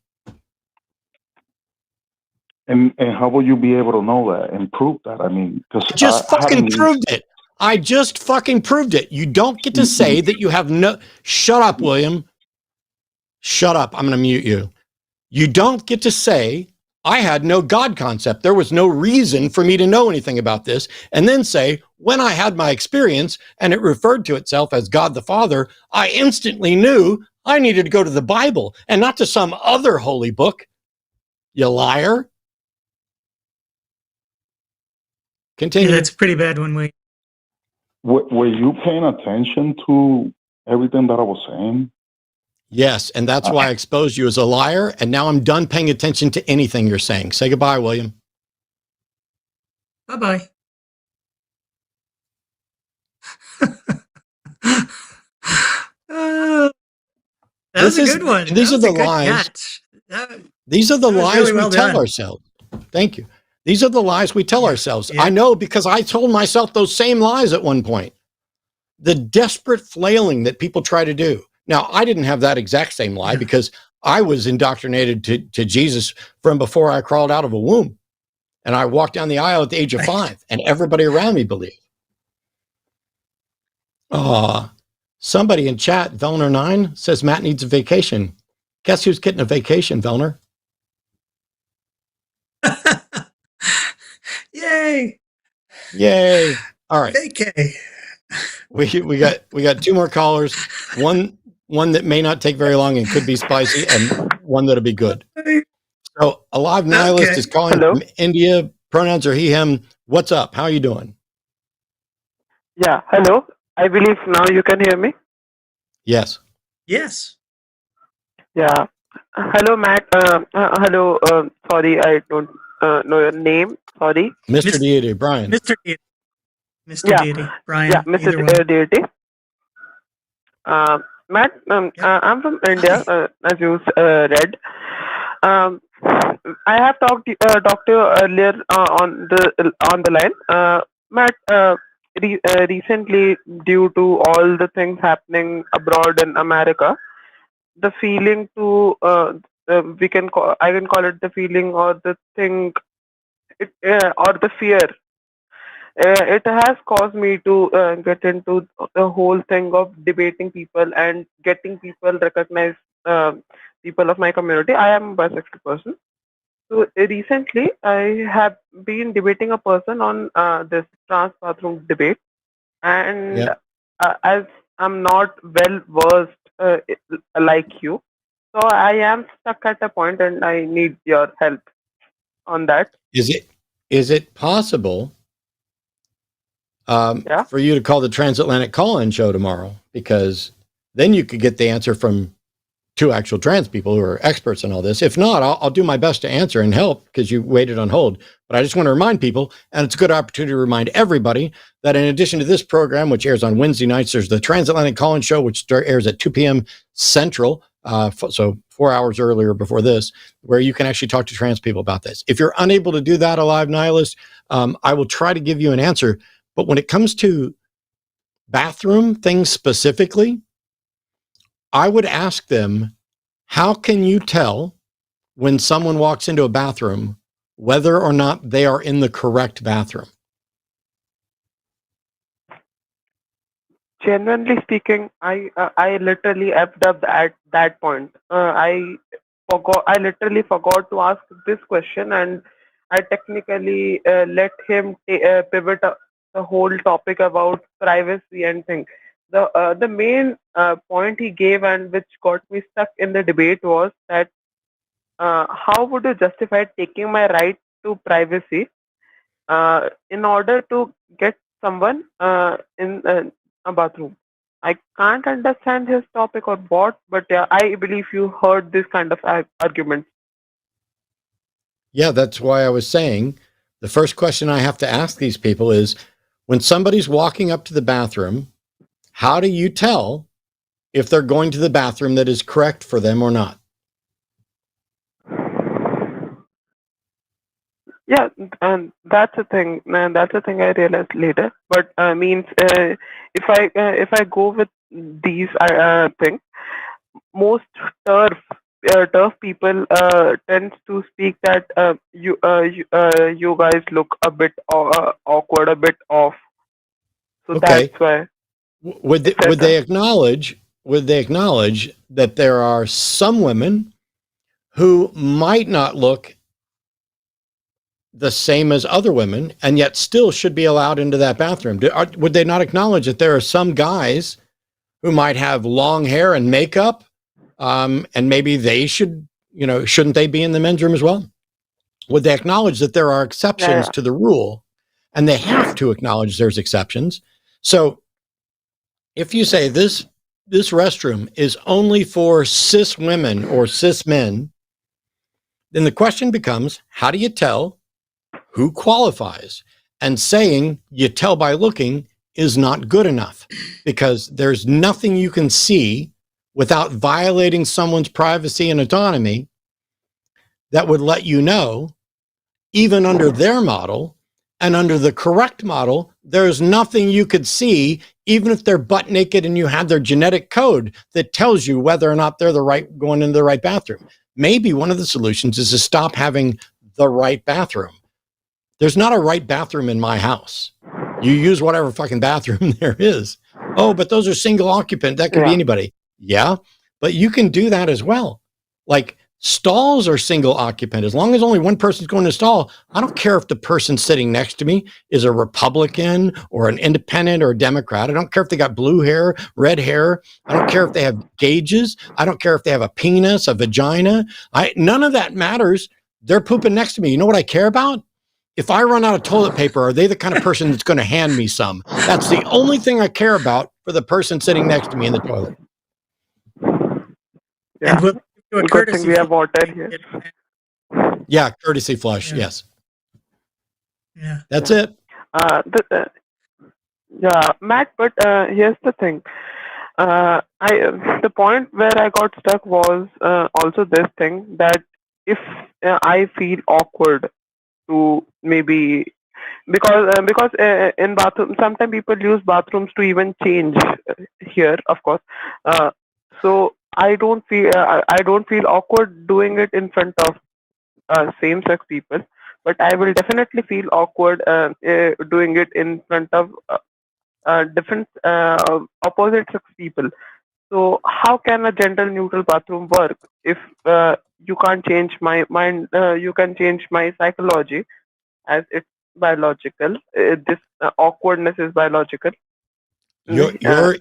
And how will you be able to know that and prove that? I mean, because I just fucking proved it. I just fucking proved it. You don't get to say that you have no... Shut up, William. Shut up. I'm going to mute you. You don't get to say, I had no God concept. There was no reason for me to know anything about this. And then say, when I had my experience and it referred to itself as God the Father, I instantly knew I needed to go to the Bible and not to some other holy book. You liar. Continue. Yeah, that's a pretty bad one. Were you paying attention to everything that I was saying? Yes, and that's why I exposed you as a liar, and now I'm done paying attention to anything you're saying. Say goodbye, William. Bye-bye. That was a good one. These are the lies. These are the lies we tell ourselves. Thank you. These are the lies we tell ourselves. I know because I told myself those same lies at one point. The desperate flailing that people try to do. Now, I didn't have that exact same lie because I was indoctrinated to Jesus from before I crawled out of a womb. And I walked down the aisle at the age of 5, and everybody around me believed. Somebody in chat, Velner9, says Matt needs a vacation. Guess who's getting a vacation, Velner? Yay! Yay! All right. Vacay. We got 2 more callers. One that may not take very long and could be spicy, and one that'll be good. So Alive Nihilist is calling from India. Pronouns are he, him. What's up? How are you doing? Yeah, hello. I believe now you can hear me. Yes. Yes. Yeah. Hello, Matt. Hello. Sorry, I don't know your name. Sorry. Mr. Deity, Brian. Mr. Deity. Mr. Deity, Brian. Yeah, Mr. Deity. Matt, I'm from India, as you read. I have talked to you earlier on the line. Matt, recently, due to all the things happening abroad in America, the feeling to I can call it the feeling or the thing, or the fear. It has caused me to get into the whole thing of debating people and getting people recognize people of my community. I am a bisexual person. So recently, I have been debating a person on this trans bathroom debate, and as I'm not well versed like you, so I am stuck at a point, and I need your help on that. Is it possible for you to call the Transatlantic Call-In Show tomorrow, because then you could get the answer from two actual trans people who are experts in all this. If not, I'll do my best to answer and help because you waited on hold. But I just want to remind people, and it's a good opportunity to remind everybody, that in addition to this program, which airs on Wednesday nights, there's the Transatlantic Call-In Show, which airs at 2 p.m. Central, so 4 hours earlier before this, where you can actually talk to trans people about this. If you're unable to do that, Alive Nihilist, I will try to give you an answer. But when it comes to bathroom things specifically, I would ask them, how can you tell when someone walks into a bathroom whether or not they are in the correct bathroom? Genuinely speaking, I literally effed up at that point. I literally forgot to ask this question, and I technically let him pivot the whole topic about privacy and things. The main point he gave, and which got me stuck in the debate, was that how would you justify taking my right to privacy in order to get someone in a bathroom? I can't understand his topic or what, but yeah, I believe you heard this kind of argument. Yeah, that's why I was saying the first question I have to ask these people is, when somebody's walking up to the bathroom, how do you tell if they're going to the bathroom that is correct for them or not? Yeah, and that's a thing. And that's a thing I realized later. But means if I go with these things, most turf people tends to speak that you guys look a bit awkward, a bit off. So Okay. that's why. Would they acknowledge that there are some women who might not look the same as other women and yet still should be allowed into that bathroom? Would they not acknowledge that there are some guys who might have long hair and makeup, and maybe they should, shouldn't they be in the men's room as well? Would they acknowledge that there are exceptions to the rule, and they have to acknowledge there's exceptions? So if you say this restroom is only for cis women or cis men, then the question becomes, how do you tell who qualifies? And saying you tell by looking is not good enough, because there's nothing you can see without violating someone's privacy and autonomy that would let you know, even under their model and under the correct model, there's nothing you could see, even if they're butt naked and you had their genetic code that tells you whether or not they're going into the right bathroom. Maybe one of the solutions is to stop having the right bathroom. There's not a right bathroom in my house. You use whatever fucking bathroom there is. Oh, but those are single occupant. That could be anybody. Yeah, but you can do that as well. Like, stalls are single occupant. As long as only one person's going to stall, I don't care if the person sitting next to me is a Republican or an independent or a Democrat. I don't care if they got blue hair, red hair. I don't care if they have gauges. I don't care if they have a penis, a vagina. None of that matters. They're pooping next to me. You know what I care about? If I run out of toilet paper, are they the kind of person that's going to hand me some? That's the only thing I care about for the person sitting next to me in the toilet. Yeah. And we'll do a Good courtesy thing we have water here. Yeah, courtesy flush. Yeah. Yes. Yeah. That's it. Yeah, Matt. But here's the thing. The point where I got stuck was also this thing, that if I feel awkward to maybe because in bathroom sometimes people use bathrooms to even change here, of course. So I don't feel awkward doing it in front of same-sex people, but I will definitely feel awkward doing it in front of different opposite-sex people. So how can a gender-neutral bathroom work if you can't change my mind? You can change my psychology, as it's biological. This awkwardness is biological. Your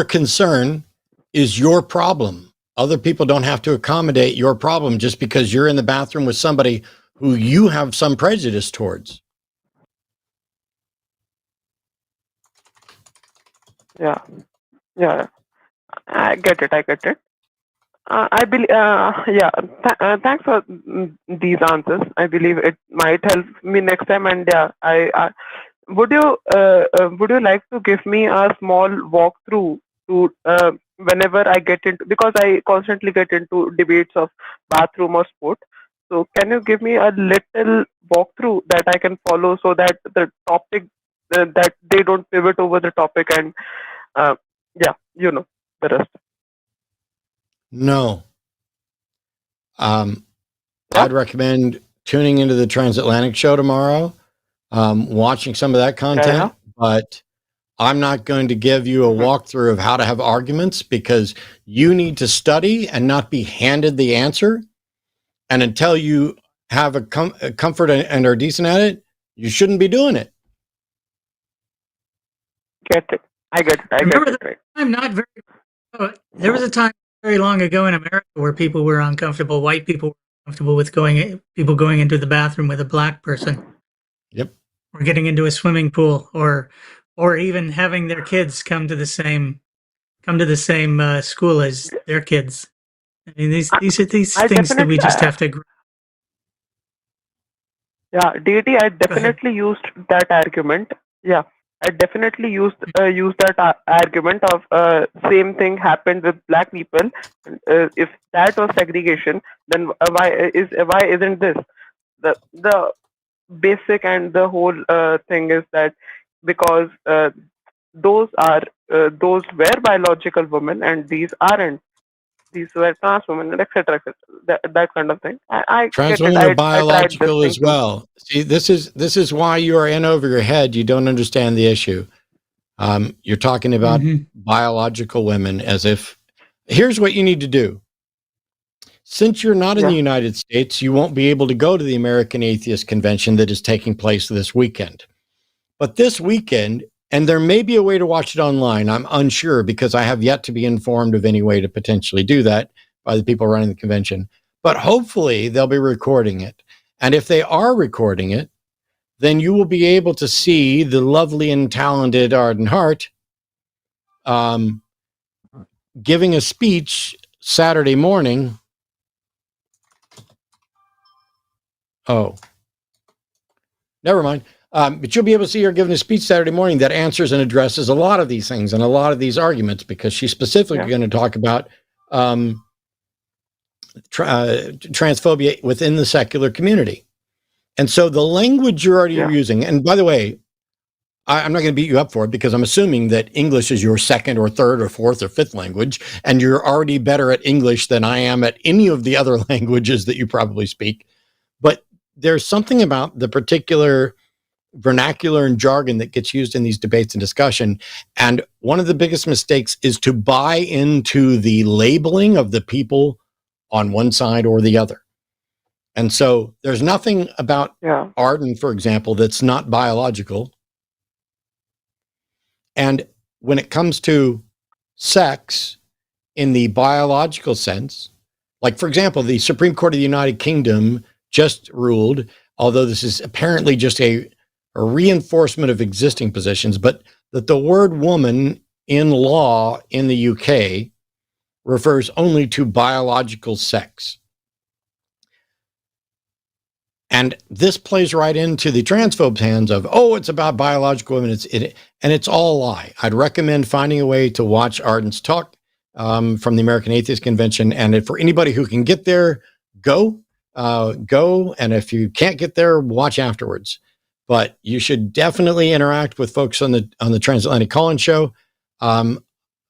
concern is your problem. Other people don't have to accommodate your problem just because you're in the bathroom with somebody who you have some prejudice towards. Yeah, yeah, I get it. I believe, thanks for these answers. I believe it might help me next time. And yeah, would you like to give me a small walkthrough to whenever I get into, because I constantly get into debates of bathroom or sport. So can you give me a little walkthrough that I can follow so that the topic that they don't pivot over the topic and uh, yeah, the rest. No. Yeah. I'd recommend tuning into the Transatlantic show tomorrow, watching some of that content, but I'm not going to give you a walkthrough of how to have arguments because you need to study and not be handed the answer. And until you have a comfort and are decent at it, you shouldn't be doing it. Get it. I get it. Remember get it. Right. I'm not very. There was a time very long ago in America where people were uncomfortable. White people were uncomfortable with people going into the bathroom with a black person. Yep. Or getting into a swimming pool, or even having their kids come to the same school as their kids. I mean, these are these things that we just have to. Yeah, Deity, I definitely used that argument. Yeah, I definitely used that argument of same thing happened with black people. If that was segregation, then why isn't this the basic and the whole thing is that because those were biological women and these aren't. These were trans women, and etc. That kind of thing. Trans women are biological as well. See, this is why you are in over your head. You don't understand the issue. You're talking about biological women as if. Here's what you need to do. Since you're not in the United States, you won't be able to go to the American Atheist Convention that is taking place this weekend. But this weekend, and there may be a way to watch it online. I'm unsure because I have yet to be informed of any way to potentially do that by the people running the convention. But hopefully they'll be recording it. And if they are recording it, then you will be able to see the lovely and talented Arden Hart giving a speech Saturday morning. Oh, never mind. But you'll be able to see her giving a speech Saturday morning that answers and addresses a lot of these things and a lot of these arguments because she's specifically going to talk about transphobia within the secular community. And so the language you're already using, and by the way, I'm not going to beat you up for it because I'm assuming that English is your second or third or fourth or fifth language, and you're already better at English than I am at any of the other languages that you probably speak. But there's something about the particular vernacular and jargon that gets used in these debates and discussion. And one of the biggest mistakes is to buy into the labeling of the people on one side or the other. And so there's nothing about Arden, for example, that's not biological. And when it comes to sex in the biological sense, like, for example, the Supreme Court of the United Kingdom just ruled, although this is apparently just a reinforcement of existing positions, but that the word woman in law in the UK refers only to biological sex. And this plays right into the transphobes' hands of, it's about biological women. And it's all a lie. I'd recommend finding a way to watch Arden's talk from the American Atheist Convention. And for anybody who can get there, go. And if you can't get there, watch afterwards. But you should definitely interact with folks on the Transatlantic Call-In show.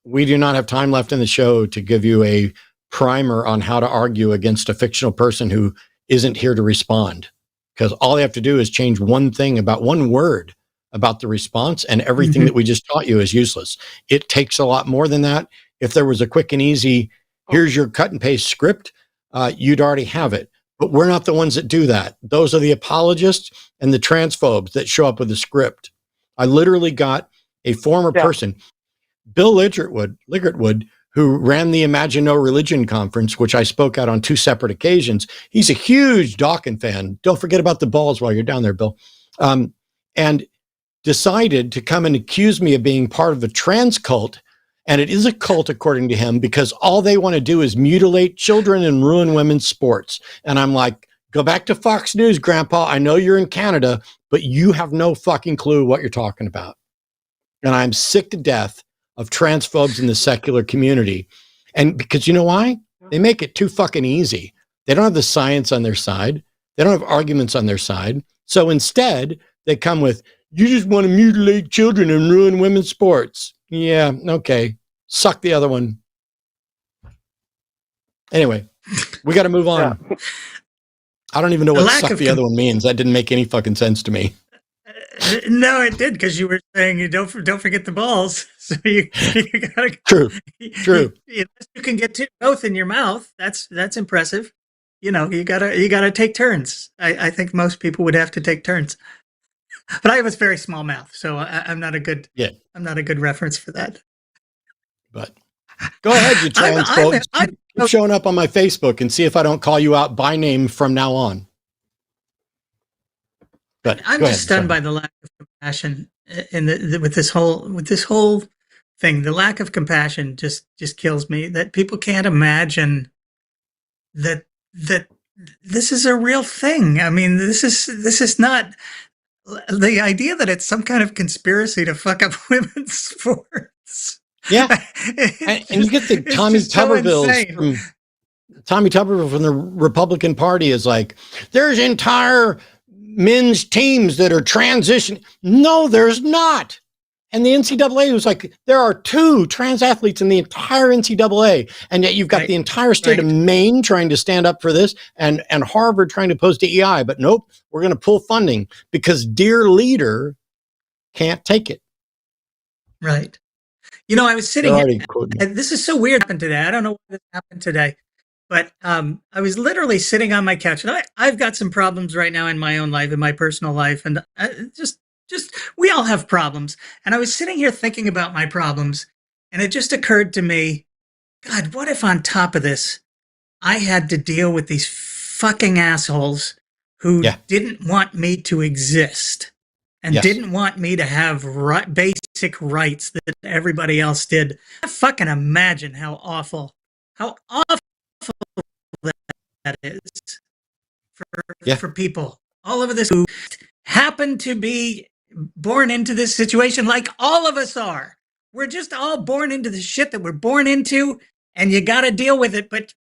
We do not have time left in the show to give you a primer on how to argue against a fictional person who isn't here to respond, because all they have to do is change one thing about one word about the response, and everything that we just taught you is useless. It takes a lot more than that. If there was a quick and easy, here's your cut and paste script, you'd already have it. But we're not the ones that do that. Those are the apologists and the transphobes that show up with a script. I literally got a former person, Bill Ligertwood, who ran the Imagine No Religion conference, which I spoke at on 2 separate occasions. He's a huge Dawkins fan. Don't forget about the balls while you're down there, Bill. And decided to come and accuse me of being part of a trans cult. And it is a cult, according to him, because all they want to do is mutilate children and ruin women's sports. And I'm like, go back to Fox News, Grandpa. I know you're in Canada, but you have no fucking clue what you're talking about. And I'm sick to death of transphobes in the secular community. And because you know why? They make it too fucking easy. They don't have the science on their side. They don't have arguments on their side. So instead, they come with, you just want to mutilate children and ruin women's sports. Yeah, okay. Suck the other one. Anyway, we got to move on. Yeah. I don't even know what suck the other one means. That didn't make any fucking sense to me. No, it did, because you were saying you don't forget the balls. So you gotta true. Unless you can get both in your mouth, that's impressive. You know, you gotta take turns. I think most people would have to take turns. But I have a very small mouth, so I'm not a good reference for that. But go ahead, you trans folks. Keep showing up on my Facebook and see if I don't call you out by name from now on. But I'm just stunned by the lack of compassion with this whole thing. The lack of compassion just kills me. That people can't imagine that this is a real thing. I mean, this is not the idea that it's some kind of conspiracy to fuck up women's sports. Yeah, and you get the Tommy Tuberville from the Republican Party is like, there's entire men's teams that are transitioning. No, there's not. And the NCAA was like, there are 2 trans athletes in the entire NCAA. And yet you've got the entire state of Maine trying to stand up for this and Harvard trying to oppose DEI. But nope, we're going to pull funding because dear leader can't take it. Right. You know, I was sitting here, this is so weird happened today. I don't know why this happened today. But I was literally sitting on my couch, and I've got some problems right now in my own life, in my personal life, and just we all have problems. And I was sitting here thinking about my problems, and it just occurred to me, God, what if on top of this, I had to deal with these fucking assholes who didn't want me to exist and didn't want me to have basic rights that everybody else did. I fucking imagine how awful that is for people all over this who happen to be born into this situation like all of us are. We're just all born into the shit that we're born into, and you got to deal with it. But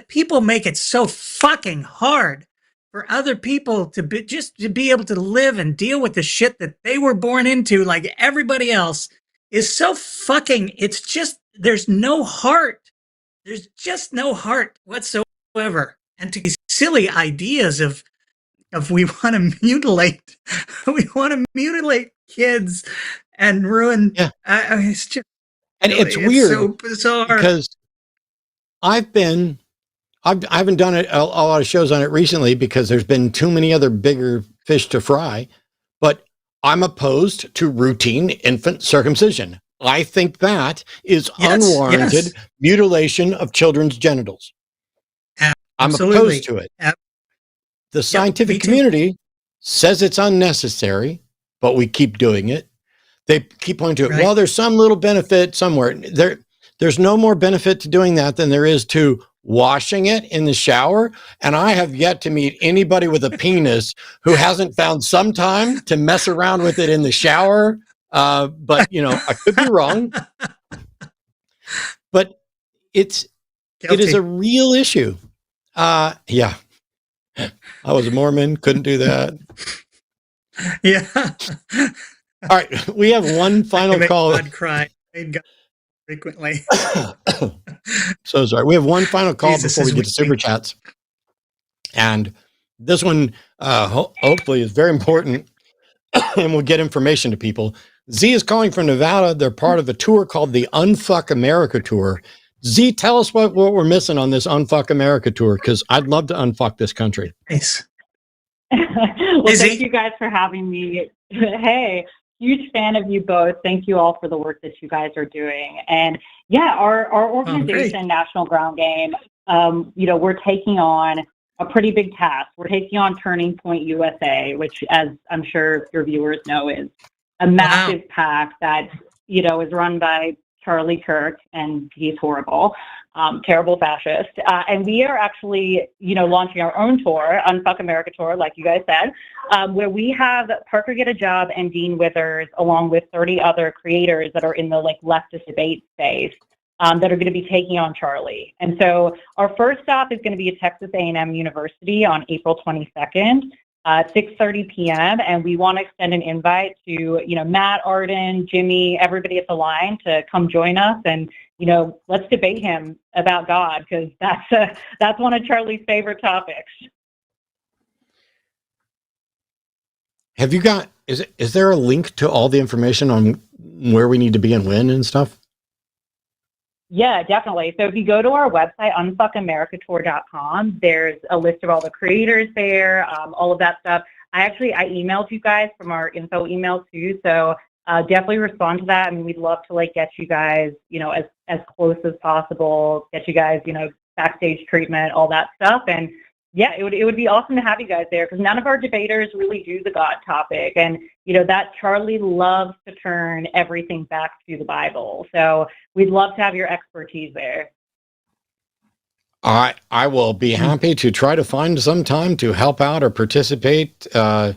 people make it so fucking hard for other people to be able to live and deal with the shit that they were born into like everybody else is so fucking, it's just, there's no heart. There's just no heart whatsoever. And to these silly ideas of we want to mutilate kids and ruin. Yeah. I mean, it's just, and really, it's weird so bizarre because I haven't done a lot of shows on it recently because there's been too many other bigger fish to fry, but I'm opposed to routine infant circumcision. I think that is unwarranted mutilation of children's genitals. Absolutely. I'm opposed to it. The scientific community says it's unnecessary, but we keep doing it. They keep pointing to it. Right. Well, there's some little benefit somewhere. There's no more benefit to doing that than there is to washing it in the shower. And I have yet to meet anybody with a penis who hasn't found some time to mess around with it in the shower. But you know, I could be wrong. But it is a real issue. Yeah. I was a Mormon, couldn't do that. Yeah. All right, we have one final call. God cry. God frequently. So sorry. We have one final call before we get to super chats. And this one hopefully is very important and will get information to people. Z is calling from Nevada. They're part of a tour called the Unfuck America Tour. Z, tell us what we're missing on this Unfuck America Tour, because I'd love to unfuck this country. Nice. Well, thank you guys for having me. Hey, huge fan of you both. Thank you all for the work that you guys are doing. And yeah, our organization, National Ground Game, we're taking on a pretty big task. We're taking on Turning Point USA, which, as I'm sure your viewers know, is a massive PAC that, you know, is run by Charlie Kirk, and he's horrible, terrible fascist. And we are actually, you know, launching our own tour, Unfuck America tour, like you guys said, where we have Parker Get a Job and Dean Withers, along with 30 other creators that are in the like leftist debate space, that are going to be taking on Charlie. And so our first stop is going to be at Texas A&M University on April 22nd. 6:30 p.m. And we want to extend an invite to, you know, Matt, Arden, Jimmy, everybody at the line to come join us, and, you know, let's debate him about God, because that's one of Charlie's favorite topics. Have you got, is there a link to all the information on where we need to be and when and stuff? Yeah, definitely. So if you go to our website, unfuckamericatour.com, there's a list of all the creators there, all of that stuff. I emailed you guys from our info email too. So definitely respond to that. I mean, we'd love to like get you guys, you know, as close as possible, get you guys, you know, backstage treatment, all that stuff. And yeah, it would be awesome to have you guys there, because none of our debaters really do the God topic. And, you know, that Charlie loves to turn everything back to the Bible. So we'd love to have your expertise there. I will be happy to try to find some time to help out or participate in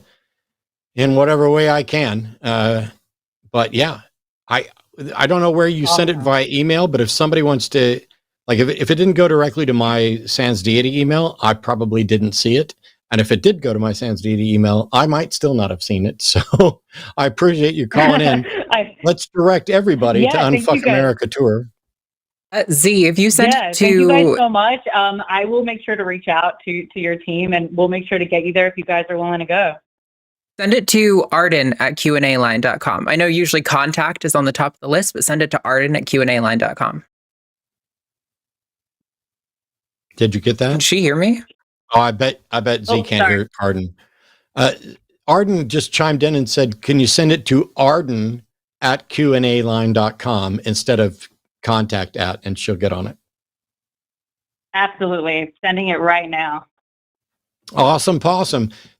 whatever way I can. But yeah, I don't know where you sent it via email, but if somebody wants to, like, if it didn't go directly to my Sans Deity email, I probably didn't see it. And if it did go to my Sans Deity email, I might still not have seen it. So I appreciate you calling in. Let's direct everybody to Unfuck America Tour. Z, if you send it to... Thank you guys so much. I will make sure to reach out to your team, and we'll make sure to get you there if you guys are willing to go. Send it to arden at qanaline.com. I know usually contact is on the top of the list, but send it to arden at qanaline.com. Did you get that? Did she hear me? Oh, I bet Z can't hear Arden. Arden just chimed in and said, can you send it to Arden at qanaline.com instead of contact at, and she'll get on it. Absolutely. Sending it right now. Awesome.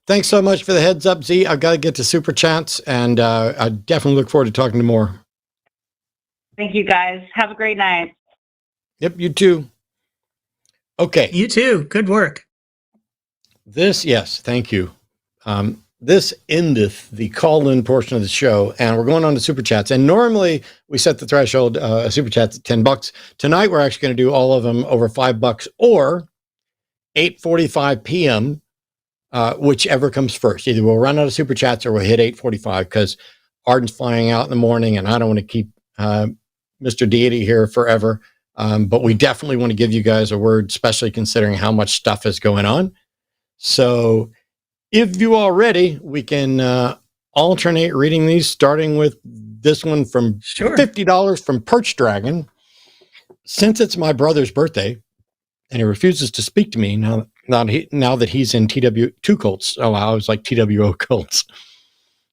Thanks so much for the heads up, Z. I've got to get to Super Chats, and I definitely look forward to talking to more. Thank you, guys. Have a great night. Yep, you too. Okay. You too. Good work. Yes, thank you. This endeth the call-in portion of the show, and we're going on to Super Chats. And normally we set the threshold Super Chats at $10. Tonight we're actually going to do all of them over $5 or 8:45 p.m., whichever comes first. Either we'll run out of Super Chats or we'll hit 8:45, because Arden's flying out in the morning, and I don't want to keep Mr. Deity here forever. But we definitely want to give you guys a word, especially considering how much stuff is going on. So if you are ready, we can alternate reading these, starting with this one from $50 from Perch Dragon. Since it's my brother's birthday and he refuses to speak to me now that he's in TW2 cults. Oh, I was like TWO cults.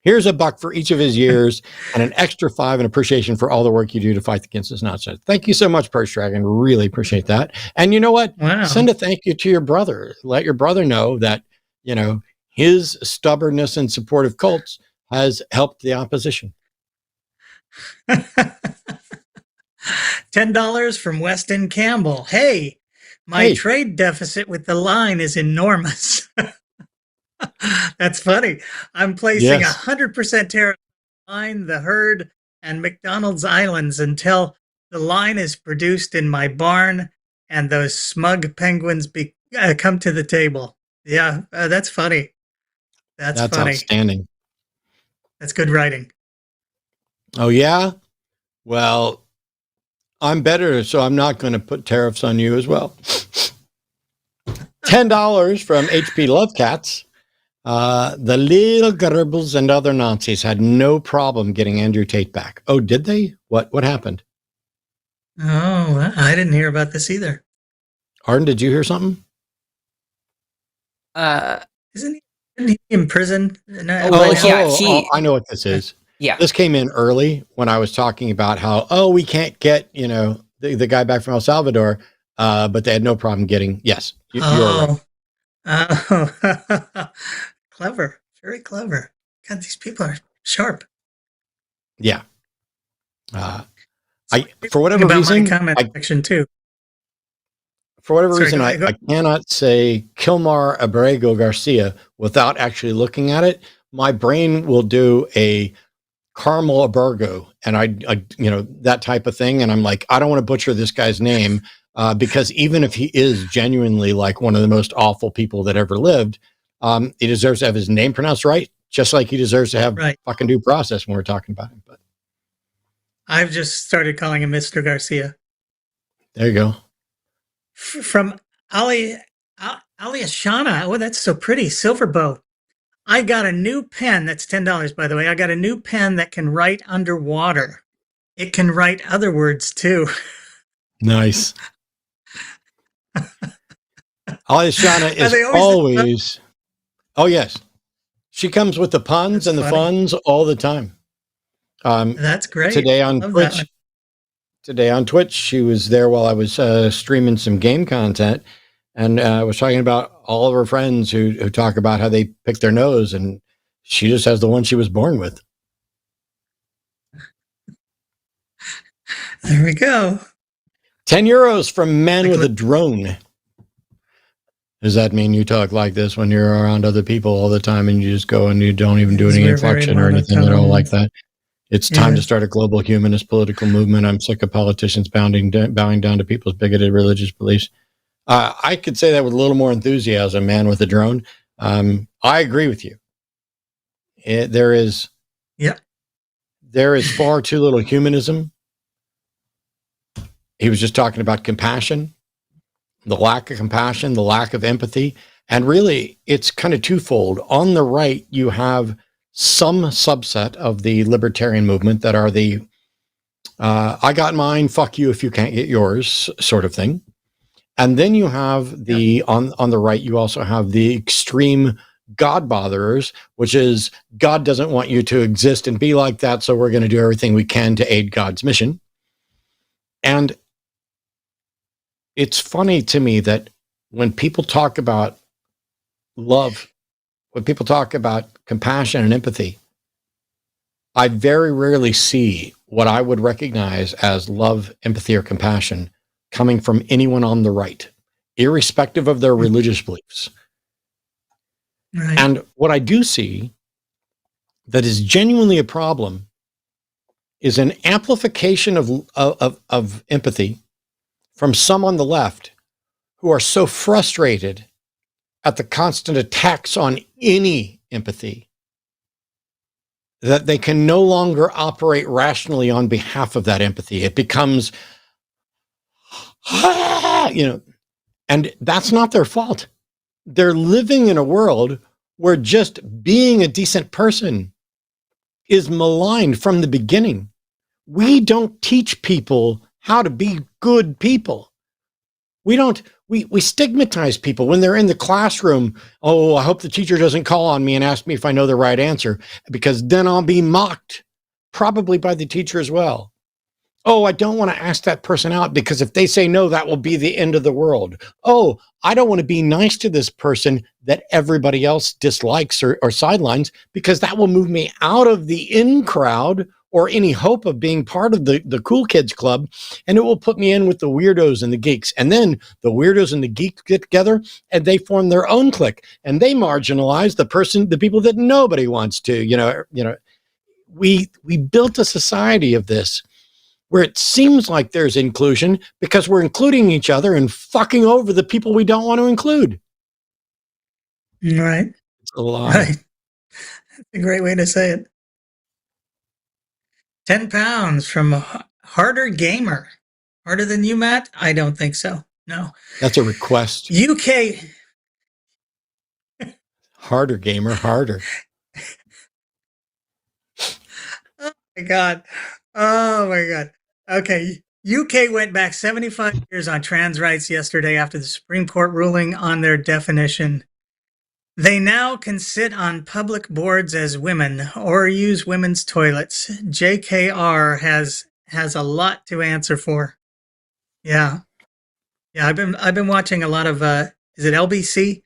Here's $1 for each of his years and an extra $5 in appreciation for all the work you do to fight against this nonsense. Thank you so much, Perch Dragon. Really appreciate that. And you know what? Wow. Send a thank you to your brother. Let your brother know that, you know, his stubbornness and support of cults has helped the opposition. $10 from Weston Campbell. Hey, my trade deficit with the line is enormous. That's funny. I'm placing 100% tariff on the herd and McDonald's Islands until the line is produced in my barn and those smug penguins come to the table. Yeah, that's funny. That's funny. Outstanding. That's good writing. Oh, yeah? Well, I'm better, so I'm not going to put tariffs on you as well. $10 from HP Lovecats. The little Goebbels and other Nazis had no problem getting Andrew Tate back. Oh, did they? What happened? Oh, I didn't hear about this either. Arden, did you hear something? Isn't he in prison? I know what this is. Yeah. This came in early when I was talking about how, we can't get, the guy back from El Salvador, but they had no problem getting, yes, you're right. Oh, clever. Very clever. God, these people are sharp. Yeah. For whatever reason, my comment section too. For whatever reason, I cannot say Kilmar Abrego Garcia without actually looking at it. My brain will do a caramel Abrego and I that type of thing. And I'm like, I don't want to butcher this guy's name because even if he is genuinely like one of the most awful people that ever lived, he deserves to have his name pronounced right, just like he deserves to have fucking due process when we're talking about him. But I've just started calling him Mr. Garcia. There you go. From Ali Ashana. Oh, that's so pretty. Silver bow. I got a new pen. That's $10, by the way. I got a new pen that can write underwater. It can write other words too. Nice. Ali Ashana is always. Oh yes, she comes with the puns and the funs all the time. That's great. Today on Twitch, she was there while I was streaming some game content, and was talking about all of her friends who talk about how they pick their nose, and she just has the one she was born with. There we go. 10 euros from Man with a Drone. Does that mean you talk like this when you're around other people all the time and you just go and you don't even do any inflection or anything at all like that? It's time to start a global humanist political movement. I'm sick of politicians bowing down to people's bigoted religious beliefs. I could say that with a little more enthusiasm, Man with a Drone. I agree with you. There is far too little humanism. He was just talking about compassion, the lack of compassion, the lack of empathy. And really, it's kind of twofold. On the right, you have some subset of the libertarian movement that are the I got mine, fuck you if you can't get yours sort of thing. And then you have the on the right, you also have the extreme God botherers, which is God doesn't want you to exist and be like that, so we're going to do everything we can to aid God's mission. And it's funny to me that when people talk about love, when people talk about compassion and empathy, I very rarely see what I would recognize as love, empathy, or compassion coming from anyone on the right, irrespective of their religious beliefs. Right. And what I do see that is genuinely a problem is an amplification of empathy from some on the left who are so frustrated at the constant attacks on any empathy that they can no longer operate rationally on behalf of that empathy. It becomes, and that's not their fault. They're living in a world where just being a decent person is maligned from the beginning. We don't teach people how to be good people. We stigmatize people when they're in the classroom. Oh, I hope the teacher doesn't call on me and ask me if I know the right answer, because then I'll be mocked, probably by the teacher as well. Oh, I don't want to ask that person out because if they say no, that will be the end of the world. Oh, I don't want to be nice to this person that everybody else dislikes or sidelines because that will move me out of the in crowd or any hope of being part of the cool kids club, and it will put me in with the weirdos and the geeks. And then the weirdos and the geeks get together and they form their own clique and they marginalize the people that nobody wants to. We built a society of this where it seems like there's inclusion because we're including each other and fucking over the people we don't want to include. Right. It's a lie. Right. That's a great way to say it. 10 pounds from Harder Gamer. Harder than you, Matt? I don't think so. No. That's a request. UK. Harder Gamer, harder. Oh my God. Oh my God. Okay. UK went back 75 years on trans rights yesterday after the Supreme Court ruling on their definition. They now can sit on public boards as women or use women's toilets. JKR has a lot to answer for. Yeah. Yeah, I've been watching a lot of is it LBC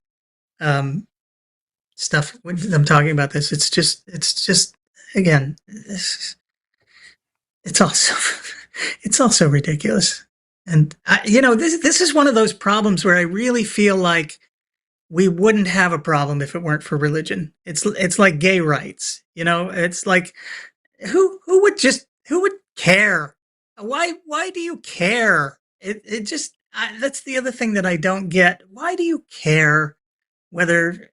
stuff when I'm talking about this. It's just again, it's also ridiculous. And this is one of those problems where I really feel like we wouldn't have a problem if it weren't for religion. It's like gay rights. It's like who would care? Why do you care? It just that's the other thing that I don't get. Why do you care whether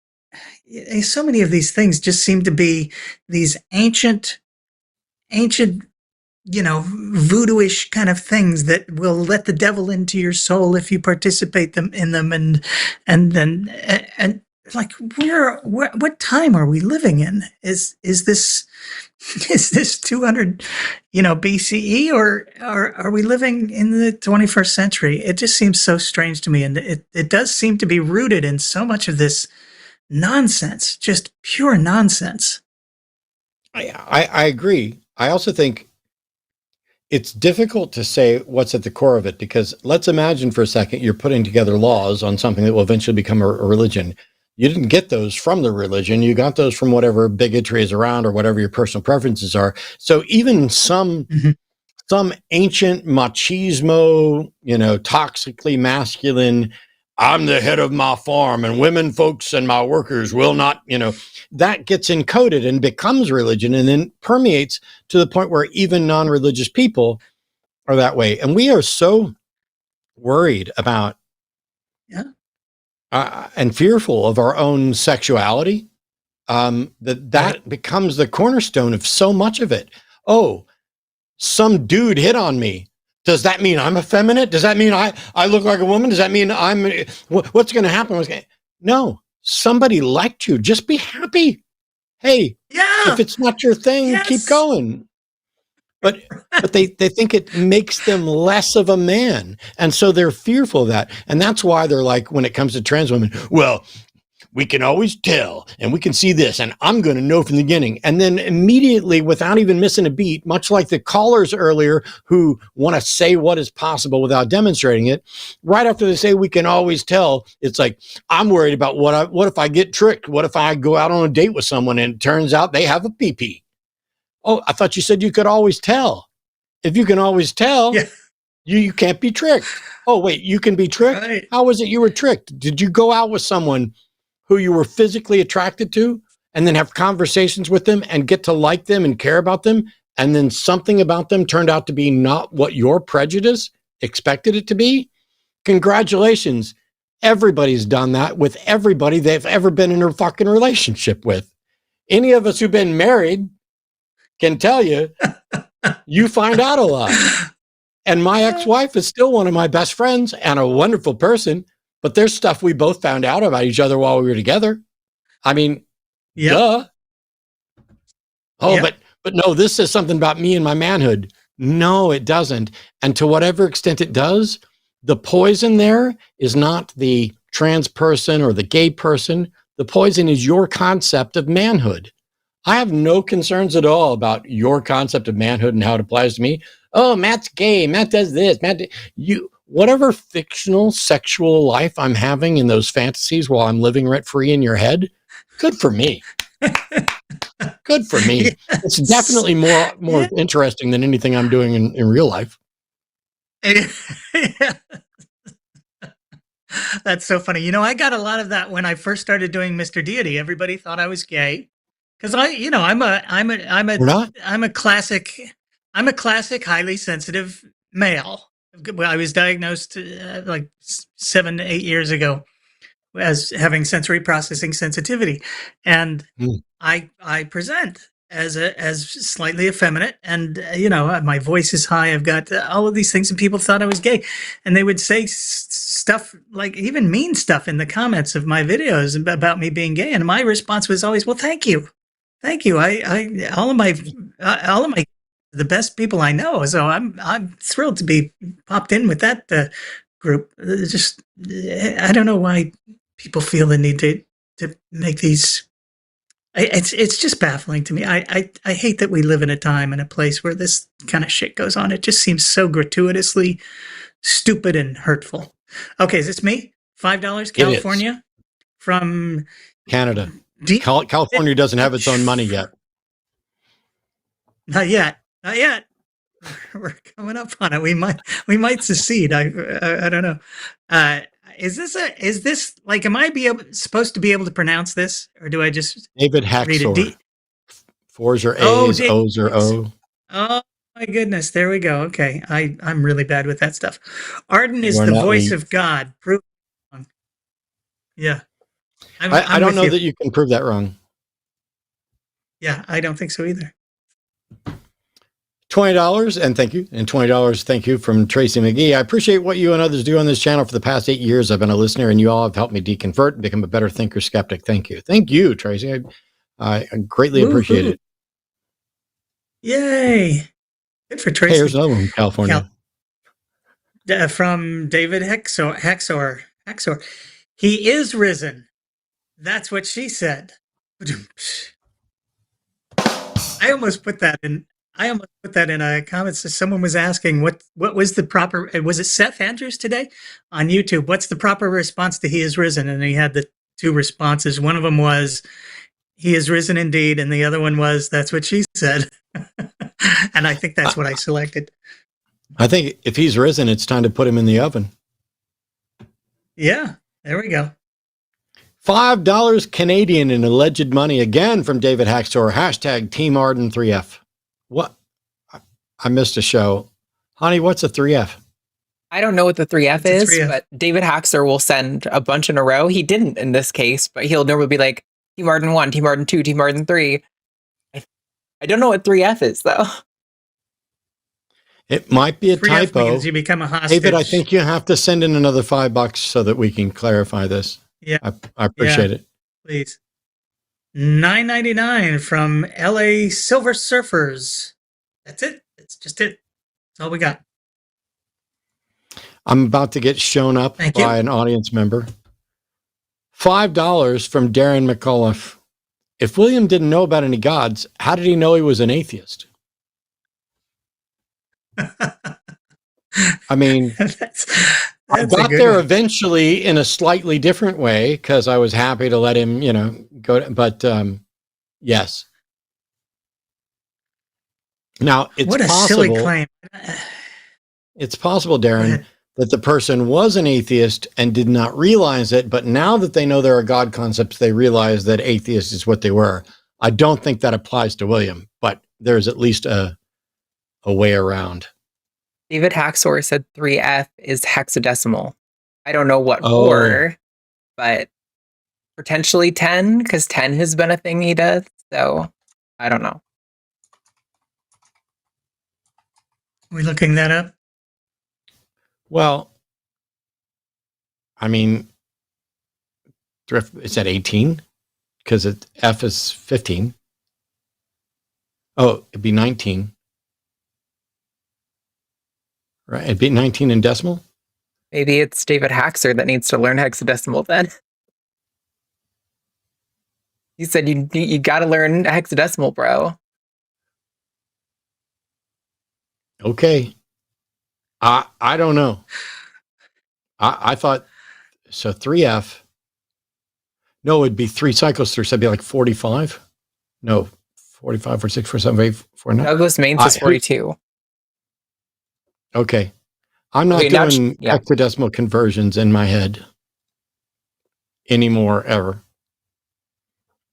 so many of these things just seem to be these ancient voodoo-ish kind of things that will let the devil into your soul if you participate in them, and like what time are we living in? Is this 200 BCE, or are we living in the 21st century? It just seems so strange to me, and it does seem to be rooted in so much of this nonsense, just pure nonsense. I agree. I also think it's difficult to say what's at the core of it, because let's imagine for a second you're putting together laws on something that will eventually become a religion. You didn't get those from the religion. You got those from whatever bigotry is around or whatever your personal preferences are. So even some ancient machismo, toxically masculine, I'm the head of my farm and women folks and my workers will not, that gets encoded and becomes religion, and then permeates to the point where even non-religious people are that way. And we are so worried about and fearful of our own sexuality that becomes the cornerstone of so much of it. Oh, some dude hit on me. Does that mean I'm effeminate? Does that mean I look like a woman? Does that mean what's going to happen? No, somebody liked you. Just be happy. Hey, if it's not your thing, keep going. But they think it makes them less of a man. And so they're fearful of that. And that's why they're like, when it comes to trans women, well, we can always tell, and we can see this, and I'm going to know from the beginning. And then immediately, without even missing a beat, much like the callers earlier who want to say what is possible without demonstrating it, right after they say we can always tell, it's like, I'm worried about what if I get tricked? What if I go out on a date with someone and it turns out they have a pee-pee? Oh, I thought you said you could always tell. If you can always tell, you can't be tricked. Oh, wait, you can be tricked? Right. How was it you were tricked? Did you go out with someone who you were physically attracted to and then have conversations with them and get to like them and care about them, and then something about them turned out to be not what your prejudice expected it to be? Congratulations. Everybody's done that with everybody they've ever been in a fucking relationship with. Any of us who've been married can tell you, you find out a lot. And my ex-wife is still one of my best friends and a wonderful person, but there's stuff we both found out about each other while we were together. I mean, duh. Oh, but no, this says something about me and my manhood. No, it doesn't. And to whatever extent it does, the poison there is not the trans person or the gay person. The poison is your concept of manhood. I have no concerns at all about your concept of manhood and how it applies to me. Oh, Matt's gay. Matt does this. Whatever fictional sexual life I'm having in those fantasies while I'm living rent-free in your head, good for me. Good for me. It's definitely more interesting than anything I'm doing in real life. That's so funny. I got a lot of that when I first started doing Mr. Deity. Everybody thought I was gay because I'm a classic highly sensitive male. I was diagnosed like 7 to 8 years ago as having sensory processing sensitivity, and I present as slightly effeminate, and my voice is high. I've got all of these things, and people thought I was gay, and they would say stuff like even mean stuff in the comments of my videos about me being gay, and my response was always, "Well, thank you. I all of my the best people I know, so I'm thrilled to be popped in with that group." Just I don't know why people feel the need to make these. It's just baffling to me. I hate that we live in a time and a place where this kind of shit goes on. It just seems so gratuitously stupid and hurtful. Okay, is this me? $5, California, from Canada. California doesn't have its own money yet. Not yet. We're coming up on it. We might secede. I don't know. Is this like? Am I supposed to be able to pronounce this, or do I just David read it? Haxor. Fours are A's, David O's are O. Oh my goodness! There we go. Okay, I'm really bad with that stuff. Arden is We're the not voice weak. of God. Prove wrong. Yeah, I don't know that you can prove that wrong. Yeah, I don't think so either. $20 and thank you, and $20 thank you from Tracy McGee. I appreciate what you and others do on this channel. For the past 8 years, I've been a listener, and you all have helped me deconvert and become a better thinker, skeptic. Thank you, Tracy. I greatly appreciate it. Yay! Good for Tracy. Hey, here's another one from California. From David Haxor. He is risen. That's what she said. I almost put that in a comment. So someone was asking what was the proper, was it Seth Andrews today on YouTube? What's the proper response to he is risen? And he had the two responses. One of them was, he is risen indeed. And the other one was, that's what she said. And I think that's what I selected. I think if he's risen, it's time to put him in the oven. Yeah, there we go. $5 Canadian in alleged money again from David Haxor. Hashtag Team Arden 3F. What? I missed a show. Honey, what's a 3F? I don't know what the 3F is, but David Haxor will send a bunch in a row. He didn't in this case, but he'll normally be like, Team Arden 1, Team Arden 2, Team Arden 3. I don't know what 3F is, though. It might be a 3F typo. Means you become a hostage. David, I think you have to send in another $5 so that we can clarify this. Yeah, I appreciate it. Please. $9.99 from LA Silver Surfers. That's it. That's just it. That's all we got. I'm about to get shown up by an audience member. $5 from Darren McAuliffe. If William didn't know about any gods, how did he know he was an atheist? I mean, I got there eventually in a slightly different way because I was happy to let him, go. But yes. Now, it's what a possible, silly claim. It's possible, Darren, that the person was an atheist and did not realize it. But now that they know there are God concepts, they realize that atheist is what they were. I don't think that applies to William, but there's at least a way around. David Haxor said 3F is hexadecimal. I don't know what for, but potentially 10, because 10 has been a thing he does. So I don't know. Are we looking that up? Well, I mean, it's at 18 because F is 15. Oh, it'd be 19. Right, it'd be 19 in decimal. Maybe it's David Haxor that needs to learn hexadecimal then. You said you got to learn hexadecimal, bro. Okay. I don't know. I thought, so 3F. No, it'd be 3 cycles through, so it'd be like 45. No, 45, 46, 47, 8, 49. Douglas Mains is 42. Okay. I'm not doing hexadecimal conversions in my head anymore, ever.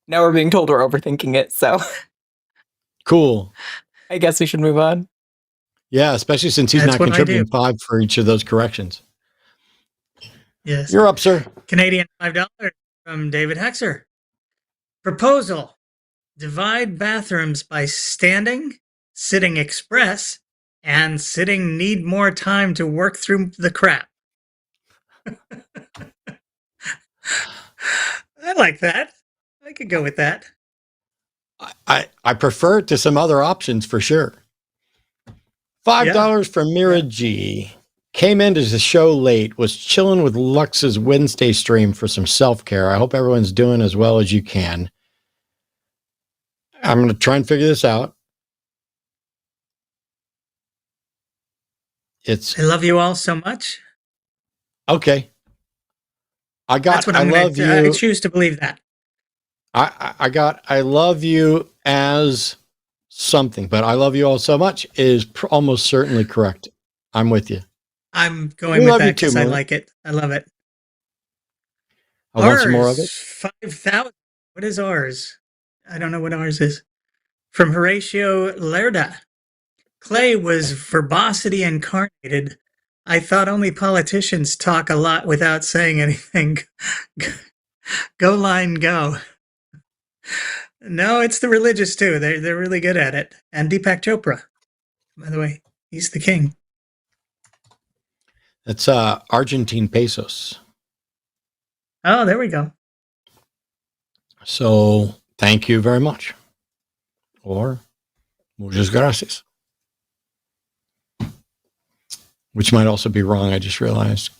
Now we're being told we're overthinking it, so. Cool. I guess we should move on. Yeah, especially since he's not contributing 5 for each of those corrections. Yes. You're up, sir. Canadian $5 from David Haxor. Proposal. Divide bathrooms by standing, sitting express, and sitting need more time to work through the crap. I like that. I could go with that. I prefer it to some other options for sure. $5 from Mira G. Came into the show late, was chilling with Lux's Wednesday stream for some self-care. I hope everyone's doing as well as you can. I'm going to try and figure this out. I love you all so much. Okay. That's what I choose to believe that. I love you as something, but I love you all so much is almost certainly correct. I'm with you. I'm going with that because I like it. I love it. I want some more of it. 5,000. What is ours? I don't know what ours is. From Horatio Lerda. Clay was verbosity incarnated. I thought only politicians talk a lot without saying anything. Go line, go. No, it's the religious too. They're really good at it. And Deepak Chopra, by the way, he's the king. That's Argentine pesos. Oh, there we go. So thank you very much. Or muchas gracias. Which might also be wrong, I just realized.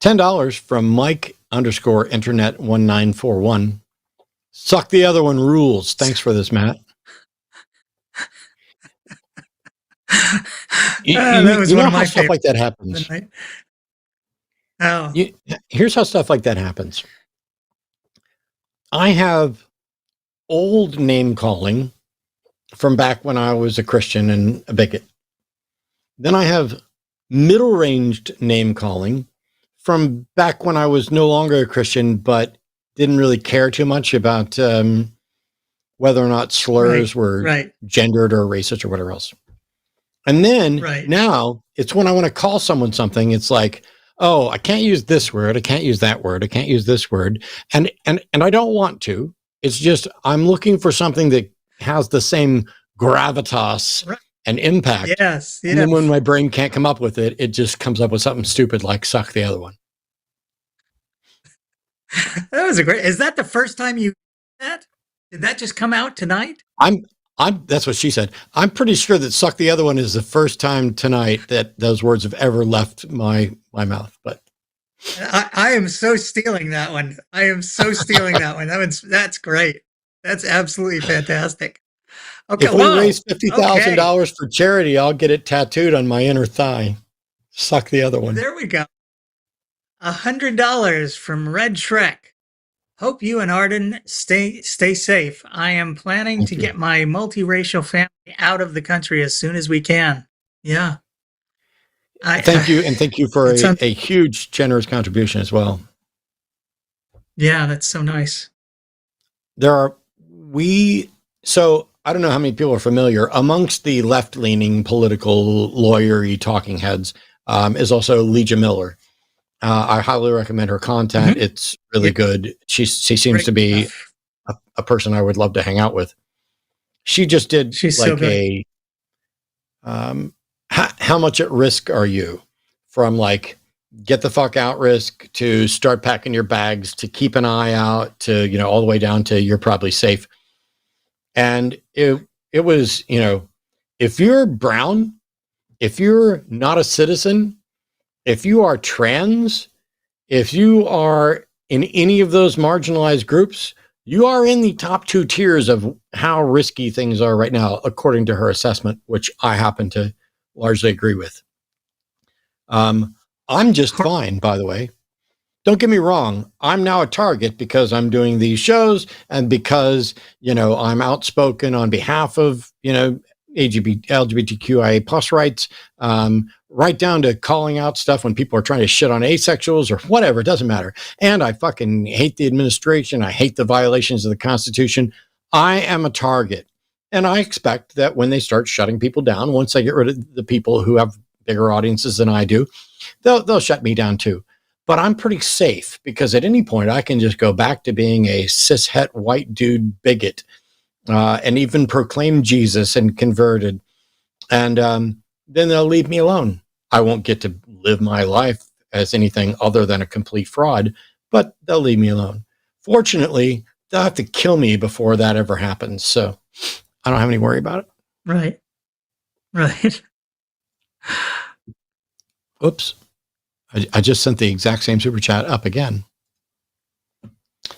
$10 from Mike_Internet1941. Suck the other one rules. Thanks for this, Matt. That was one of my stuff like that happens. Oh. Here's how stuff like that happens. I have old name calling from back when I was a Christian and a bigot. Then I have middle-ranged name calling from back when I was no longer a Christian, but didn't really care too much about whether or not slurs were gendered or racist or whatever else. And then now it's when I want to call someone something, it's like, oh, I can't use this word. I can't use that word. I can't use this word. And I don't want to. It's just I'm looking for something that has the same gravitas and impact. Yes. And then when my brain can't come up with it, it just comes up with something stupid like suck the other one. That was a great. Is that the first time you did that? Did that just come out tonight? That's what she said. I'm pretty sure that suck the other one is the first time tonight that those words have ever left my mouth. But I am so stealing that one. I am so stealing that one. That's great. That's absolutely fantastic. Okay, if we raise $50,000 for charity, I'll get it tattooed on my inner thigh. Suck the other one. There we go. $100 from Red Shrek. Hope you and Arden stay safe. I am planning to get my multiracial family out of the country as soon as we can. Yeah. Thank you. And thank you for a huge, generous contribution as well. Yeah, that's so nice. So I don't know how many people are familiar. Amongst the left-leaning political lawyer-y talking heads is also Legia Miller. I highly recommend her content. Mm-hmm. It's really good. She seems to be a person I would love to hang out with. She just did how much at risk are you? From like get the fuck out risk to start packing your bags to keep an eye out to, all the way down to you're probably safe. And it was, if you're brown, if you're not a citizen, if you are trans, if you are in any of those marginalized groups, you are in the top 2 tiers of how risky things are right now, according to her assessment, which I happen to largely agree with. I'm just fine, by the way. Don't get me wrong. I'm now a target because I'm doing these shows and because, I'm outspoken on behalf of, LGBTQIA plus rights, right down to calling out stuff when people are trying to shit on asexuals or whatever. It doesn't matter. And I fucking hate the administration. I hate the violations of the Constitution. I am a target. And I expect that when they start shutting people down, once I get rid of the people who have bigger audiences than I do, they'll shut me down too. But I'm pretty safe because at any point I can just go back to being a cishet white dude bigot. And even proclaim Jesus and converted. And then they'll leave me alone. I won't get to live my life as anything other than a complete fraud, but they'll leave me alone. Fortunately, they'll have to kill me before that ever happens. So I don't have any worry about it. Right. Oops. I just sent the exact same super chat up again.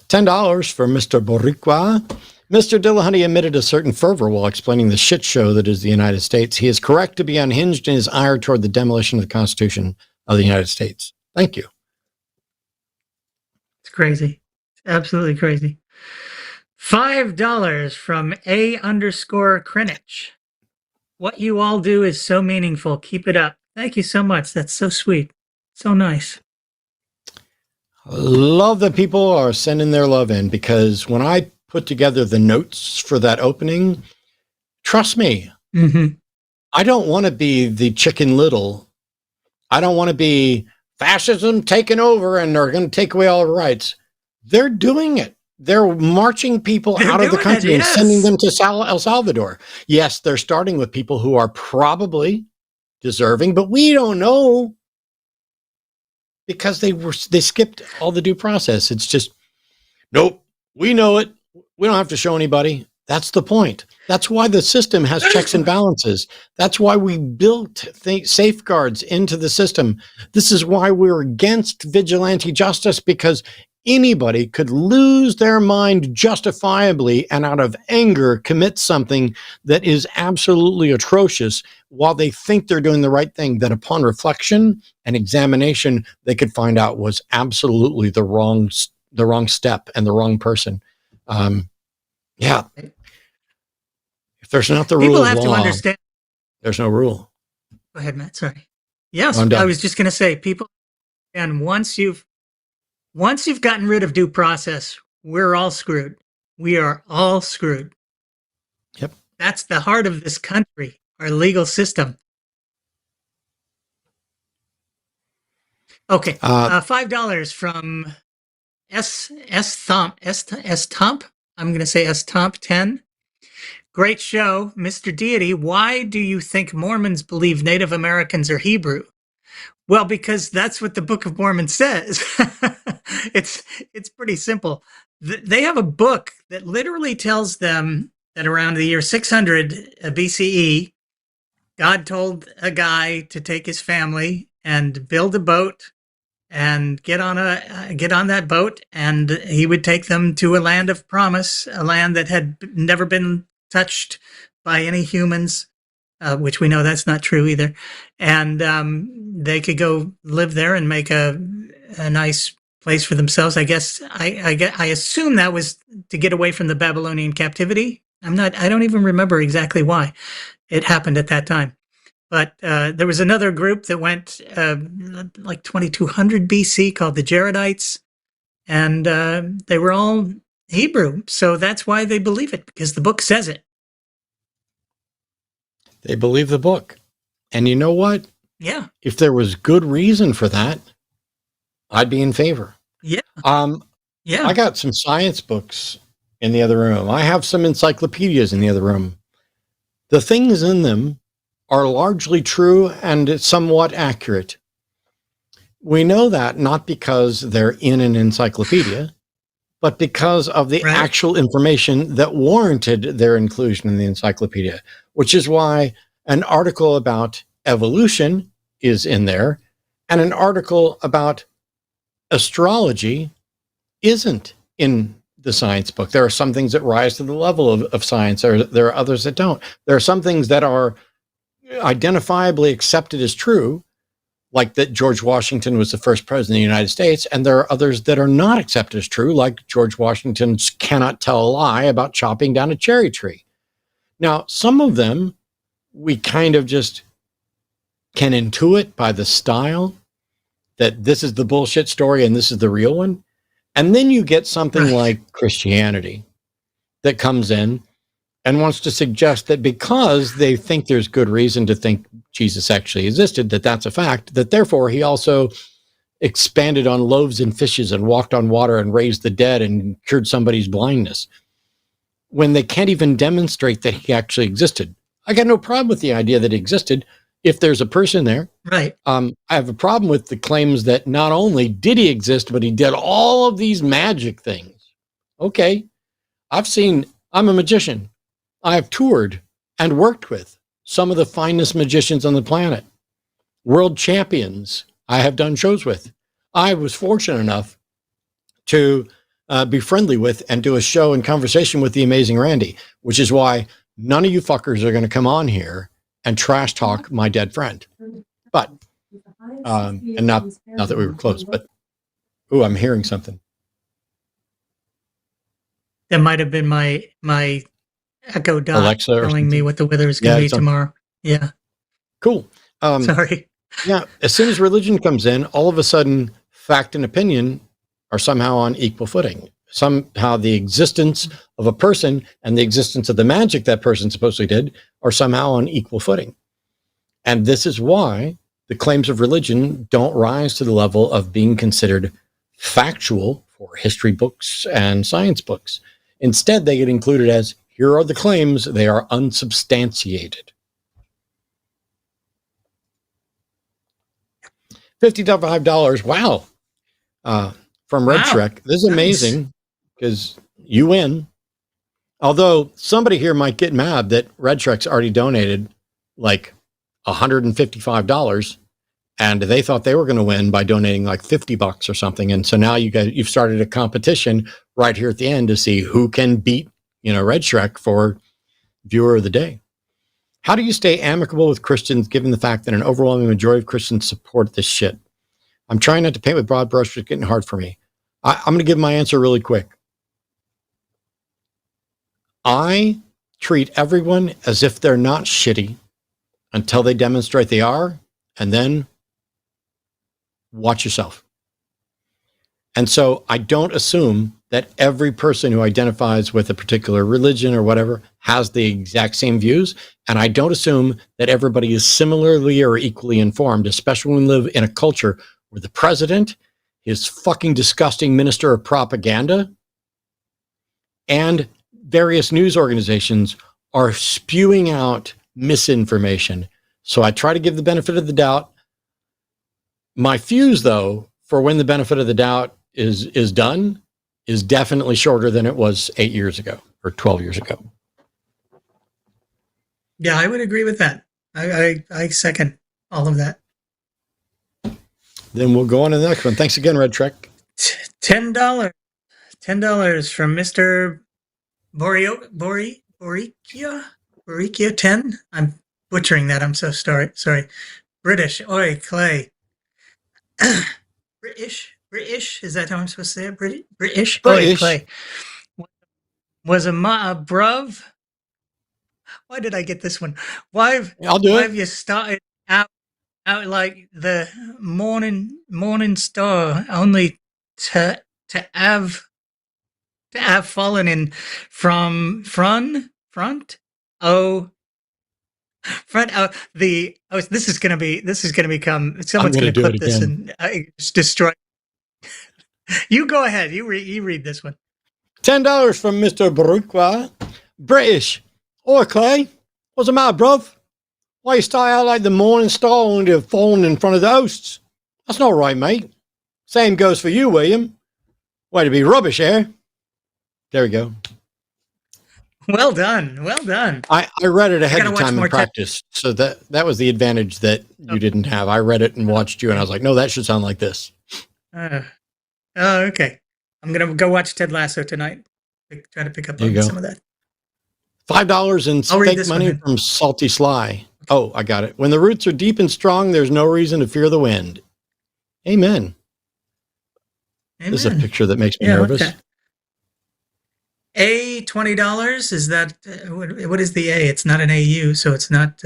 $10 for Mr. Boricua. Mr. Dillahunty emitted a certain fervor while explaining the shit show that is the United States. He is correct to be unhinged in his ire toward the demolition of the Constitution of the United States. Thank you. It's crazy. It's absolutely crazy. $5 from A_Crinich. What you all do is so meaningful. Keep it up. Thank you so much. That's so sweet. So nice. Love that people are sending their love in, because when I put together the notes for that opening, trust me, I don't want to be the Chicken Little. I don't want to be fascism taking over and they're going to take away all our rights. They're doing it. They're marching people out of the country and sending them to El Salvador. Yes, they're starting with people who are probably deserving, but we don't know, because they skipped all the due process. It's just, nope, we know it. We don't have to show anybody. That's the point. That's why the system has checks and balances. That's why we built safeguards into the system. This is why we're against vigilante justice, because anybody could lose their mind justifiably and out of anger commit something that is absolutely atrocious while they think they're doing the right thing, that upon reflection and examination, they could find out was absolutely the wrong step and the wrong person. Yeah. If there's not the rule of law, to understand. There's no rule. Go ahead, Matt. Sorry. Yes, I was just going to say, people, and once you've gotten rid of due process, we're all screwed. We are all screwed. Yep. That's the heart of this country, our legal system. Okay. $5 from S Thump. I'm going to say S Thump 10. Great show, Mr. Deity. Why do you think Mormons believe Native Americans are Hebrew? Well, because that's what the Book of Mormon says. It's pretty simple. They have a book that literally tells them that around the year 600 BCE, God told a guy to take his family and build a boat and get on that boat, and he would take them to a land of promise, a land that had never been touched by any humans, which we know that's not true either. And they could go live there and make a nice place for themselves. I guess I assume that was to get away from the Babylonian captivity. I don't even remember exactly why it happened at that time. But there was another group that went like 2200 BC called the Jaredites, and they were all Hebrew. So that's why they believe it, because the book says it. They believe the book. And you know what? Yeah. If there was good reason for that, I'd be in favor. Yeah. Yeah. I got some science books in the other room. I have some encyclopedias in the other room. The things in them are largely true and somewhat accurate. We know that not because they're in an encyclopedia, but because of the actual information that warranted their inclusion in the encyclopedia, which is why an article about evolution is in there and an article about astrology isn't in the science book. There are some things that rise to the level of science, or there are others that don't. There are some things that are identifiably accepted as true, like that George Washington was the first president of the United States, and there are others that are not accepted as true, like George Washington cannot tell a lie about chopping down a cherry tree. Now, some of them we kind of just can intuit by the style that this is the bullshit story and this is the real one. And then you get something like Christianity that comes in and wants to suggest that because they think there's good reason to think Jesus actually existed, that that's a fact, that therefore he also expanded on loaves and fishes and walked on water and raised the dead and cured somebody's blindness, when they can't even demonstrate that he actually existed. I got no problem with the idea that he existed if there's a person there. Right. I have a problem with the claims that not only did he exist, but he did all of these magic things. Okay. I'm a magician. I've toured and worked with some of the finest magicians on the planet. World champions I have done shows with. I was fortunate enough to be friendly with and do a show and conversation with the amazing Randy, which is why none of you fuckers are going to come on here and trash talk my dead friend. But, and not that we were close, but, I'm hearing something. That might have been my Echo Dot Alexa telling me what the weather is going to be tomorrow. Yeah. Cool. Sorry. Yeah. As soon as religion comes in, all of a sudden, fact and opinion are somehow on equal footing. Somehow the existence of a person and the existence of the magic that person supposedly did are somehow on equal footing. And this is why the claims of religion don't rise to the level of being considered factual for history books and science books. Instead, they get included as, here are the claims, they are unsubstantiated. $55. Wow. From Red Shrek. This is amazing because you win. Although somebody here might get mad that Red Shrek's already donated like $155 and they thought they were going to win by donating like $50 or something. And so now you've started a competition right here at the end to see who can beat, Red Shrek for viewer of the day. How do you stay amicable with Christians given the fact that an overwhelming majority of Christians support this shit? I'm trying not to paint with broad brush, it's getting hard for me. I'm going to give my answer really quick. I treat everyone as if they're not shitty until they demonstrate they are, and then watch yourself. And so I don't assume that every person who identifies with a particular religion or whatever has the exact same views. And I don't assume that everybody is similarly or equally informed, especially when we live in a culture where the president, his fucking disgusting minister of propaganda, and various news organizations are spewing out misinformation. So I try to give the benefit of the doubt. My fuse, though, for when the benefit of the doubt is done, is definitely shorter than it was 8 years ago or 12 years ago. Yeah, I would agree with that. I second all of that. Then we'll go on to the next one. Thanks again, Red Trek. $10. $10 from Mr. Borikia 10. I'm butchering that. I'm so sorry. British. Oi, Clay. British. Is that how I'm supposed to say it? British. Oi, Clay. Was a bruv. Why did I get this one? Why have you started out like the morning star, only to have fallen in from front? This is gonna become someone's gonna clip this and just destroy. You go ahead. You read this one. $10 from Mr. Brookwell. British. Oi, Clay. What's the matter, bruv? Why you start out like the morning star only to have fallen in front of the hosts? That's not right, mate. Same goes for you, William. Way to be rubbish, eh? There we go. Well done. I read it ahead of time in practice, so that was the advantage that you didn't have. I read it and watched you, and I was like, no, that should sound like this. Okay. I'm going to go watch Ted Lasso tonight. Try to pick up on some of that. $5 in fake money from Salty Sly. Oh, I got it. When the roots are deep and strong, there's no reason to fear the wind. Amen. This is a picture that makes me nervous. Okay. A, $20. Is that, what is the A? It's not an AU, so it's not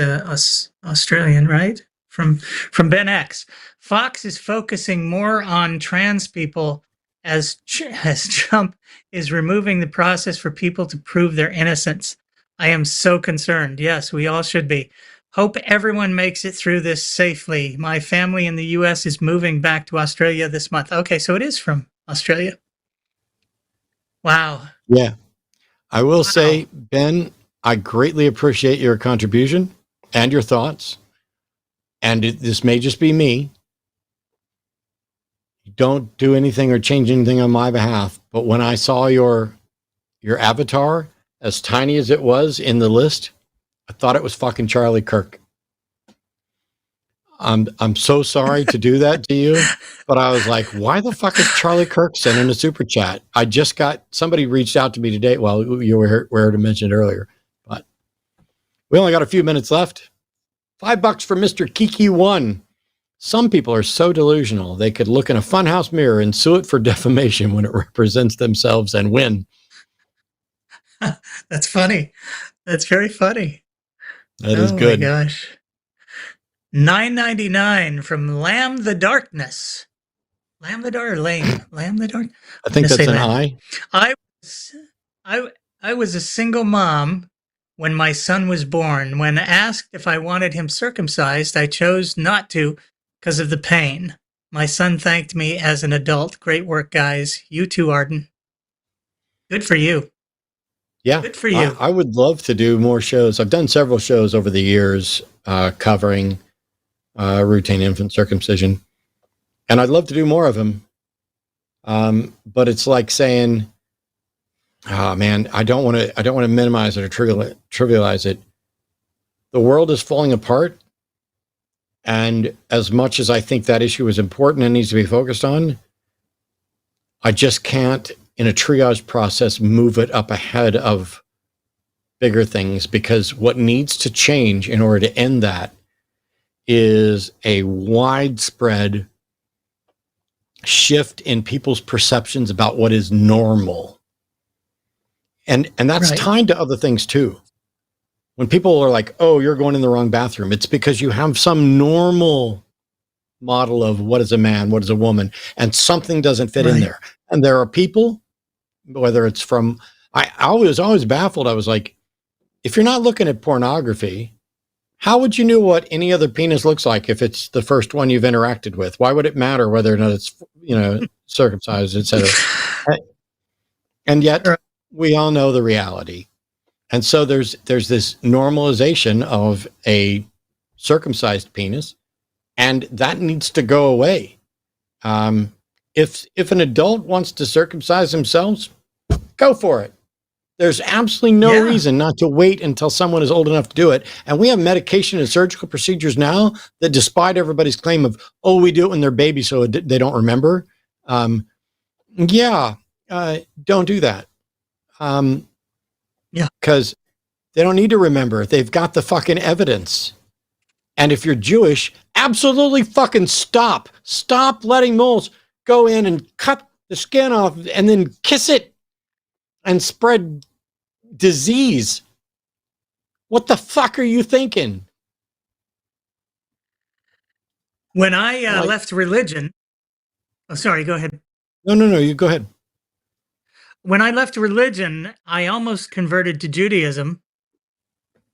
Australian, right? From Ben X. Fox is focusing more on trans people as Trump is removing the process for people to prove their innocence. I am so concerned. Yes, we all should be. Hope everyone makes it through this safely. My family in the U.S. is moving back to Australia this month. Okay, so it is from Australia. Wow. Yeah. I will say, Ben, I greatly appreciate your contribution and your thoughts. And this may just be me. Don't do anything or change anything on my behalf. But when I saw your avatar, as tiny as it was in the list, I thought it was fucking Charlie Kirk. I'm so sorry to do that to you, but I was like, why the fuck is Charlie Kirk sending a super chat? I just got, somebody reached out to me today. Well, you were here to mention it earlier, but we only got a few minutes left. $5 for Mr. Kiki1. Some people are so delusional, they could look in a funhouse mirror and sue it for defamation when it represents themselves and win. That's funny. That's very funny. That is good. Oh my gosh. $9.99 from Lamb the Darkness. Lamb the Dark, Lame. Lamb the Dark. I think that's an I. I was a single mom when my son was born. When asked if I wanted him circumcised, I chose not to because of the pain. My son thanked me as an adult. Great work, guys. You too, Arden. Good for you. Yeah. Good for you. I would love to do more shows. I've done several shows over the years covering routine infant circumcision, and I'd love to do more of them. But it's like saying, "Oh man, I don't want to minimize it or trivialize it." The world is falling apart, and as much as I think that issue is important and needs to be focused on, I just can't, in a triage process, move it up ahead of bigger things, because what needs to change in order to end that is a widespread shift in people's perceptions about what is normal. And that's tied to other things too. When people are like, oh, you're going in the wrong bathroom, it's because you have some normal model of what is a man, what is a woman, and something doesn't fit in there. And there are people, whether it's from, I was always baffled. I was like, if you're not looking at pornography, how would you know what any other penis looks like if it's the first one you've interacted with? Why would it matter whether or not it's, circumcised, etc.? And yet we all know the reality. And so there's this normalization of a circumcised penis, and that needs to go away. If an adult wants to circumcise themselves, go for it. There's absolutely no reason not to wait until someone is old enough to do it. And we have medication and surgical procedures now that, despite everybody's claim of, oh, we do it when they're babies so they don't remember. Don't do that. Because they don't need to remember. They've got the fucking evidence. And if you're Jewish, absolutely fucking stop. Stop letting moles go in and cut the skin off and then kiss it and spread disease. What the fuck are you thinking? When I left religion, oh, sorry, go ahead. No, you go ahead. When I left religion, I almost converted to Judaism.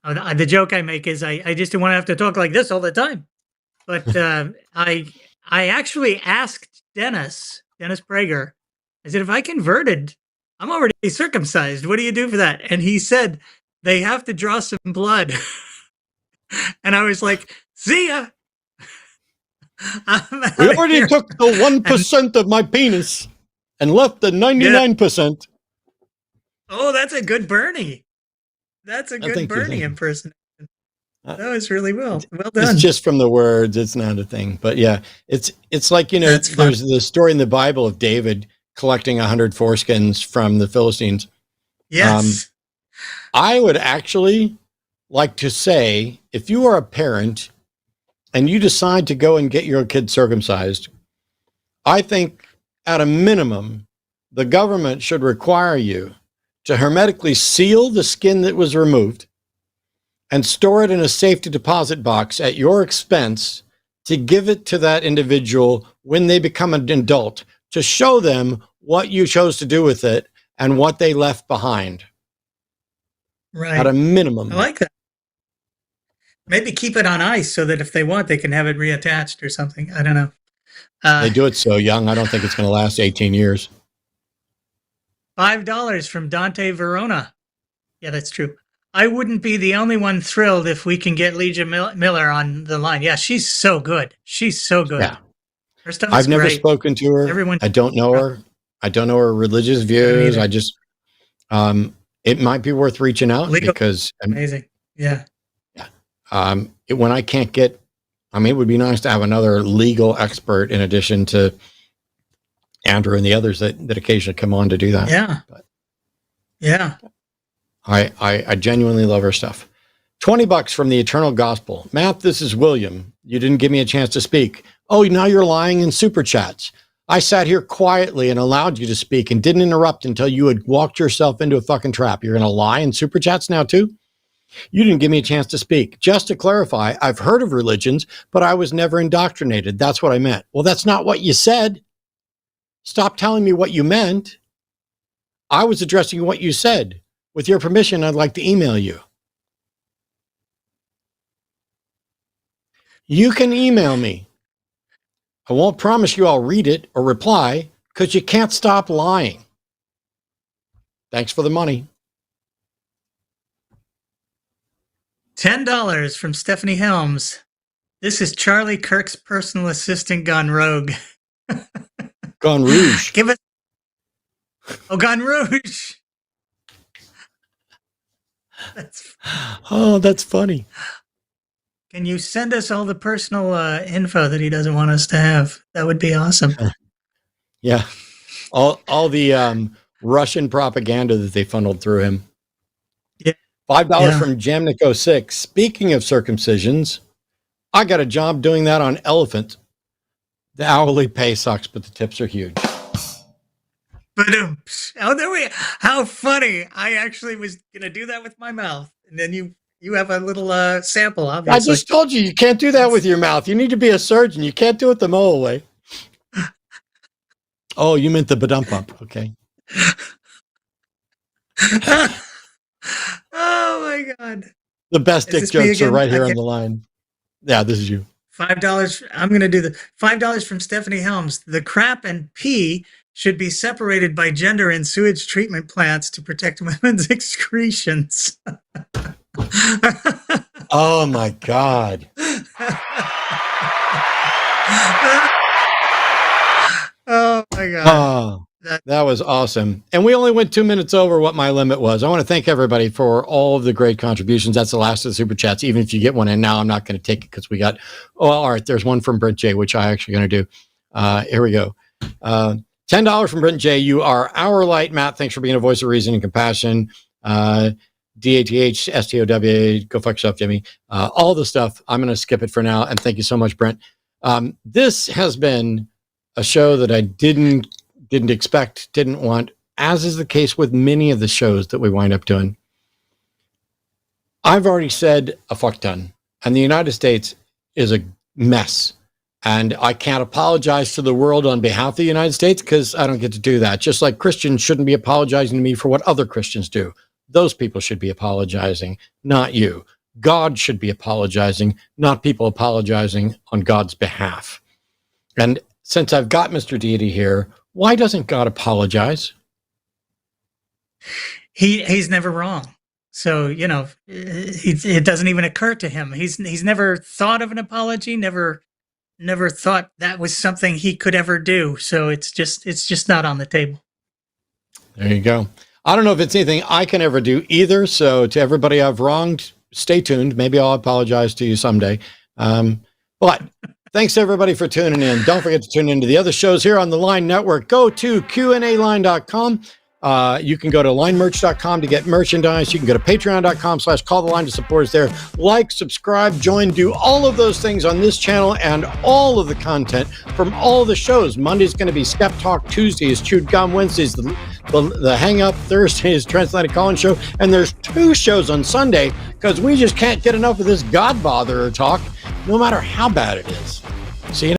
The joke I make is I just didn't want to have to talk like this all the time. But I actually asked Dennis Prager, I said, if I converted, I'm already circumcised. What do you do for that? And he said, they have to draw some blood. And I was like, see ya. We already took the 1% of my penis and left the 99%. Oh, that's a good Bernie. That's a good Bernie impersonation. That was really well done. It's just from the words. It's not a thing. But yeah, it's like, there's the story in the Bible of David collecting 100 foreskins from the Philistines. Yes. I would actually like to say, if you are a parent and you decide to go and get your kid circumcised, I think at a minimum, the government should require you to hermetically seal the skin that was removed and store it in a safety deposit box at your expense to give it to that individual when they become an adult, to show them what you chose to do with it and what they left behind. Right. At a minimum. I like that. Maybe keep it on ice so that if they want, they can have it reattached or something. I don't know. They do it so young, I don't think it's going to last 18 years. $5 from Dante Verona. Yeah, that's true. I wouldn't be the only one thrilled if we can get Legia Miller on the line. Yeah, she's so good. She's so good. Yeah. Her stuff is I've never great. spoken to her. I don't know her. I don't know her religious views. I just, it might be worth reaching out because amazing. Yeah. When I can't get, it would be nice to have another legal expert in addition to Andrew and the others that occasionally come on to do that. Yeah. But yeah. I genuinely love her stuff. $20 from the Eternal Gospel. Matt, this is William. You didn't give me a chance to speak. Oh, now you're lying in super chats. I sat here quietly and allowed you to speak and didn't interrupt until you had walked yourself into a fucking trap. You're going to lie in super chats now too? You didn't give me a chance to speak. Just to clarify, I've heard of religions, but I was never indoctrinated. That's what I meant. Well, that's not what you said. Stop telling me what you meant. I was addressing what you said. With your permission, I'd like to email you. You can email me. I won't promise you I'll read it or reply because you can't stop lying. Thanks for the money. $10 from Stephanie Helms. This is Charlie Kirk's personal assistant gone rogue. Gone rouge. Give us. Oh, gone rouge. That's funny. Can you send us all the personal info that he doesn't want us to have? That would be awesome. Yeah. All the Russian propaganda that they funneled through him. Yeah. $5 from Jamnik06. Speaking of circumcisions, I got a job doing that on elephant. The hourly pay sucks, but the tips are huge. Oh, there we. How funny! I actually was gonna do that with my mouth, and then you have a little sample. Obviously, I just told you can't do that with your mouth. You need to be a surgeon. You can't do it the Mole way. Oh, you meant the badump bump. Okay. Oh my God! The best dick jokes are right here on the line. Yeah, this is you. $5. I'm going to do the $5 from Stephanie Helms. The crap and pee should be separated by gender in sewage treatment plants to protect women's excretions. Oh my God. Oh my God. Oh, that was awesome. And we only went 2 minutes over what my limit was. I want to thank everybody for all of the great contributions. That's the last of the super chats, even if you get one. And now I'm not going to take it because we got, all right, there's one from Brent J, which I actually going to do. Here we go. $10 from Brent J. You are our light, Matt. Thanks for being a voice of reason and compassion. DATH, STOW, go fuck yourself, Jimmy. All the stuff. I'm going to skip it for now. And thank you so much, Brent. This has been a show that I didn't expect, didn't want, as is the case with many of the shows that we wind up doing. I've already said a fuck ton, and the United States is a mess. And I can't apologize to the world on behalf of the United States because I don't get to do that. Just like Christians shouldn't be apologizing to me for what other Christians do. Those people should be apologizing, not you. God should be apologizing, not people apologizing on God's behalf. And since I've got Mr. Deity here, why doesn't God apologize? He's never wrong. So, it doesn't even occur to him. He's never thought of an apology, never thought that was something he could ever do. So it's just not on the table. There you go. I don't know if it's anything I can ever do either. So to everybody I've wronged, stay tuned. Maybe I'll apologize to you someday. But thanks everybody for tuning in. Don't forget to tune into the other shows here on the Line Network. Go to QNAline.com. You can go to linemerch.com to get merchandise. You can go to patreon.com/calltheline to support us there. Like, subscribe, join, do all of those things on this channel and all of the content from all the shows. Monday's going to be Skeptalk. Tuesday is Chewed Gum. Wednesday's the Hang Up. Thursday is Transatlantic Call-In Show. And there's 2 shows on Sunday because we just can't get enough of this God botherer talk, no matter how bad it is. See you